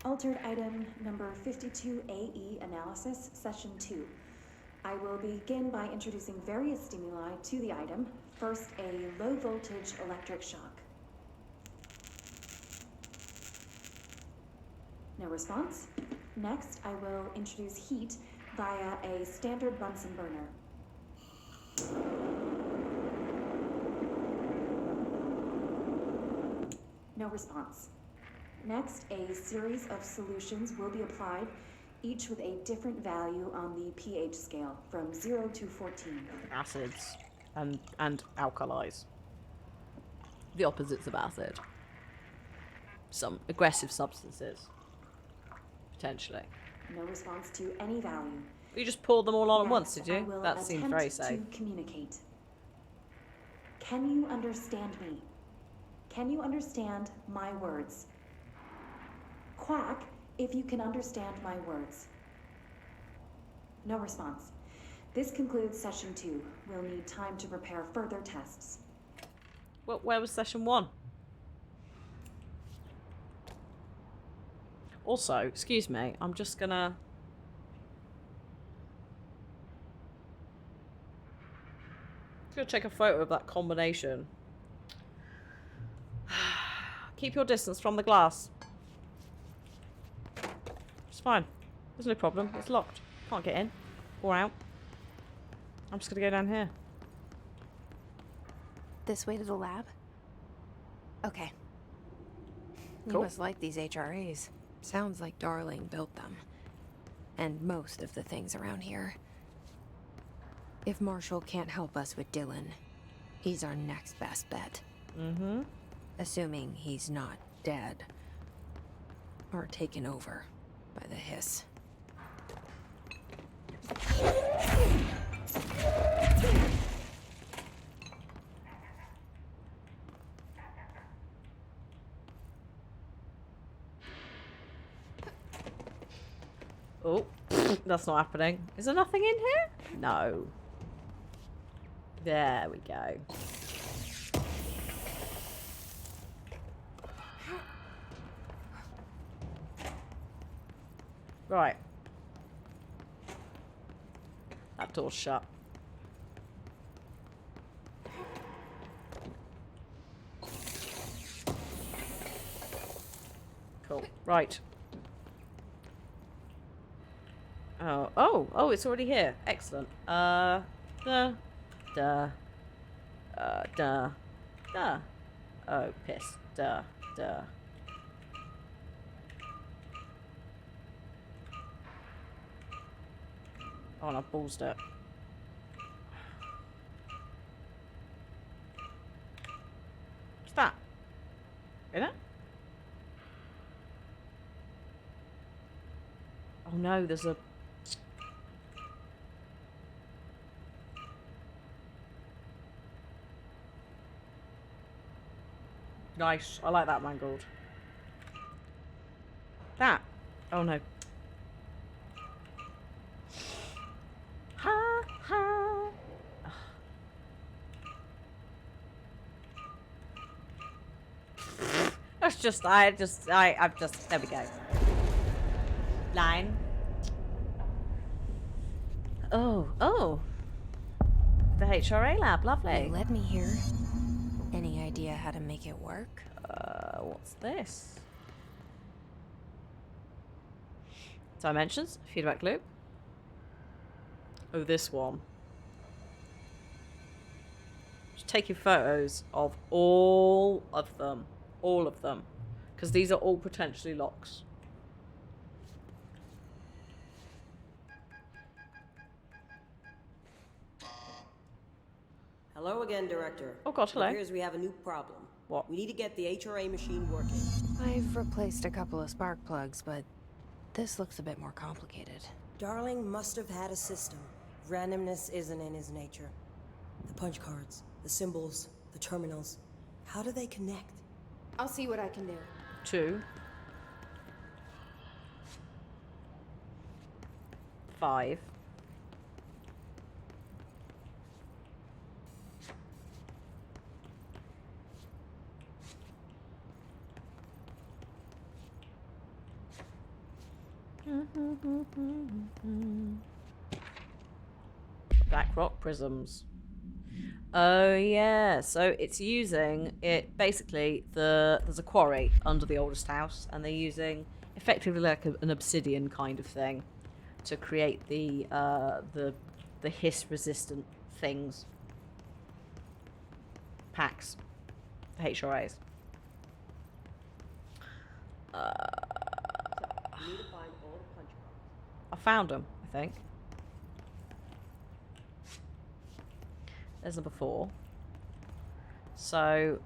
Altered item number 52AE analysis, session 2. I will begin by introducing various stimuli to the item. First, a low voltage electric shock. No response. Next, I will introduce heat via a standard Bunsen burner. No response. Next, a series of solutions will be applied, each with a different value on the pH scale, from 0 to 14. Acids and alkalis. The opposites of acid. Some aggressive substances. Potentially. No response to any value. You just poured them all on at once, Next, did I you? will That seems very safe. attempt to communicate. Can you understand me? Can you understand my words? Quack if you can understand my words. No response. This concludes session 2. We'll need time to prepare further tests. Well, where was session 1? Also, excuse me, I'm just gonna... check a photo of that combination. Keep your distance from the glass. It's fine. There's no problem. It's locked. Can't get in. Or out. I'm just gonna go down here. This way to the lab? Okay. You Cool. must like these HRAs. Sounds like Darling built them. And most of the things around here. If Marshall can't help us with Dylan, he's our next best bet. Mm-hmm. Assuming he's not dead. Or taken over by the hiss. Oh, that's not happening. Is there nothing in here? No. There we go. Right. That door's shut. Cool. Right. Oh, it's already here. Excellent. Duh. Oh, piss. Duh. Oh, and I ballsed it. What's that? In it? Oh no, there's a... Nice. I like that mangled. That. Oh no. Ha ha. That's just, I've just, there we go. Line. Oh. The HRA lab, lovely. You let me here. Any idea how to make it work? What's this? Dimensions, feedback loop. Oh, this one. Just taking photos of all of them. All of them. Because these are all potentially locks. Hello again, Director. Oh God, hello. It appears we have a new problem. What? We need to get the HRA machine working. I've replaced a couple of spark plugs, but this looks a bit more complicated. Darling must have had a system. Randomness isn't in his nature. The punch cards, the symbols, the terminals. How do they connect? I'll see what I can do. 2. 5. Black rock prisms. Oh yeah, so it's using it basically. There's a quarry under the oldest house, and they're using effectively like an obsidian kind of thing to create the hiss resistant things. Packs, the HRAs. We need to find all the punch cards. I found them, I think. There's number 4. So...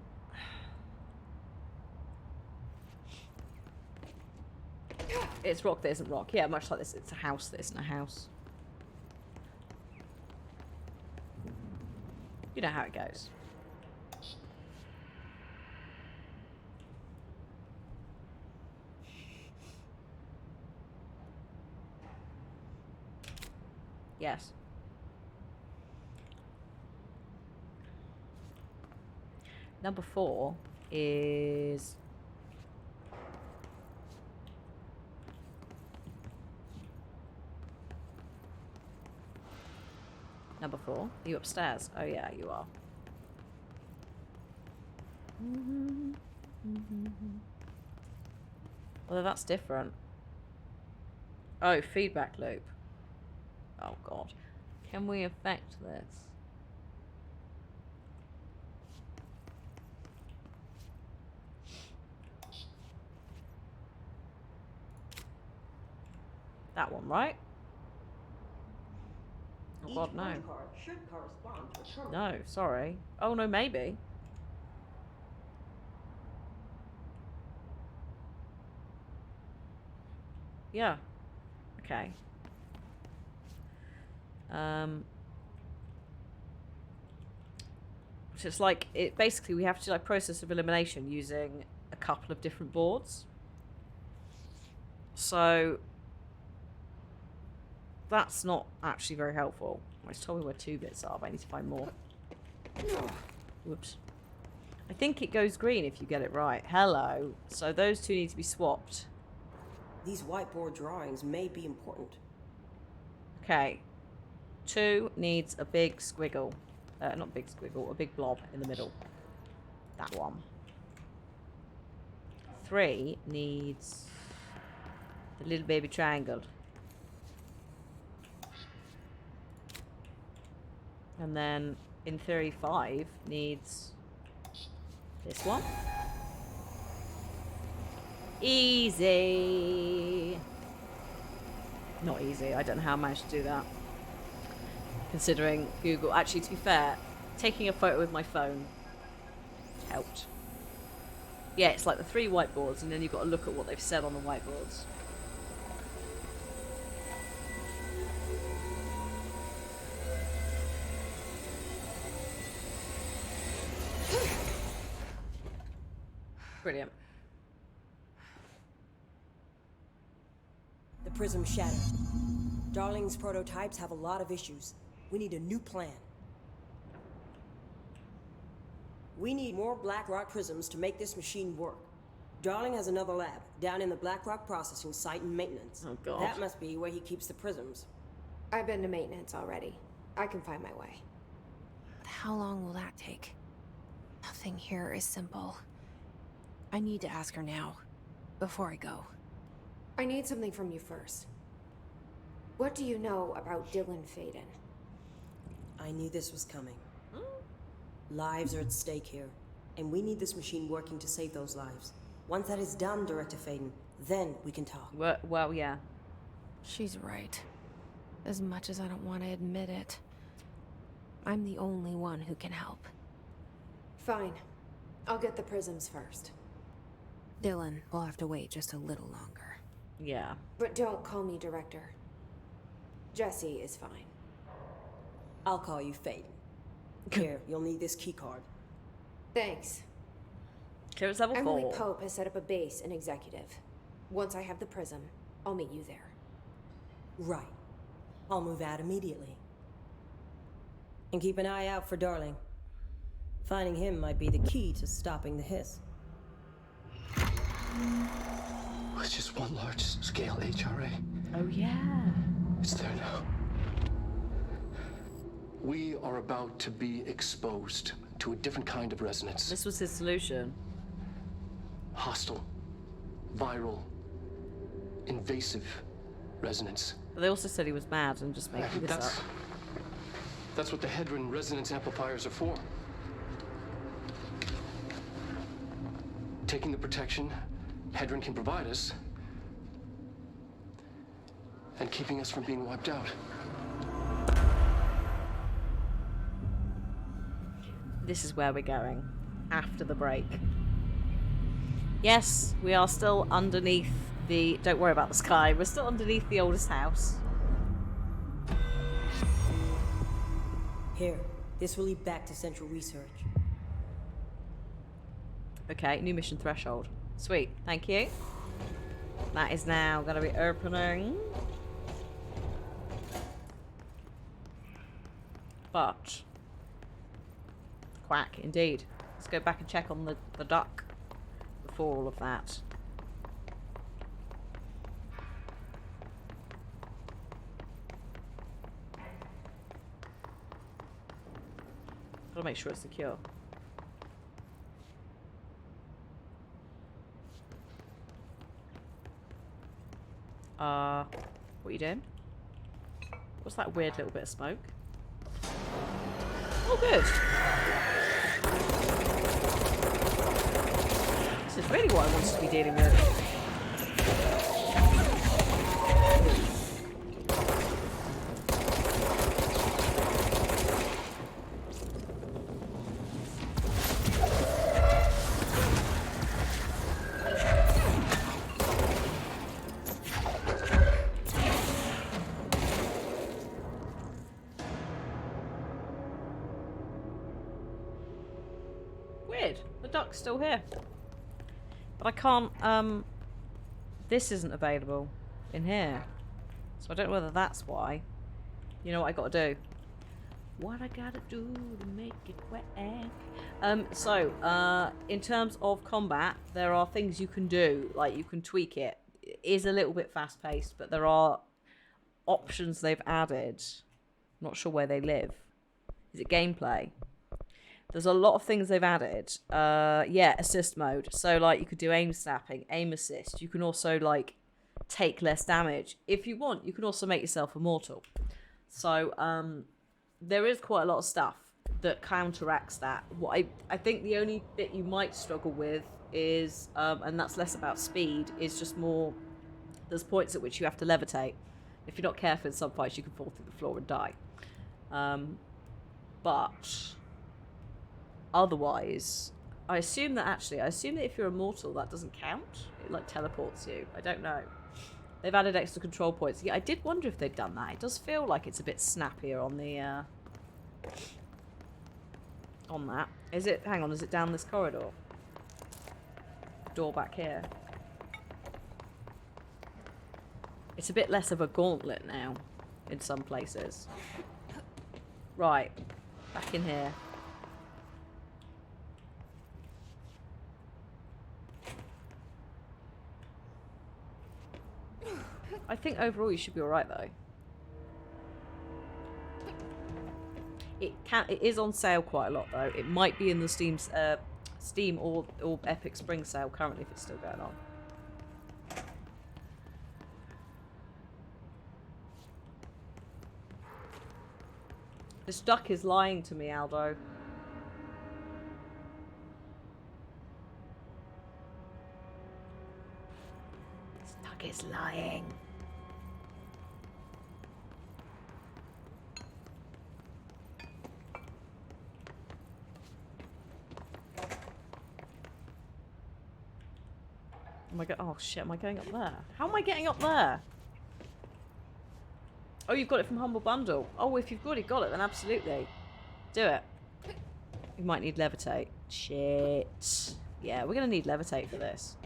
it's rock that isn't rock. Yeah, much like this, it's a house that isn't a house. You know how it goes. Yes. Number 4 is... Number 4. Are you upstairs? Oh yeah, you are. Well, that's different. Oh, feedback loop. Oh god. Can we affect this? That one, right? Oh god, no. Punch card should correspond to a terminal. No, sorry. Oh no, maybe. Yeah. Okay. So it's like it basically we have to like process of elimination using a couple of different boards. So that's not actually very helpful. It's told me where 2 bits are, but I need to find more. Whoops. I think it goes green if you get it right. Hello. So those 2 need to be swapped. These whiteboard drawings may be important. Okay. 2 needs a big squiggle. Not big squiggle, a big blob in the middle. That one. 3 needs the little baby triangle. And then, in theory, 5 needs this one. Easy. Not easy. I don't know how I managed to do that. Considering Google. Actually, to be fair, taking a photo with my phone helped. Yeah, it's like the 3 whiteboards, and then you've got to look at what they've said on the whiteboards. Brilliant. The prism shattered. Darling's prototypes have a lot of issues. We need a new plan. We need more Blackrock prisms to make this machine work. Darling has another lab down in the Blackrock processing site in maintenance. Oh god. That must be where he keeps the prisms. I've been to maintenance already. I can find my way. But how long will that take? Nothing here is simple. I need to ask her now, before I go. I need something from you first. What do you know about Dylan Faden? I knew this was coming. Lives are at stake here, and we need this machine working to save those lives. Once that is done, Director Faden, then we can talk. Well, yeah. She's right. As much as I don't want to admit it. I'm the only one who can help. Fine. I'll get the prisms first. Dylan will have to wait just a little longer. Yeah. But don't call me Director. Jesse is fine. I'll call you Faden. Here, you'll need this keycard. Thanks. Clearance level 4. Emily Pope has set up a base in Executive. Once I have the prism, I'll meet you there. Right. I'll move out immediately. And keep an eye out for Darling. Finding him might be the key to stopping the hiss. It's just one large-scale HRA. Oh, yeah. It's there now. We are about to be exposed to a different kind of resonance. This was his solution. Hostile, viral, invasive resonance. But they also said he was mad and just making this up. That's what the Hedron resonance amplifiers are for. Taking the protection Hedron can provide us and keeping us from being wiped out. This is where we're going after the break. Yes, we are still underneath the... Don't worry about the sky. We're still underneath the oldest house. Here, this will lead back to Central Research. Okay, new mission threshold. Sweet, thank you. That is now going to be opening. But... Quack, indeed. Let's go back and check on the duck before all of that. Gotta make sure it's secure. What are you doing? What's that weird little bit of smoke? good. This is really what I wanted to be dealing with. Weird. The duck's still here. But I can't, this isn't available in here. So I don't know whether that's why. You know what I gotta do? What I gotta do to make it work. In terms of combat, there are things you can do. Like, you can tweak it. It is a little bit fast-paced, but there are options they've added. I'm not sure where they live. Is it gameplay? There's a lot of things they've added. Yeah, assist mode. So, like, you could do aim snapping, aim assist. You can also, like, take less damage. If you want, you can also make yourself immortal. So, there is quite a lot of stuff that counteracts that. What I think the only bit you might struggle with is, and that's less about speed, is just more, there's points at which you have to levitate. If you're not careful in some fights, you can fall through the floor and die. But otherwise, I assume that if you're immortal, that doesn't count. It, like, teleports you. I don't know. They've added extra control points. Yeah, I did wonder if they'd done that. It does feel like it's a bit snappier on the, on that. Is it, hang on, is it down this corridor? Door back here. It's a bit less of a gauntlet now, in some places. Right, back in here. I think overall you should be alright though. It is on sale quite a lot though. It might be in the Steam or Epic Spring sale currently if it's still going on. This duck is lying to me, Aldo. This duck is lying. Oh shit, am I going up there? How am I getting up there? Oh, you've got it from Humble Bundle. Oh, if you've already got it, then absolutely. Do it. You might need levitate. Shit. Yeah, we're going to need levitate for this.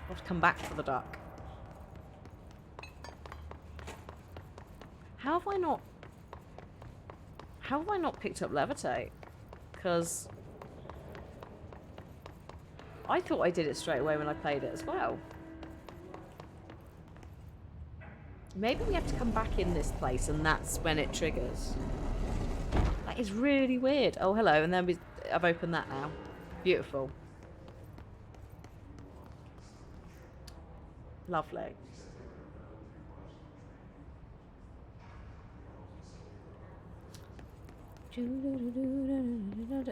We'll have to come back for the duck. How have I not picked up levitate? Because I thought I did it straight away when I played it as well. Maybe we have to come back in this place and that's when it triggers. That is really weird. Oh, hello. And then I've opened that now. Beautiful. Lovely.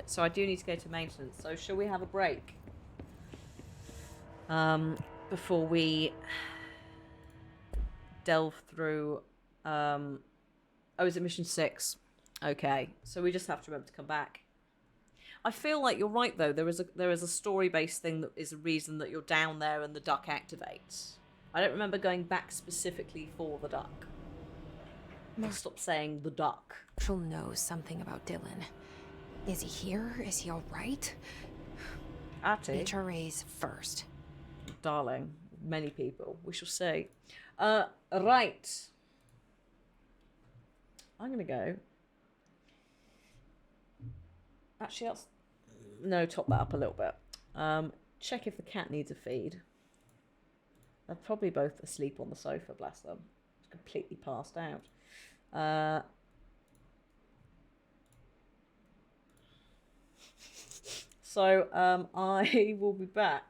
So I do need to go to maintenance. So shall we have a break? Before we delve through, oh, is it mission 6? Okay, so we just have to remember to come back. I feel like you're right though. There is a story-based thing that is a reason that you're down there and the duck activates. I don't remember going back specifically for the duck. I'll stop saying the duck. Marshall knows something about Dylan. Is he here? Is he all right? Atty. HRA's first. Darling, many people. We shall see. Right. I'm gonna go. Actually, top that up a little bit. Check if the cat needs a feed. They're probably both asleep on the sofa, bless them. It's completely passed out. So I will be back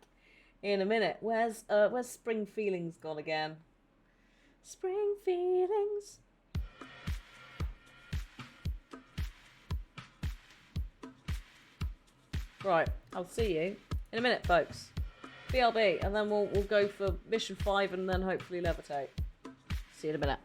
in a minute. Where's Spring Feelings gone again? Spring Feelings. Right, I'll see you in a minute, folks. BLB, and then we'll go for mission 5 and then hopefully levitate. See you in a minute.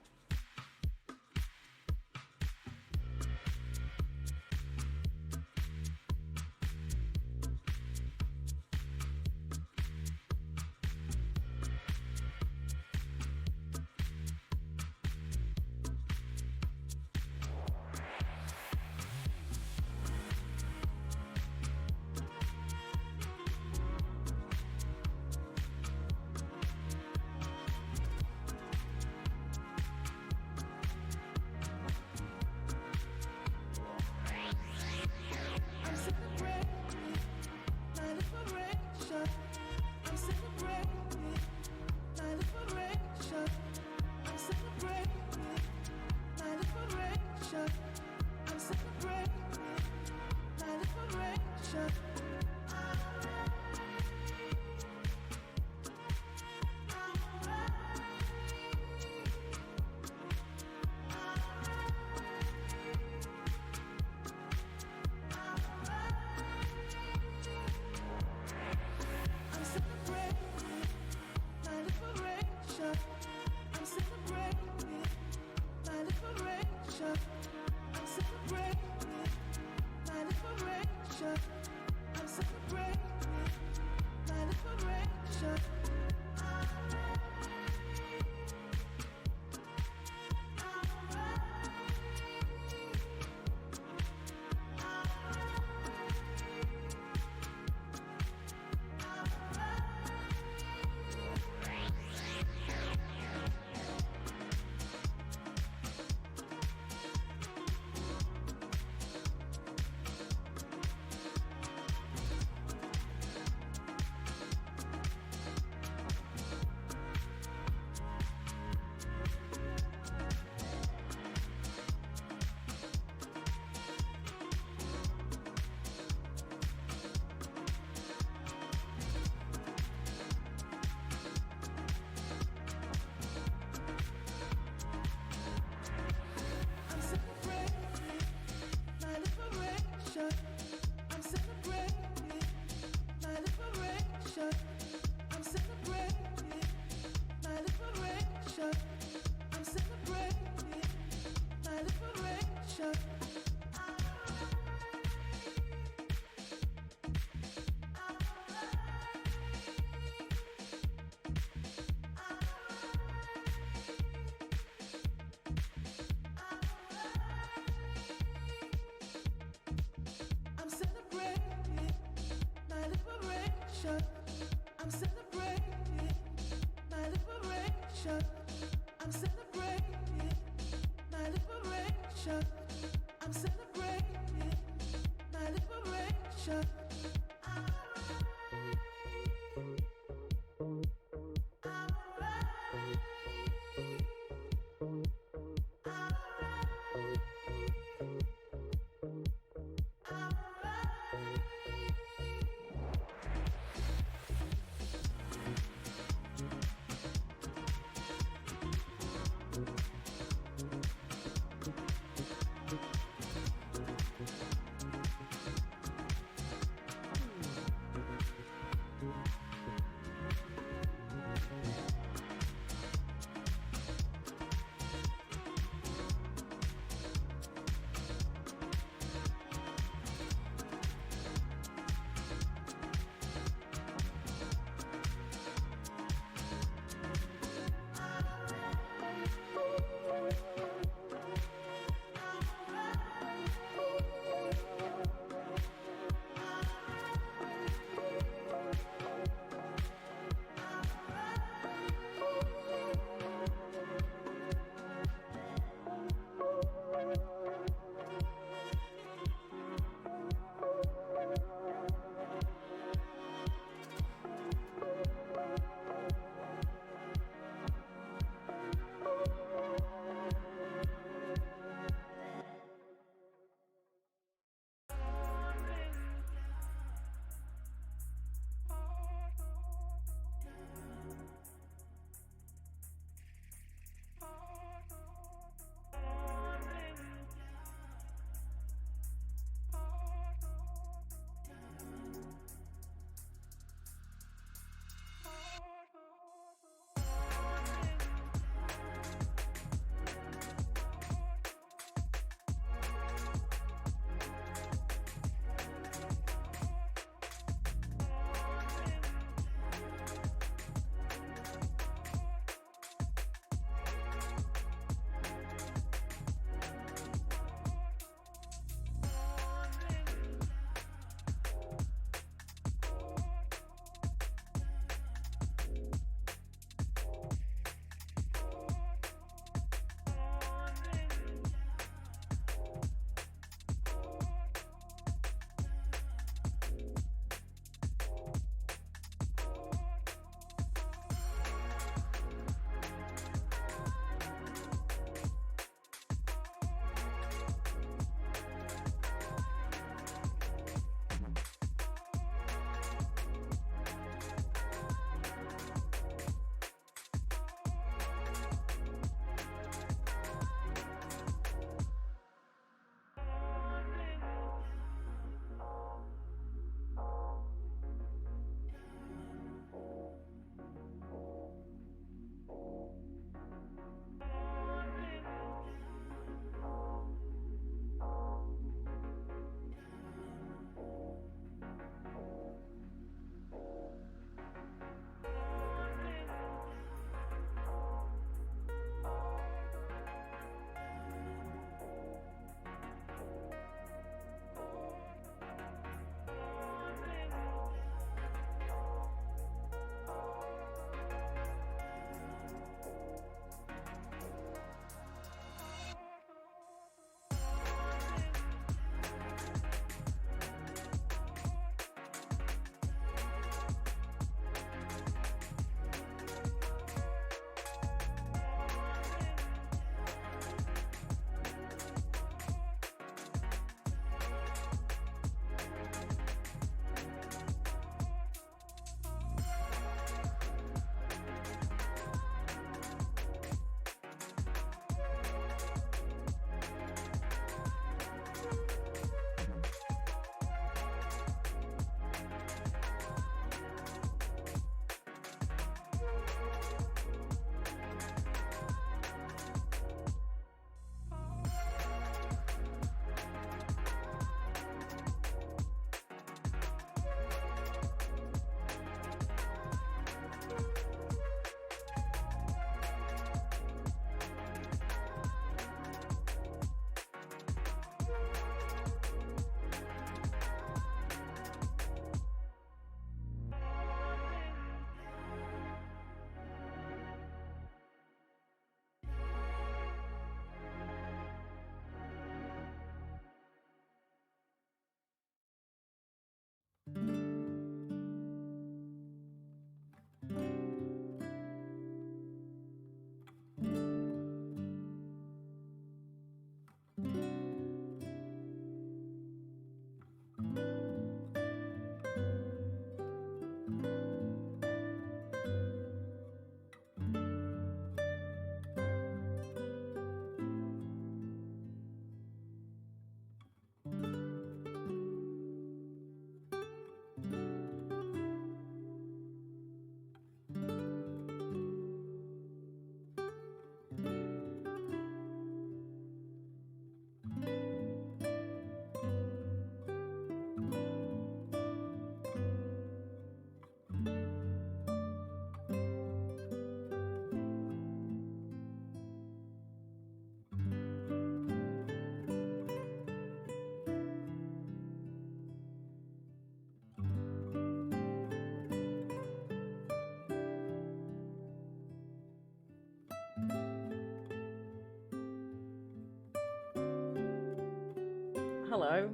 hello.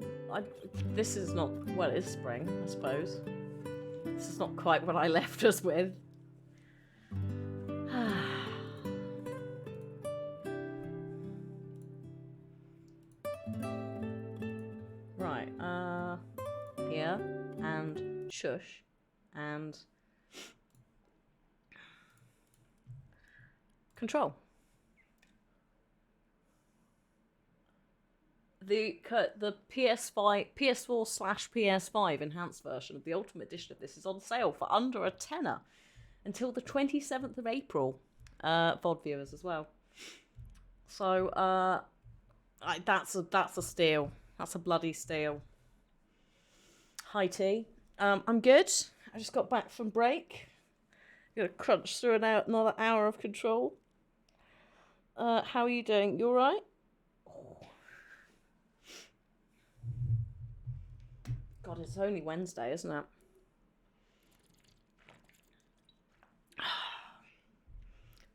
This is not... Well, it is spring, I suppose. This is not quite what I left us with. Right, here, and shush, and control. The PS4/PS5 enhanced version of the Ultimate Edition of this is on sale for under a tenner until the 27th of April. VOD viewers as well. So that's a steal. That's a bloody steal. Hi T. I'm good. I just got back from break. Gonna crunch through another hour of Control. How are you doing? You alright? God, it's only Wednesday, isn't it?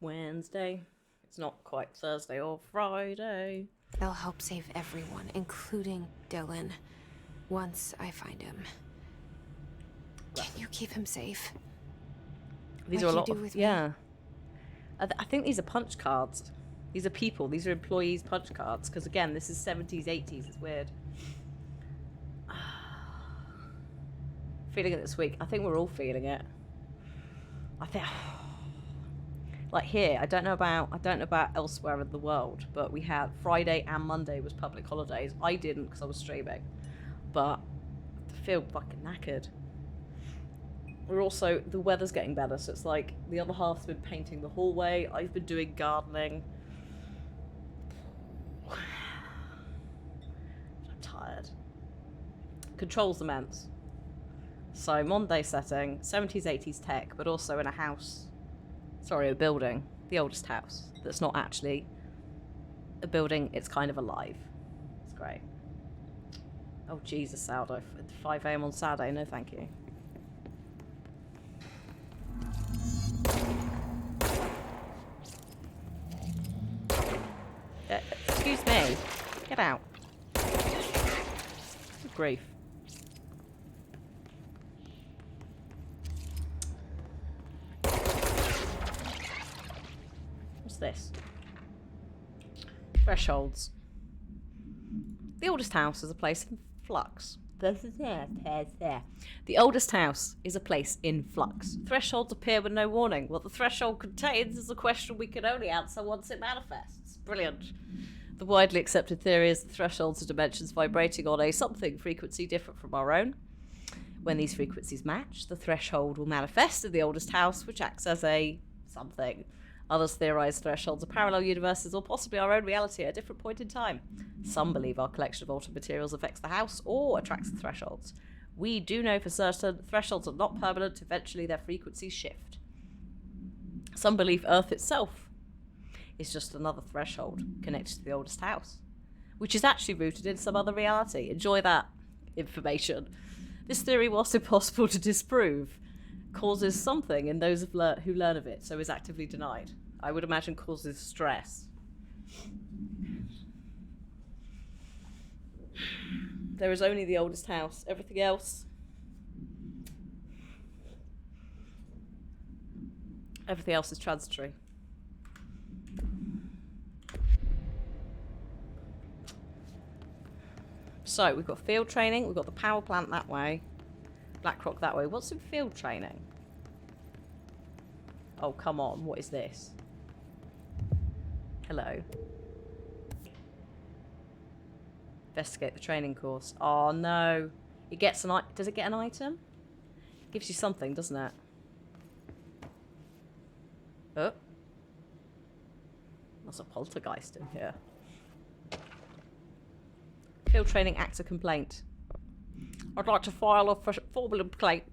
Wednesday. It's not quite Thursday or Friday. They'll help save everyone, including Dylan, once I find him. Can you keep him safe? These Like are a you lot do of... with me? Yeah. I think these are punch cards. These are people. These are employees' punch cards. Because, again, this is 70s, 80s. It's weird. Feeling it this week. I think we're all feeling it. I think... Like here, I don't know about elsewhere in the world, but we had Friday and Monday was public holidays. I didn't because I was streaming, but I feel fucking knackered. We're also, the weather's getting better, so it's like the other half's been painting the hallway. I've been doing gardening. I'm tired. Control's immense. So Monday setting, 70s, 80s tech, but also in a house. Sorry, a building. The oldest house. That's not actually a building, it's kind of alive. It's great. Oh, Jesus, sourdough. At 5 AM on Saturday, no thank you. Excuse me. Get out. Good grief. This thresholds. The oldest house is a place in flux. The oldest house is a place in flux. Thresholds appear with no warning. What the threshold contains is a question we can only answer once it manifests. Brilliant. The widely accepted theory is that thresholds are dimensions vibrating on a something frequency different from our own. When these frequencies match, the threshold will manifest in the oldest house, which acts as a something. Others theorize thresholds are parallel universes or possibly our own reality at a different point in time. Some believe our collection of altered materials affects the house or attracts the thresholds. We do know for certain thresholds are not permanent, eventually their frequencies shift. Some believe Earth itself is just another threshold connected to the oldest house, which is actually rooted in some other reality. Enjoy that information. This theory, whilst impossible to disprove, causes something in those who learn of it, so is actively denied. I would imagine causes stress. There is only the oldest house. Everything else... Everything else is transitory. So, we've got field training, we've got the power plant that way. Blackrock that way. What's in field training? Oh, come on. What is this? Hello. Investigate the training course. Oh, no. It gets an does it get an item? It gives you something, doesn't it? Oh. There's a poltergeist in here. Field training actor complaint. I'd like to file a formal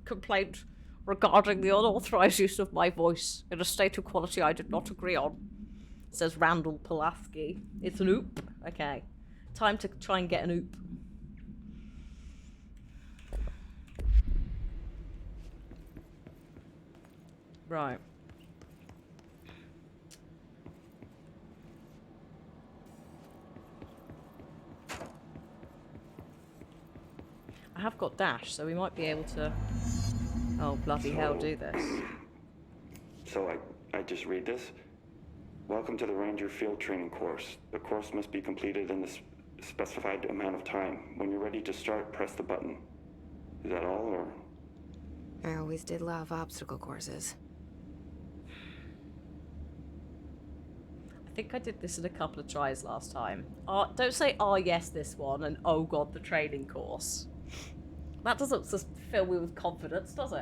complaint regarding the unauthorized use of my voice in a state of quality I did not agree on, says Randall Pulaski. It's an oop. Okay. Time to try and get an oop. Right. I have got dash, so we might be able to... Oh, bloody hell, do this. So I just read this? Welcome to the Ranger Field Training course. The course must be completed in the specified amount of time. When you're ready to start, press the button. Is that all, or...? I always did love obstacle courses. I think I did this in a couple of tries last time. Don't say, oh yes, this one, and oh god, the training course. That doesn't just fill me with confidence, does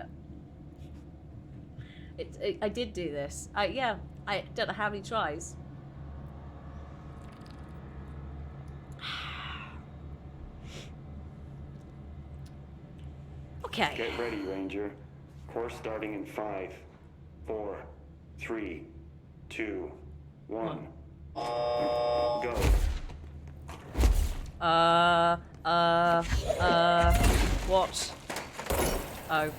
it? I did do this. Yeah, I don't know how many tries. Okay. Get ready, Ranger. Course starting in 5, 4, 3, 2, 1. Go. What? Oh.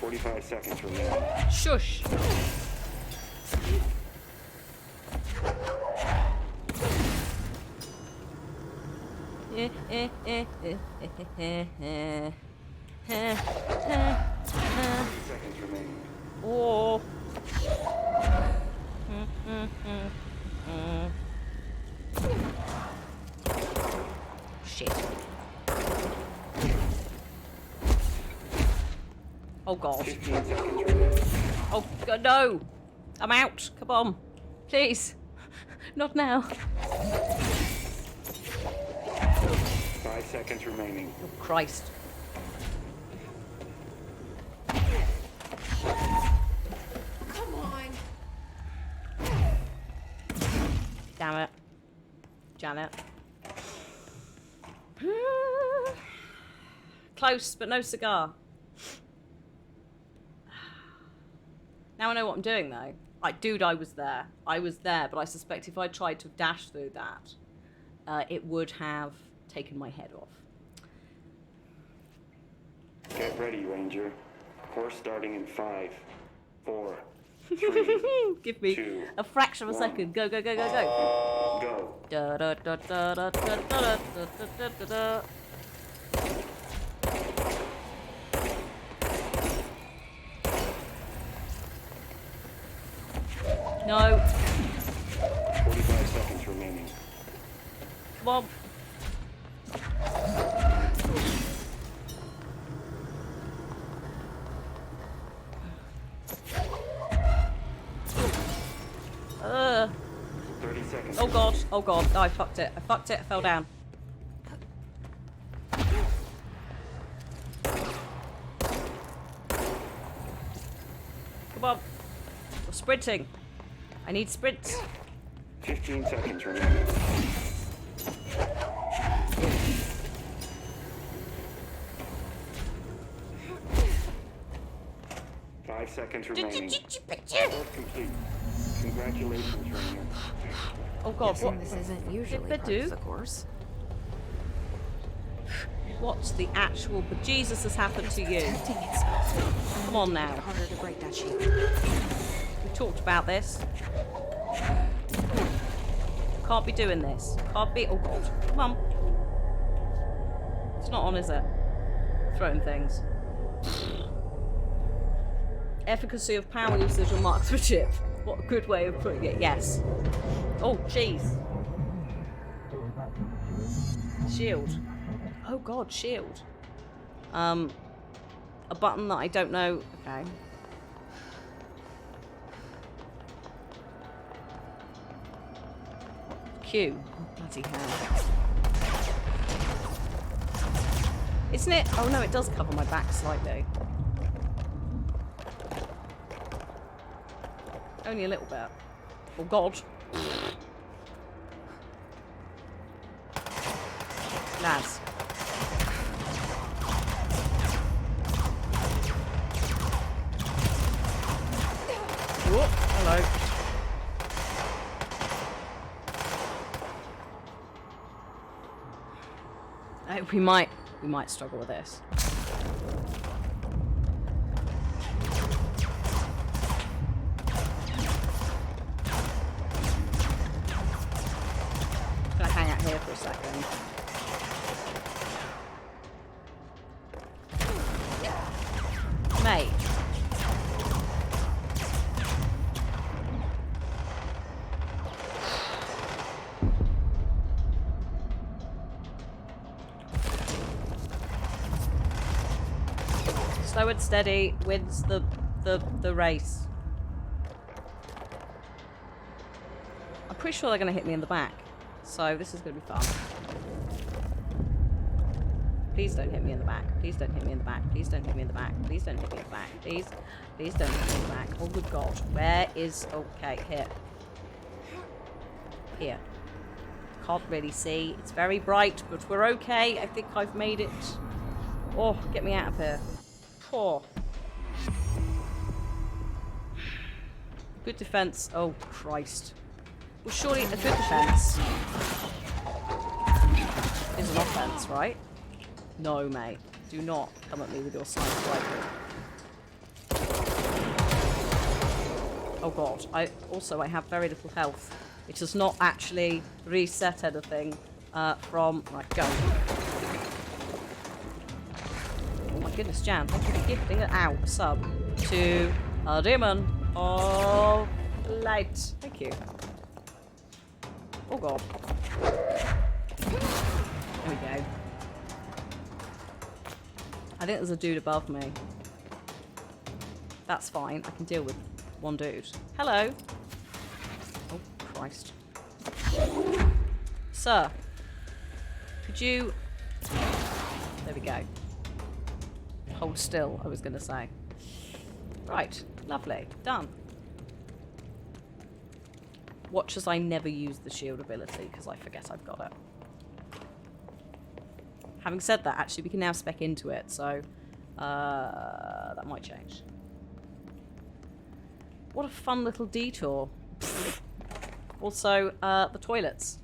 "45 seconds remaining." Shush. Seconds remaining. Oh. Shit. Oh god. 15 seconds remaining. Oh god, no! I'm out. Come on. Please. Not now. 5 seconds remaining. Oh Christ. Come on. Damn it. Janet. Close, but no cigar. Now I know what I'm doing, though. Dude, I was there. I was there, but I suspect if I tried to dash through that, it would have taken my head off. Get ready, Ranger. Course starting in 5, 4, 3, Give me 2, a fraction of a 1. second. Go, go, go, go, go. Go. Da, da, da, da, da, da, da, da, da, da, da. No. 45 seconds remaining. Come on. Uh. 30 seconds. Oh god. Oh god. Oh, I fucked it. I fucked it. I fell down. Come on. We're sprinting. I need sprints. 15 seconds remaining. Five seconds remaining. Course complete. Congratulations, Ranger. Oh god, what? This isn't usually Did part they of do? the course. What's the actual bejesus has happened to you? Come on now. Harder to break that sheet. We talked about this. Can't be doing this. Can't be. Oh god. Come on. It's not on, is it? Throwing things. Efficacy of power usage on marksmanship. What a good way of putting it. Yes. Oh, jeez. Shield. Oh god, shield. A button that I don't know. Okay. Q. Oh, bloody hell. Isn't it? Oh no, it does cover my back slightly. Only a little bit. Oh god. Lads. Whoop, hello. We might struggle with this. here for a second. Mate. Slow and steady wins the race. I'm pretty sure they're going to hit me in the back. So this is going to be fun. Please don't hit me in the back. Please don't hit me in the back. Please don't hit me in the back. Please don't hit me in the back. Please. Please don't hit me in the back. Oh good god. Where is... Okay, here. Here. Can't really see. It's very bright, but we're okay. I think I've made it. Oh, get me out of here. Oh. Good defense. Oh, Christ. Well, surely a good defense is an offense, right? No, mate. Do not come at me with your sniper rifle. Oh god. I have very little health. It does not actually reset anything from... Right, go. Oh my goodness, Jan. Thank you for gifting it out. Sub to a demon of light. Thank you. Oh god. There we go. I think there's a dude above me. That's fine. I can deal with one dude. Hello. Oh, Christ. Sir. Could you... There we go. Hold still, I was going to say. Right. Lovely. Done. Watch as I never use the shield ability, because I forget I've got it. Having said that, actually, we can now spec into it, so that might change. What a fun little detour. Also, the toilets.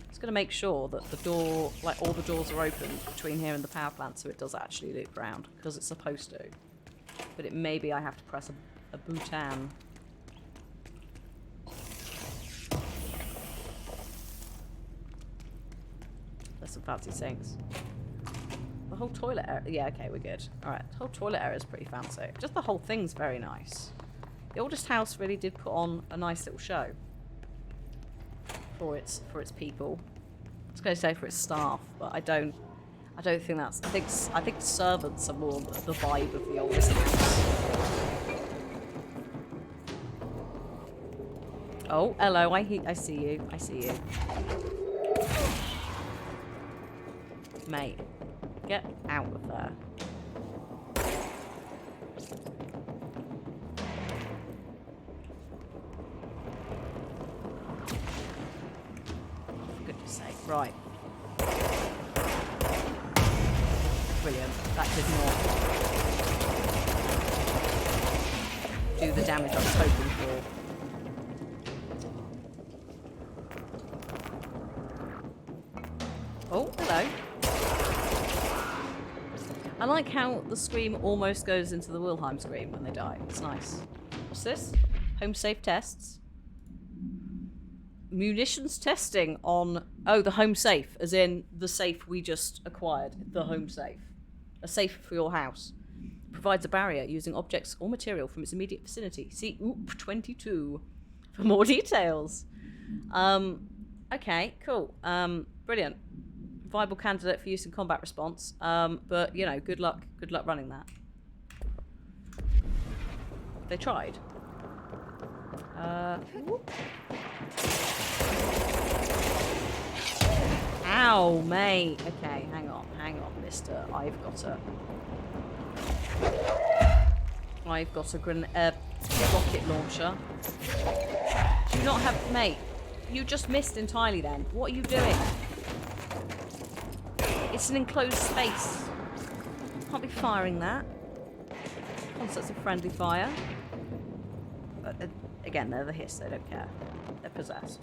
Just going to make sure that the door, like all the doors are open between here and the power plant, so it does actually loop round, because it's supposed to. But it may be I have to press a button. There's some fancy sinks. The whole toilet area... Yeah, okay, we're good. Alright, the whole toilet area is pretty fancy. Just the whole thing's very nice. The oldest house really did put on a nice little show. For its people. I was going to say for its staff, but I don't think that's... I think servants are more the vibe of the oldest house. Oh, hello, I see you. I see you. Mate, get out of there. For goodness sake. Right. Brilliant. That did not do the damage I was hoping for. Oh, hello. I like how the scream almost goes into the Wilhelm scream when they die. It's nice. What's this? Home safe tests. Munitions testing on... Oh, the home safe. As in the safe we just acquired. The home safe. A safe for your house. Provides a barrier using objects or material from its immediate vicinity. See OOP 22 for more details. Okay, cool. Brilliant. Viable candidate for use in combat response, but you know, good luck running that. They tried. Ow, mate. Okay, hang on, mister. I've got a rocket launcher. Do you not have... Mate, you just missed entirely then. What are you doing? It's an enclosed space. Can't be firing that. Concepts of friendly fire. But, again, they're the hiss, they don't care. They're possessed.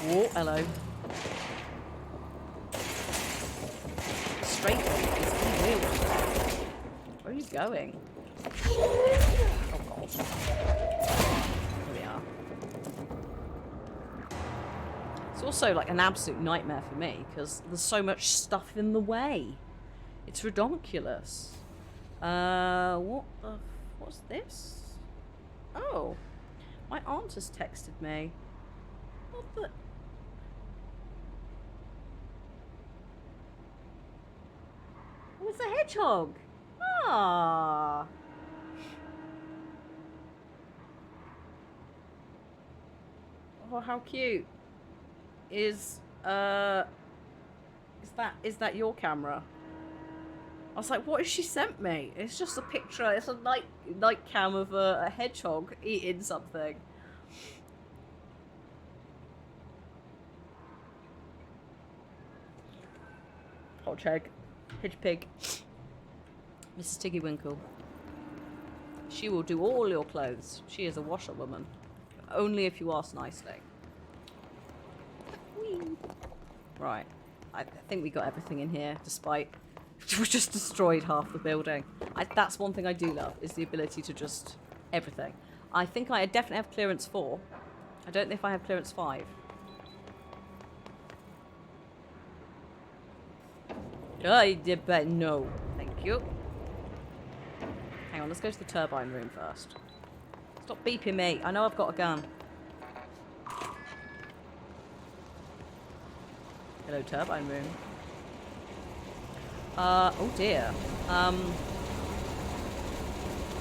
Oh, hello. Straight is unreal. Where are you going? Oh god. Here we are. also like an absolute nightmare for me because there's so much stuff in the way. It's redonkulous. What's this? Oh, my aunt has texted me. What the? Oh, it's a hedgehog. Ah. Oh, how cute. Is that your camera? I was like, what has she sent me? It's just a picture. It's a night cam of a hedgehog eating something. Hedgehog. Hedge pig. Mrs. Tiggy Winkle. She will do all your clothes. She is a washerwoman. Only if you ask nicely. Whee. Right. I think we got everything in here, despite we just destroyed half the building. That's one thing I do love, is the ability to just everything. I think I definitely have clearance 4. I don't know if I have clearance 5. But no. Thank you. Hang on, let's go to the turbine room first. Stop beeping me. I know I've got a gun. Hello, turbine room. Oh dear.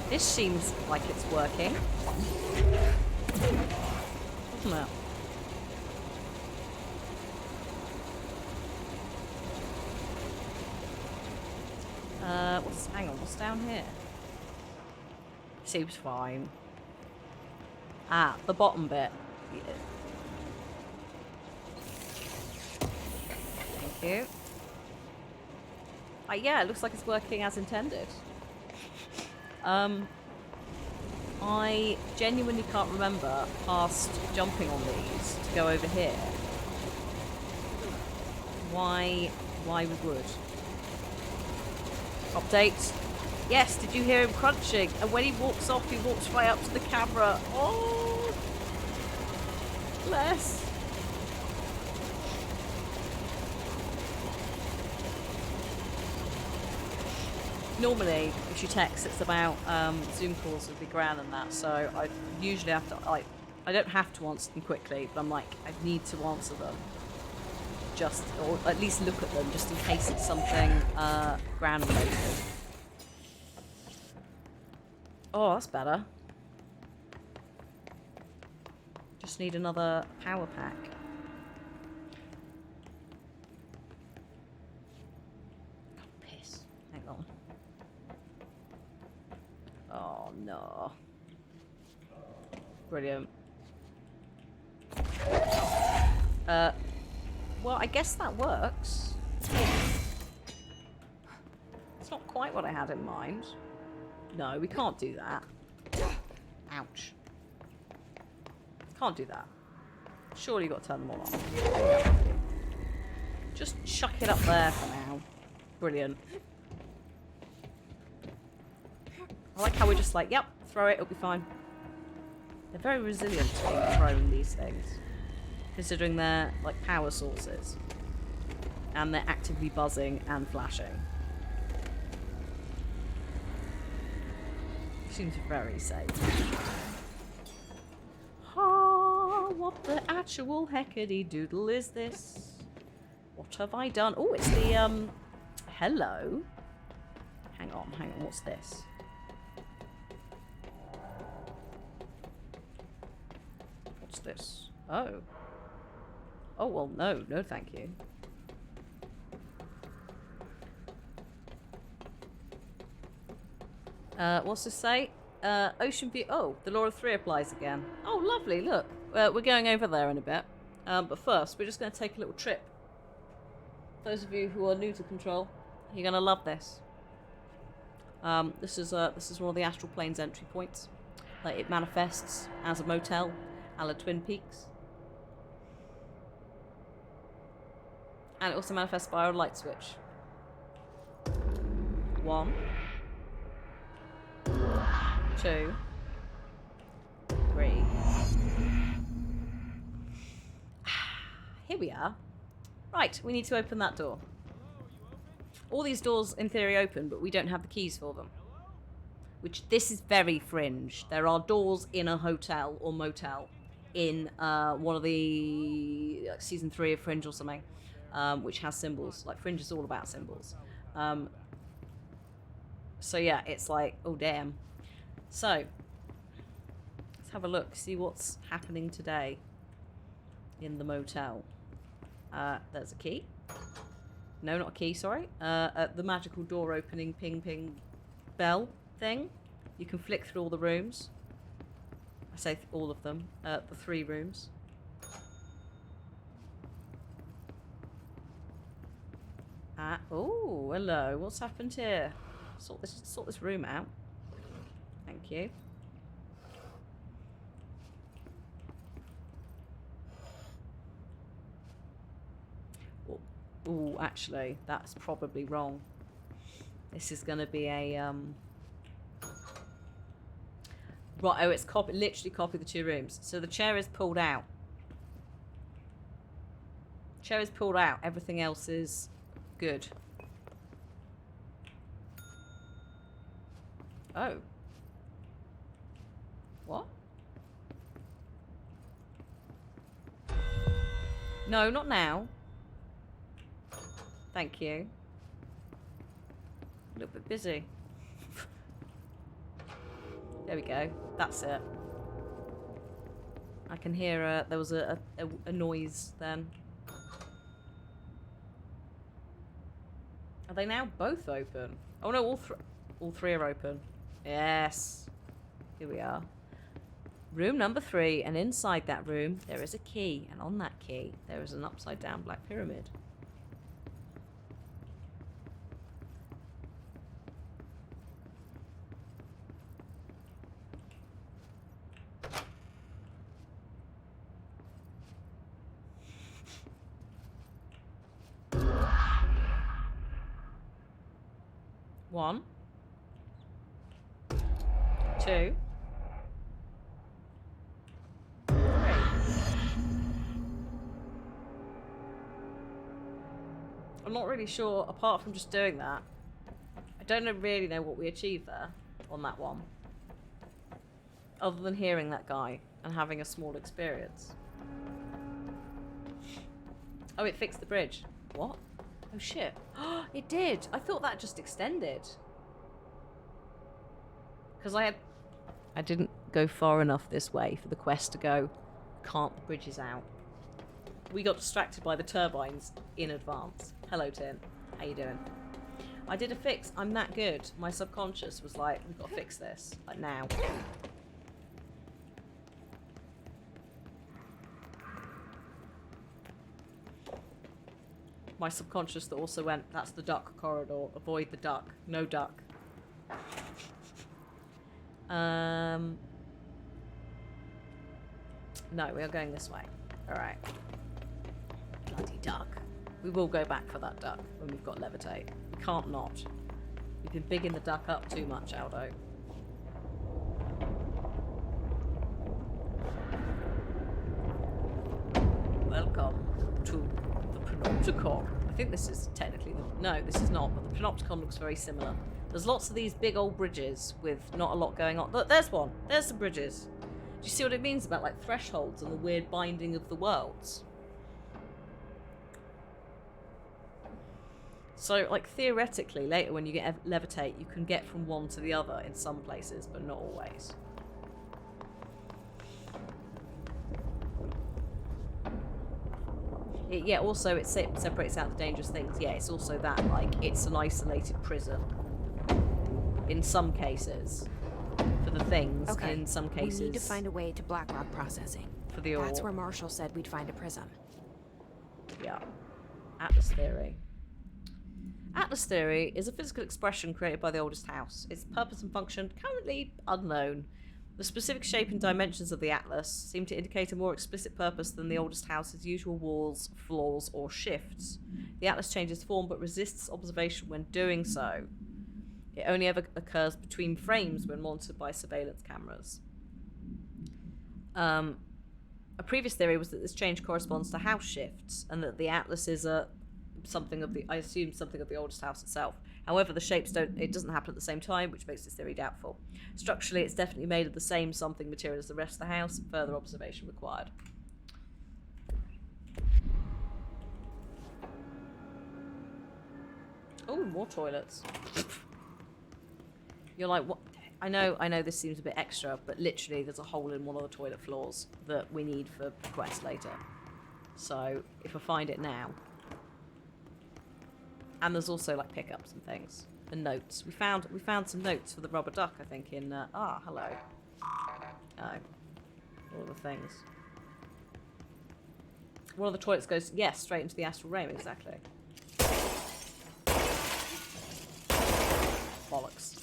This seems like it's working. Doesn't it? Hang on, what's down here? Seems fine. Ah, the bottom bit. Yeah. Thank you. Yeah, it looks like it's working as intended. I genuinely can't remember past jumping on these to go over here. Why we would. Update. Yes, did you hear him crunching? And when he walks off, he walks right up to the camera. Oh! Bless. Normally, if you text, it's about Zoom calls with the gran and that, so I usually have to, I don't have to answer them quickly, but I'm like, I need to answer them. Just, or at least look at them, just in case it's something gran related. Oh, that's better. Just need another power pack. Oh, piss. Hang on. Oh, no. Brilliant. Well, I guess that works. It's not quite what I had in mind. No, we can't do that. Ouch. Can't do that. Surely you've got to turn them all off. Just chuck it up there for now. Brilliant. I like how we're just like, yep, throw it, it'll be fine. They're very resilient to being thrown, these things. Considering they're like power sources. And they're actively buzzing and flashing. Seems very safe. Ah, what the actual heckity doodle is this? What have I done? Oh, it's the, hello? Hang on, what's this? What's this? Oh. Oh, well, no, thank you. What's this say? Ocean view. Oh, the law of 3 applies again. Oh, lovely, look. We're going over there in a bit. But first, we're just going to take a little trip. Those of you who are new to Control, you're going to love this. This is one of the astral plane's entry points. It manifests as a motel, a la Twin Peaks. And it also manifests by a light switch. 1, 2, 3. here we are. Right, we need to open that door. All these doors, in theory, open, but we don't have the keys for them. Which, this is very Fringe. There are doors in a hotel or motel in one of the season 3 of Fringe or something, which has symbols. Like, Fringe is all about symbols. So yeah, it's like, oh damn. So, let's have a look, see what's happening today in the motel. There's a key. No, not a key, sorry. The magical door opening ping ping bell thing. You can flick through all the rooms. I say all of them. The 3 rooms. Oh, hello. What's happened here? Sort this room out. Thank you. Oh, actually, that's probably wrong. This is going to be a right. Oh, it's literally copied the 2 rooms. So the chair is pulled out. Chair is pulled out. Everything else is good. Oh. What? No, not now. Thank you. A little bit busy. There we go. That's it. I can hear there was a noise then. Are they now both open? Oh no, all 3 are open. Yes. Here we are. Room number 3, and inside that room there is a key, and on that key there is an upside down black pyramid. One. 2. 3. I'm not really sure, apart from just doing that. I don't really know what we achieved there on that one. Other than hearing that guy and having a small experience. Oh, it fixed the bridge. What? Oh shit. It did! I thought that just extended. Because I didn't go far enough this way for the quest to go, can't the bridges out. We got distracted by the turbines in advance. Hello, Tin. How you doing? I did a fix. I'm that good. My subconscious was like, we've got to fix this. Like, now. My subconscious that also went, that's the duck corridor. Avoid the duck. No duck. No, we are going this way. Alright. Bloody duck. We will go back for that duck when we've got levitate. We can't not. We've been bigging the duck up too much, Aldo. Welcome to the Panopticon. I think this is technically the... No, this is not, but the Panopticon looks very similar. There's lots of these big old bridges with not a lot going on. Look, there's one. There's some bridges. Do you see what it means about, like, thresholds and the weird binding of the worlds? So, like, theoretically, later when you get levitate, you can get from one to the other in some places, but not always. Yeah, also it separates out the dangerous things. Yeah, it's also that, like, it's an isolated prison. In some cases. For the things, okay. And in some cases... We need to find a way to Blackrock processing. For the ore. That's where Marshall said we'd find a prism. Yeah. Atlas Theory. Atlas Theory is a physical expression created by the oldest house. Its purpose and function currently unknown. The specific shape and dimensions of the Atlas seem to indicate a more explicit purpose than the oldest house's usual walls, floors, or shifts. The Atlas changes form but resists observation when doing so. It only ever occurs between frames when monitored by surveillance cameras. a previous theory was that this change corresponds to house shifts, and that the atlases are something of the, I assume, something of the oldest house itself. However, the shapes it doesn't happen at the same time, which makes this theory doubtful. Structurally, it's definitely made of the same something material as the rest of the house. Further observation required. Oh, more toilets. You're like, what? I know this seems a bit extra, but literally there's a hole in one of the toilet floors that we need for quest later. So, if I find it now. And there's also like pickups and things. And notes. We found some notes for the rubber duck, I think, in hello. Oh. All the things. One of the toilets goes, yes, straight into the astral realm, exactly. Bollocks.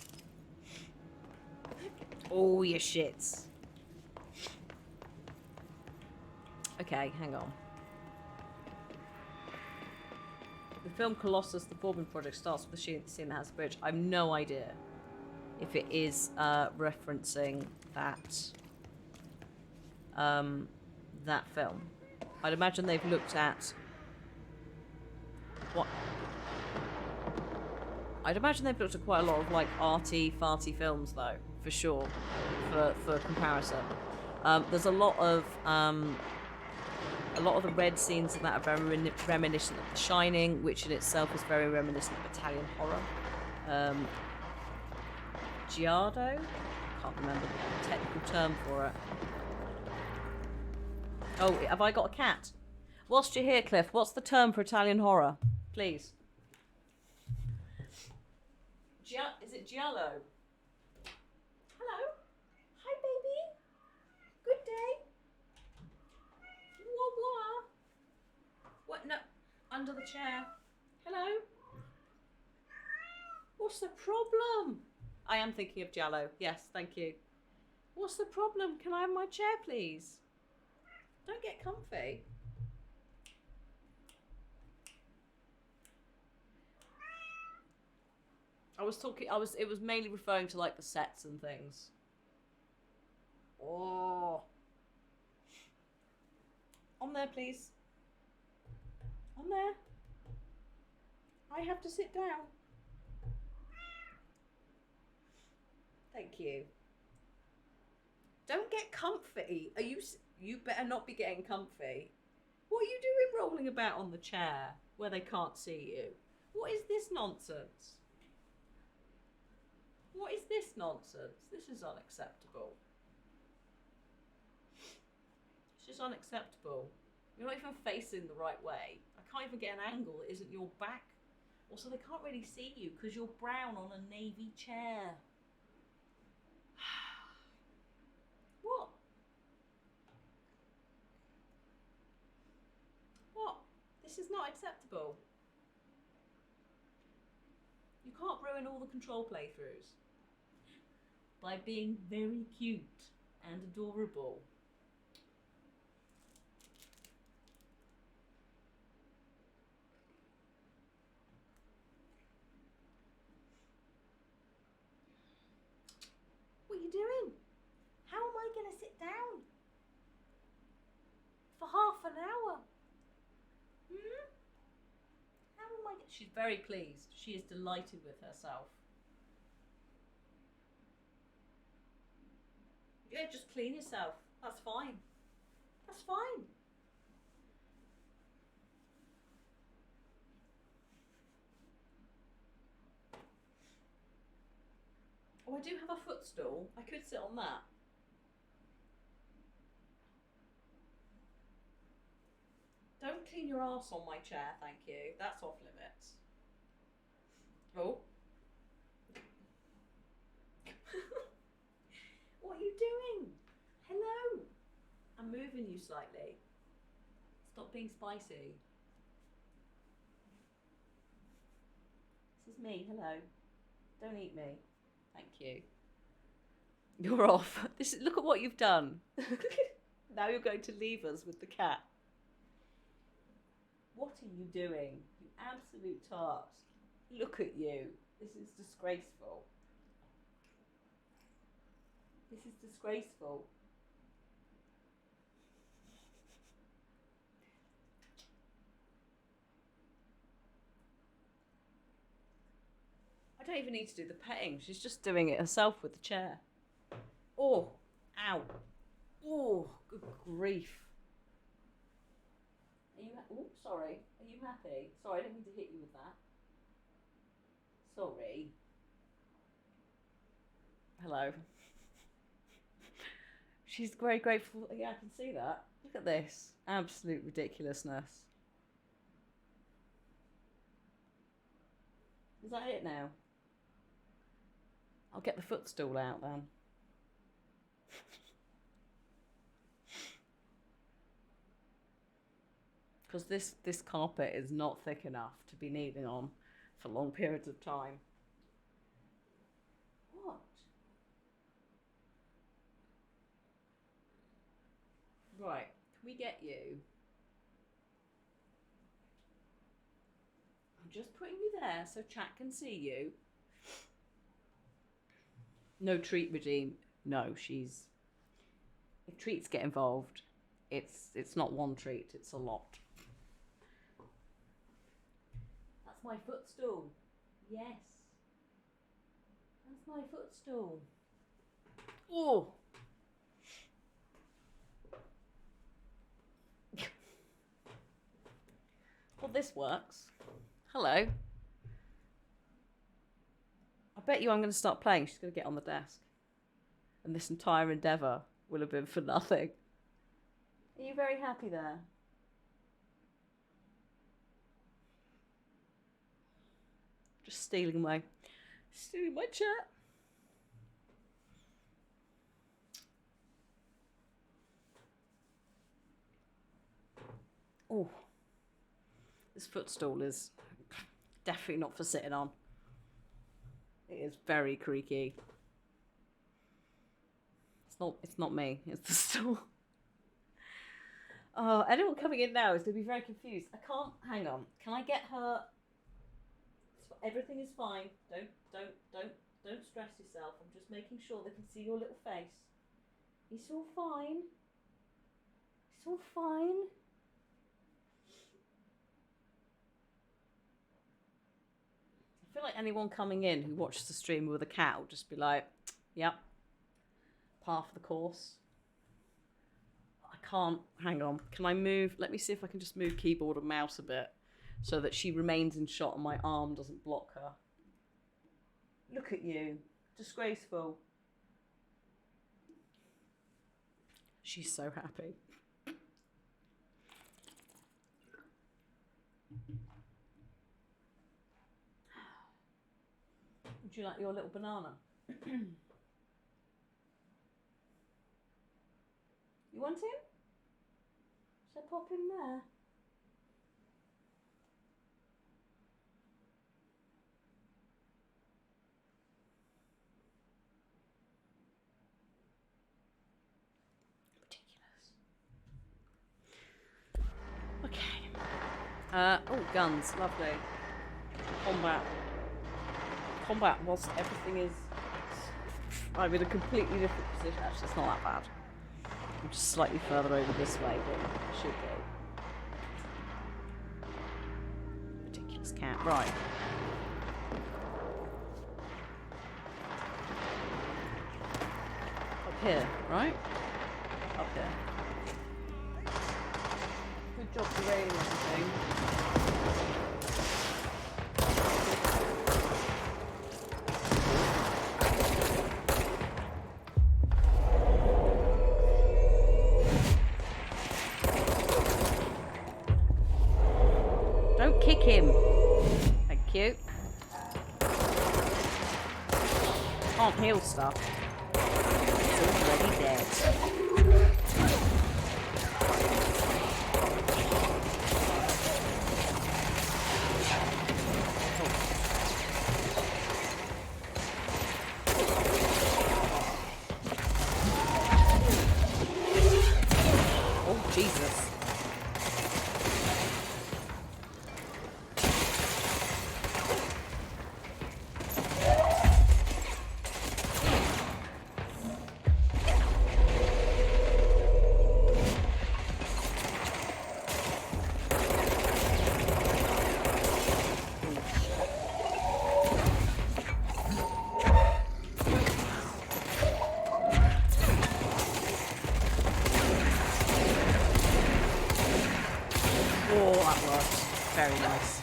Oh, you shits. Okay, hang on. The film Colossus, the Foreman Project, starts with the scene that has a bridge. I have no idea if it is referencing that that film. I'd imagine they've looked at what. I'd imagine they've looked at quite a lot of like arty, farty films though, for sure, for comparison. There's a lot of the red scenes in that are very reminiscent of The Shining, which in itself is very reminiscent of Italian horror. Giardo? Can't remember the technical term for it. Oh, have I got a cat? Whilst you're here, Cliff, what's the term for Italian horror? Please. Is it giallo? Hello? Hi, baby. Good day. Wah, wah. What? No. Under the chair. Hello? What's the problem? I am thinking of giallo. Yes, thank you. What's the problem? Can I have my chair, please? Don't get comfy. It was mainly referring to like the sets and things. Oh. On there, please. On there. I have to sit down. Thank you. Don't get comfy. You better not be getting comfy. What are you doing rolling about on the chair where they can't see you? What is this nonsense? What is this nonsense? This is unacceptable. This is unacceptable. You're not even facing the right way. I can't even get an angle that isn't your back. Also, they can't really see you because you're brown on a navy chair. What? What? This is not acceptable. You can't ruin all the Control playthroughs by being very cute and adorable. What are you doing? How am I going to sit down for half an hour? How am I? She's very pleased. She is delighted with herself. Yeah, just clean yourself. That's fine. That's fine. Oh, I do have a footstool. I could sit on that. Don't clean your arse on my chair, thank you. That's off limits. Oh. What are you doing? Hello. I'm moving you slightly. Stop being spicy. This is me. Hello. Don't eat me. Thank you. You're off. Look at what you've done. Now you're going to leave us with the cat. What are you doing? You absolute tart. Look at you. This is disgraceful. This is disgraceful. I don't even need to do the petting. She's just doing it herself with the chair. Oh, ow. Oh, good grief. Are you? Oh, sorry. Are you happy? Sorry, I didn't mean to hit you with that. Sorry. Hello. She's very grateful. Yeah, I can see that. Look at this. Absolute ridiculousness. Is that it now? I'll get the footstool out then. Because this carpet is not thick enough to be kneeling on for long periods of time. What? Right, can we get you? I'm just putting you there so chat can see you. No treat regime. No, she's... If treats get involved, it's not one treat, it's a lot. That's my footstool. Yes. That's my footstool. Oh! Well, this works. Hello. I bet you I'm going to start playing. She's going to get on the desk. And this entire endeavour will have been for nothing. Are you very happy there? Just stealing my chat. Oh. This footstool is definitely not for sitting on. It is very creaky. It's not me, it's the stool. Oh, anyone coming in now is going to be very confused. I can't, hang on. Can I get her? Everything is fine. Don't stress yourself. I'm just making sure they can see your little face. It's all fine. It's all fine. I feel like anyone coming in who watches the stream with a cat will just be like, yep, par for the course. I can't, hang on. Can I move? Let me see if I can just move keyboard and mouse a bit so that she remains in shot and my arm doesn't block her. Look at you. Disgraceful. She's so happy. Would you like your little banana? You want him? Shall I pop him there? Ridiculous. Okay. Oh, guns. Lovely. Combat whilst everything is... I'm in a completely different position. Actually, it's not that bad. I'm just slightly further over this way, but it should go. Ridiculous cat. Right. Up here, right? Up here. Good job surveying everything. Kick him. Thank you. Can't heal stuff. It's already dead. Oh, Jesus. Oh, that worked. Very nice.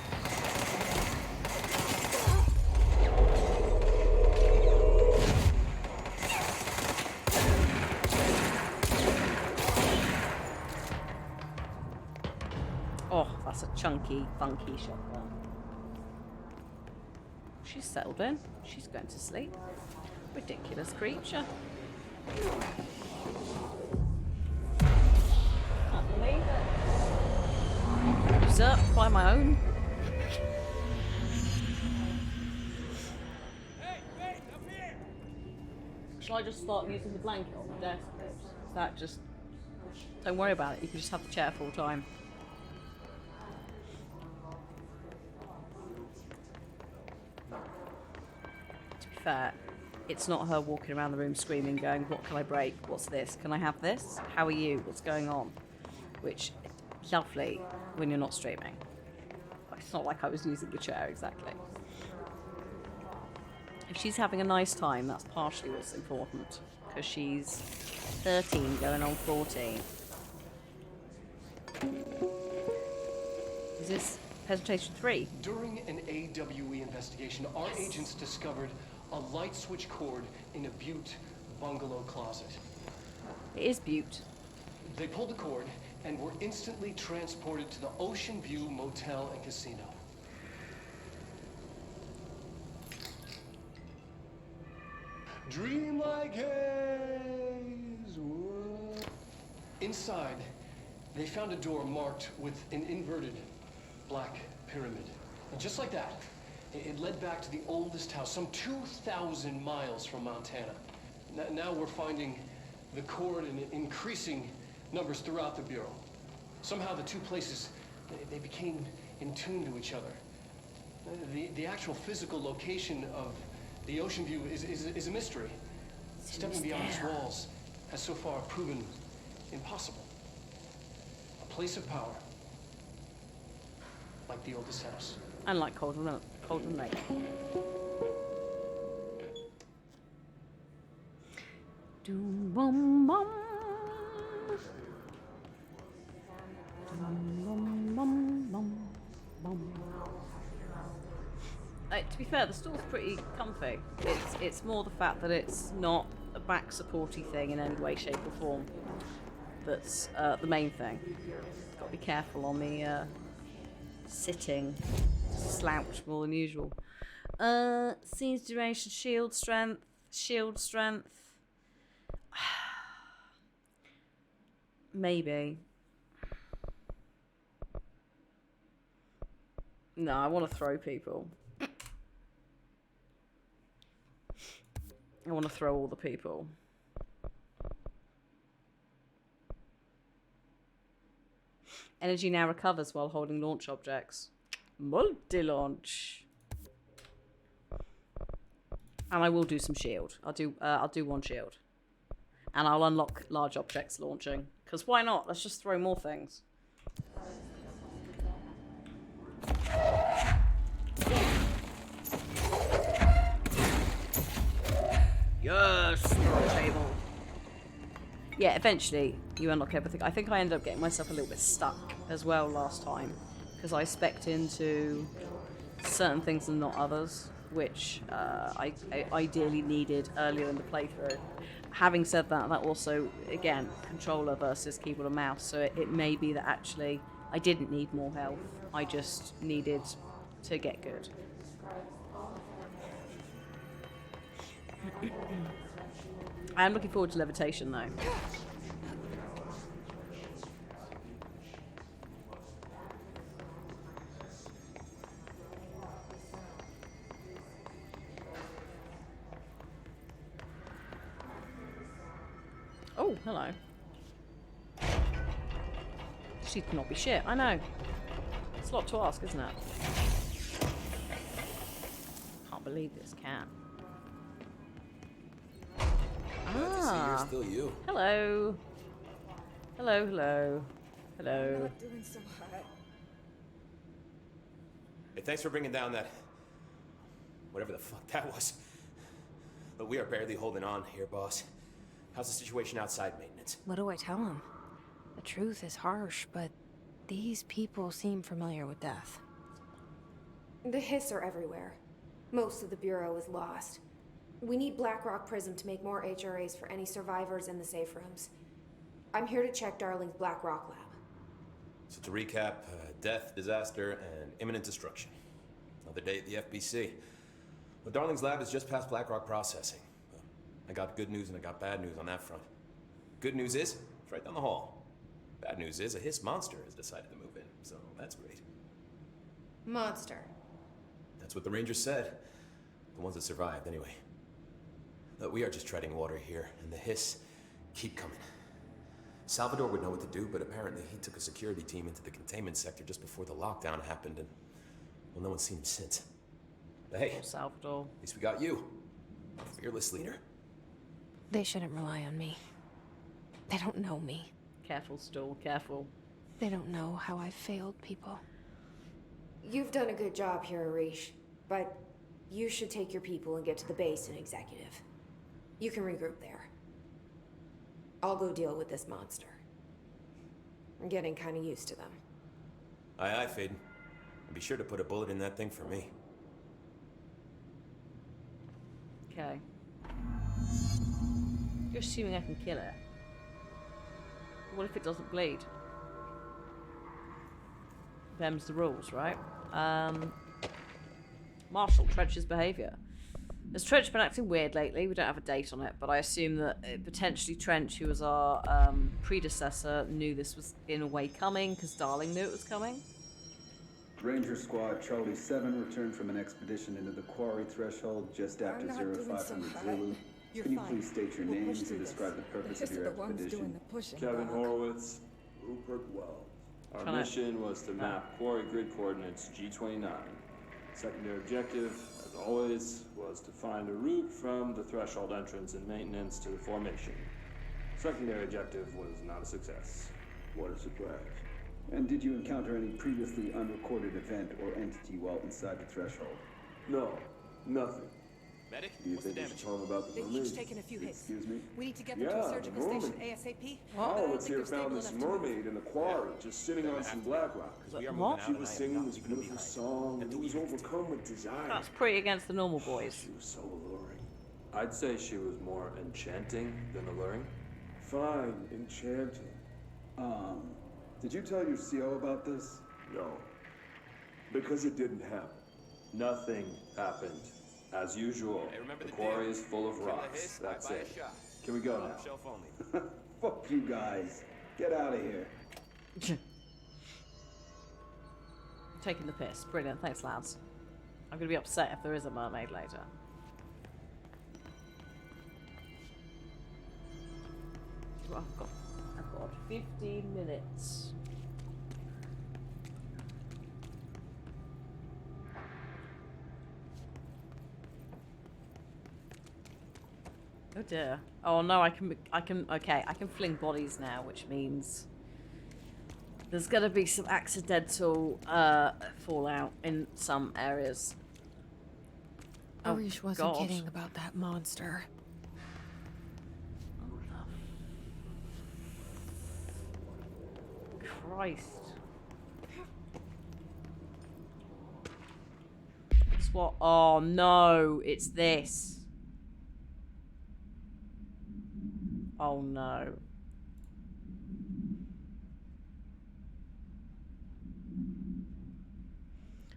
Oh, that's a chunky, funky shotgun. She's settled in. She's going to sleep. Ridiculous creature. Can't believe it. Usurped by my own. Shall I just start using the blanket on the desk? Is that just... Don't worry about it. You can just have the chair full time. Fair. It's not her walking around the room screaming, going, what can I break? What's this? Can I have this? How are you? What's going on? Which, lovely when you're not streaming. It's not like I was using the chair exactly. If she's having a nice time, that's partially what's important. Because she's 13 going on 14. Is this presentation 3? During an AWE investigation, our agents discovered a light switch cord in a Butte bungalow closet. It is Butte. They pulled the cord and were instantly transported to the Ocean View Motel and Casino. Dream like haze. Inside, they found a door marked with an inverted black pyramid. And just like that, it led back to the oldest house, some 2,000 miles from Montana. Now we're finding the cord in increasing numbers throughout the Bureau. Somehow the two places, they became in tune to each other. The actual physical location of the Ocean View is a mystery. Stepping beyond its walls has so far proven impossible. A place of power, like the oldest house. And like Cold Lake. Doom bum bum. Doom bum bum bum bum. To be fair, the stool's pretty comfy. It's more the fact that it's not a back supporty thing in any way, shape or form. That's the main thing. Got to be careful on the sitting. Slouch more than usual. Siege duration, shield strength. Maybe. No, I want to throw people. I want to throw all the people. Energy now recovers while holding launch objects. Multi-launch. And I will do some shield. I'll do one shield. And I'll unlock large objects launching. Because why not? Let's just throw more things. Yes, table. Yeah, eventually you unlock everything. I think I ended up getting myself a little bit stuck as well last time. Because I spec'd into certain things and not others, which I ideally needed earlier in the playthrough. Having said that, that also, again, controller versus keyboard and mouse, so it may be that actually I didn't need more health. I just needed to get good. I am looking forward to levitation, though. Oh, hello. She cannot be shit, I know. It's a lot to ask, isn't it? Can't believe this cat. Glad to see you're still you. Hello. Hello. Not doing so hot. Hey, thanks for bringing down that... whatever the fuck that was. But we are barely holding on here, boss. How's the situation outside maintenance? What do I tell him? The truth is harsh, but These people seem familiar with death. The Hiss are everywhere. Most of the Bureau is lost. We need Blackrock Prism to make more HRAs for any survivors in the safe rooms. I'm here to check Darling's Blackrock lab. So to recap, death, disaster, and imminent destruction. Another day at the FBC. But Darling's lab is just past Blackrock processing. I got good news and I got bad news on that front. Good news is, it's right down the hall. Bad news is, a Hiss monster has decided to move in, so that's great. Monster. That's what the Rangers said. The ones that survived, anyway. Look, we are just treading water here, and the Hiss keep coming. Salvador would know what to do, but apparently he took a security team into the containment sector just before the lockdown happened, and, well, no one's seen him since. But hey, Salvador. At least we got you. Fearless leader. They shouldn't rely on me. They don't know me. Careful, Stool, careful. They don't know how I failed people. You've done a good job here, Arish, but you should take your people and get to the base in Executive. You can regroup there. I'll go deal with this monster. I'm getting kind of used to them. Aye, aye, Faden. And be sure to put a bullet in that thing for me. Okay. You're assuming I can kill it. What if it doesn't bleed? Them's the rules, right? Marshal, Trench's behaviour. Has Trench been acting weird lately? We don't have a date on it, but I assume that potentially Trench, who was our predecessor, knew this was in a way coming because Darling knew it was coming. Ranger Squad Charlie 7 returned from an expedition into the quarry threshold just after 0500 Zulu. Can you please state your names and describe the purpose of your expedition? Kevin Horowitz, Rupert Wells. Our mission was to map quarry grid coordinates G29. Secondary objective, as always, was to find a route from the threshold entrance and maintenance to the formation. Secondary objective was not a success. What a surprise. And did you encounter any previously unrecorded event or entity while inside the threshold? No, nothing. Medic, do you think we should tell them about the mermaid? They've each taken a few hits. Excuse me? We need to get them to a surgical station ASAP. Alex here found this mermaid in the quarry, just sitting on some black rock. What? She was singing this beautiful song, and he was overcome with desire. That's pretty against the normal boys. She was so alluring. I'd say she was more enchanting than alluring. Fine, enchanting. Did you tell your CO about this? No. Because it didn't happen. Nothing happened. As usual, the quarry is full of rocks. That's it. Can we go now? Fuck you guys. Get out of here. Taking the piss. Brilliant. Thanks, lads. I'm going to be upset if there is a mermaid later. Well, I've got 15 minutes. Oh dear. Oh no, I can fling bodies now, which means there's gonna be some accidental fallout in some areas. Arish wasn't kidding about that monster. Christ. It's what? Oh no, it's this. Oh no.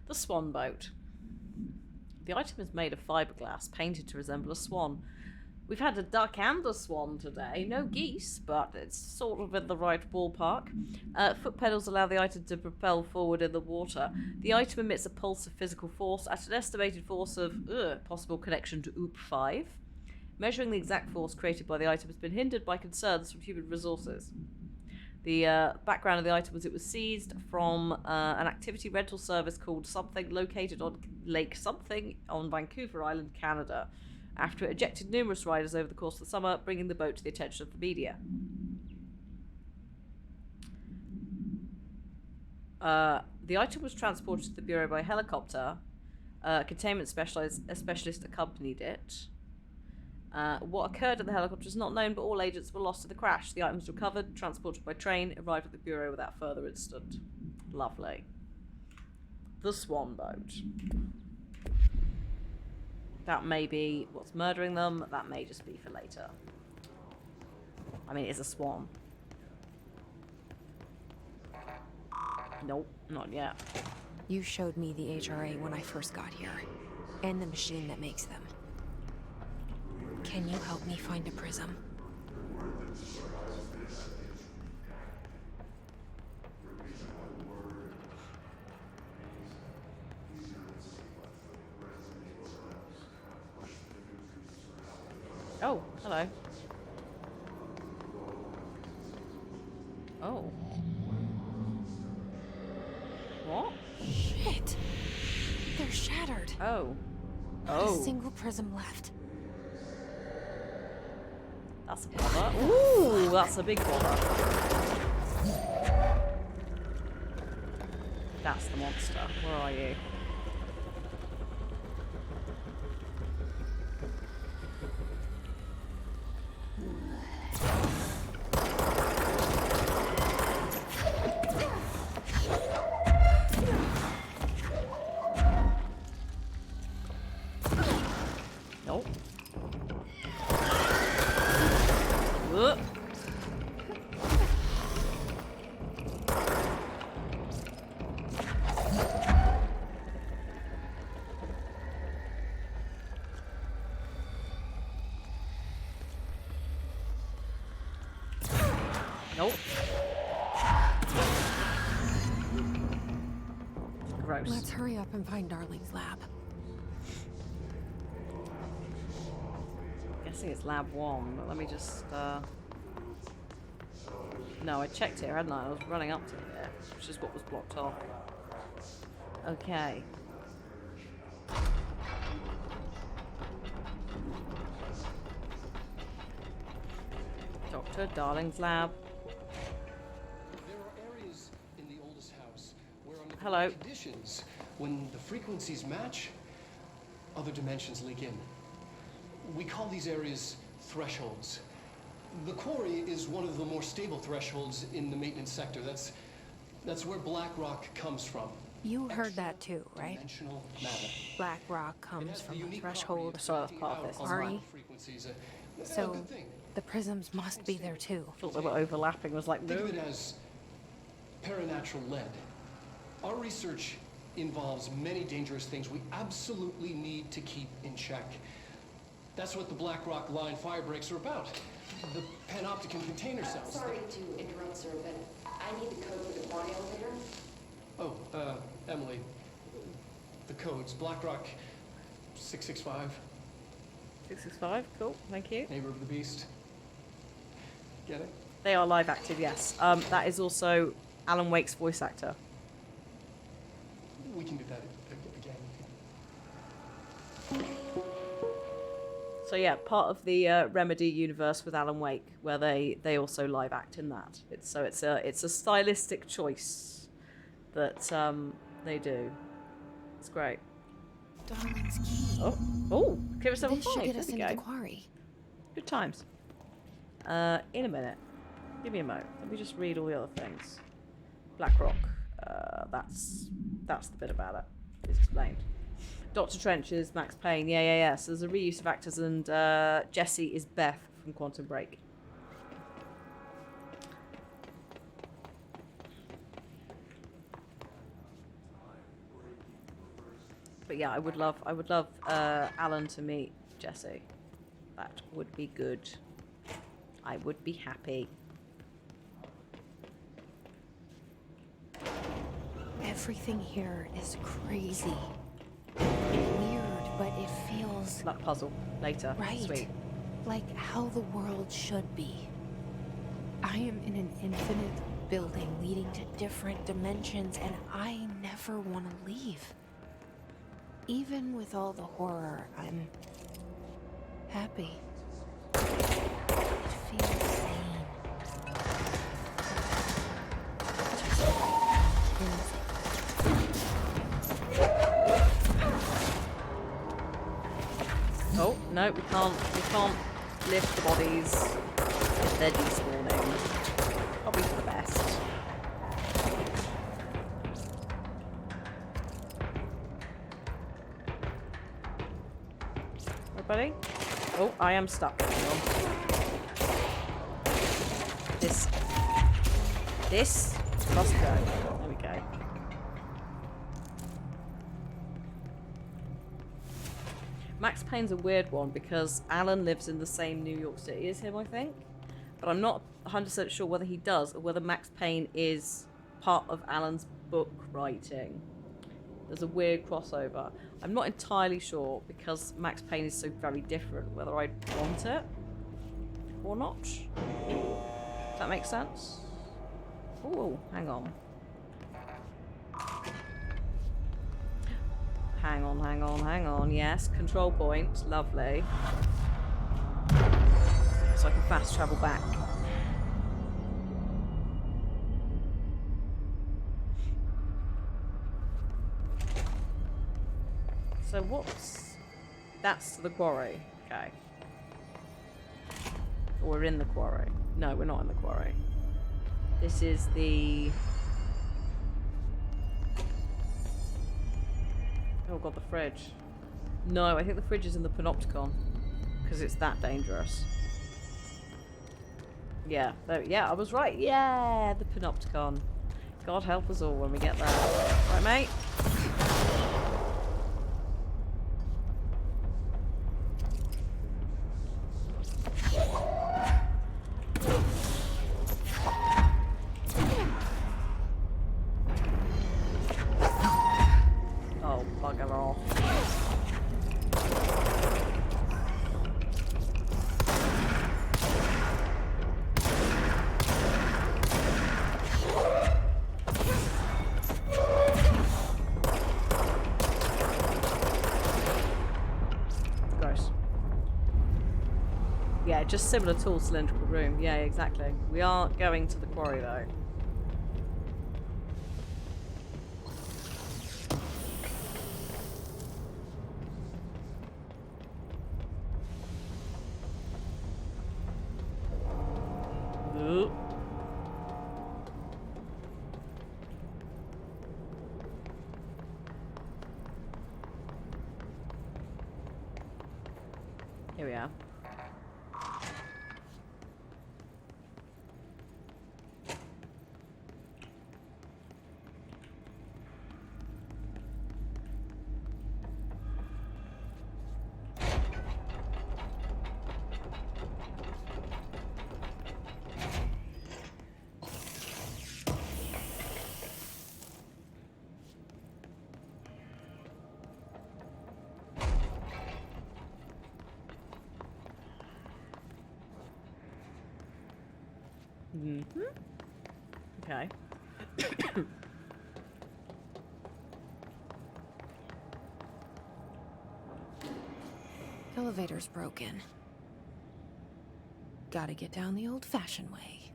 The swan boat. The item is made of fiberglass, painted to resemble a swan. We've had a duck and a swan today. No geese, but it's sort of in the right ballpark. Foot pedals allow the item to propel forward in the water. The item emits a pulse of physical force at an estimated force of possible connection to OOP5. Measuring the exact force created by the item has been hindered by concerns from human resources. The background of the item was it was seized from an activity rental service called Something, located on Lake Something on Vancouver Island, Canada, after it ejected numerous riders over the course of the summer, bringing the boat to the attention of the media. The item was transported to the Bureau by helicopter. Containment specialist accompanied it. What occurred in the helicopter is not known, but all agents were lost in the crash. The item was recovered, transported by train, arrived at the Bureau without further incident. Lovely. The swan boat. That may be what's murdering them. That may just be for later. I mean, it's a swan. Nope, not yet. You showed me the HRA when I first got here, and the machine that makes them. Can you help me find a prism? Oh, hello. Oh. What? Shit. They're shattered. Oh. Not Oh. a single prism left. That's a bother. Ooh, that's a big bother. That's the monster. Where are you? Nope. Whoop. Nope. Gross. Let's hurry up and find Darling's lab. Guessing it's lab 1, but let me just, No, I checked here, hadn't I? I was running up to here, which is what was blocked off. Okay. Doctor, Darling's lab. There are areas in the oldest house where under the Hello. right conditions, when the frequencies match, other dimensions leak in. We call these areas thresholds. The quarry is one of the more stable thresholds in the maintenance sector. That's where black rock comes from. You heard that too, right? Dimensional matter. Black rock comes from a threshold. Sorry, that's part of this. Ari. Frequencies. So, good thing. the prisms must be there too. I thought they were overlapping. I was like, Think no. of it as paranatural lead. Our research involves many dangerous things we absolutely need to keep in check. That's what the Black Rock Line fire breaks are about. The panopticon container cells. Sorry to interrupt, sir, but I need the code for the quarry elevator. Oh, Emily. The codes. Black Rock 665. 665, cool, thank you. Neighbor of the Beast. Get it? They are live active, yes. That is also Alan Wake's voice actor. We can do that again. So yeah, part of the Remedy universe with Alan Wake, where they also live act in that. It's a stylistic choice that they do. It's great. Darling's key. Oh, Clear 7 This should 5. get There us we into go. the quarry. Good times. In a minute. Give me a moment. Let me just read all the other things. Black Rock. That's the bit about it. It's explained. Dr. Trench is Max Payne. Yeah. So there's a reuse of actors, and Jessie is Beth from Quantum Break. But yeah, I would love Alan to meet Jessie. That would be good. I would be happy. Everything here is crazy. Weird, but it feels... That puzzle. Later. Right. Sweet. Like how the world should be. I am in an infinite building leading to different dimensions, and I never want to leave. Even with all the horror, I'm happy. It feels sane. Oh, no, we can't lift the bodies. They're despawning. Probably for the best. buddy? Oh, I am stuck. Hang on. This must go. There we go. Max Payne's a weird one because Alan lives in the same New York City as him, I think. But I'm not 100% sure whether he does or whether Max Payne is part of Alan's book writing. There's a weird crossover. I'm not entirely sure because Max Payne is so very different whether I want it or not. Does that make sense? Oh, hang on. Hang on, hang on, hang on. Yes, control point. Lovely. So I can fast travel back. So what's... That's the quarry. Okay. We're in the quarry. No, we're not in the quarry. This is the... Oh god, the fridge. No, I think the fridge is in the Panopticon. Because it's that dangerous. Yeah, yeah, I was right. Yeah, the Panopticon. God help us all when we get there. Right, mate? Oh, bugger off. Gross. Yeah, just similar tall cylindrical room. Yeah, exactly. We are going to the quarry though. Ooh. Here we are. Mm-hmm. Okay. Elevator's broken. Gotta get down the old-fashioned way.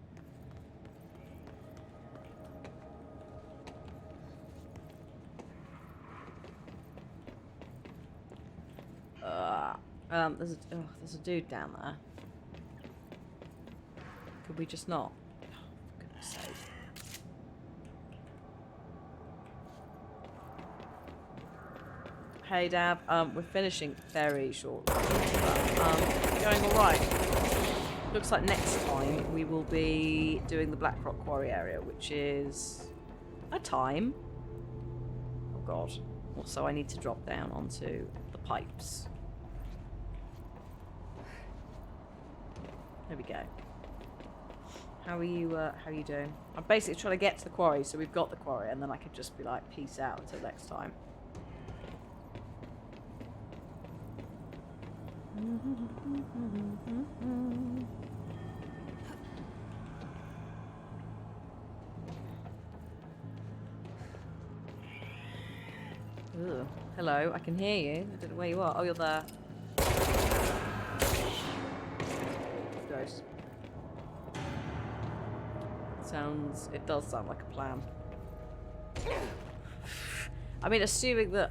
There's a dude down there. Could we just not? Oh, for goodness sake. Hey Dab, we're finishing very shortly. Going alright. Looks like next time we will be doing the Blackrock Quarry area, which is a time. Oh god. Also, I need to drop down onto the pipes. There we go. How are you doing? I'm basically trying to get to the quarry, so we've got the quarry, and then I could just be like, peace out until next time. Ugh. Hello, I can hear you. I don't know where you are. Oh, you're there. Gross. It does sound like a plan. I mean, assuming that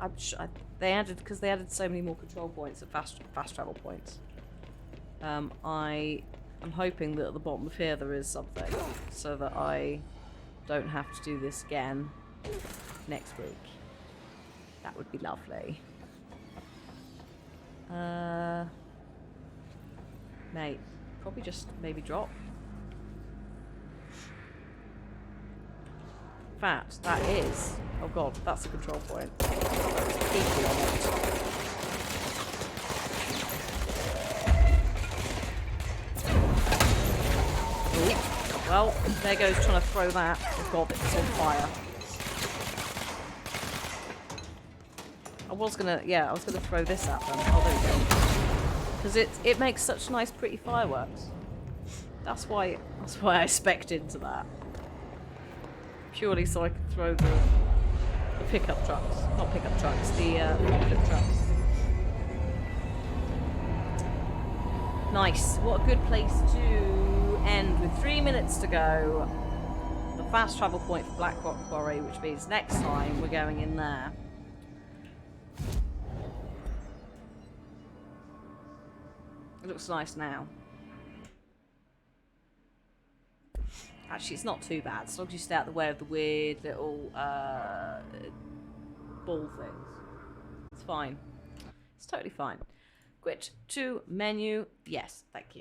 they added so many more control points and fast travel points. I am hoping that at the bottom of here there is something, so that I don't have to do this again next week. That would be lovely. Mate, probably just maybe drop. In fact, that is... Oh god, that's a control point. Equal on it. Ooh. Well, there goes trying to throw that. Oh god, it's on fire. I was gonna throw this at them. Oh, there we go. Because it makes such nice, pretty fireworks. That's why I spec'd into that. Purely so I could throw the pickup trucks. Not pickup trucks, the forklift trucks. Nice. What a good place to end with 3 minutes to go. The fast travel point for Blackrock Quarry, which means next time we're going in there. It looks nice now. Actually, it's not too bad, as long as you stay out of the way of the weird little ball things. It's fine. It's totally fine. Quit to menu. Yes, thank you.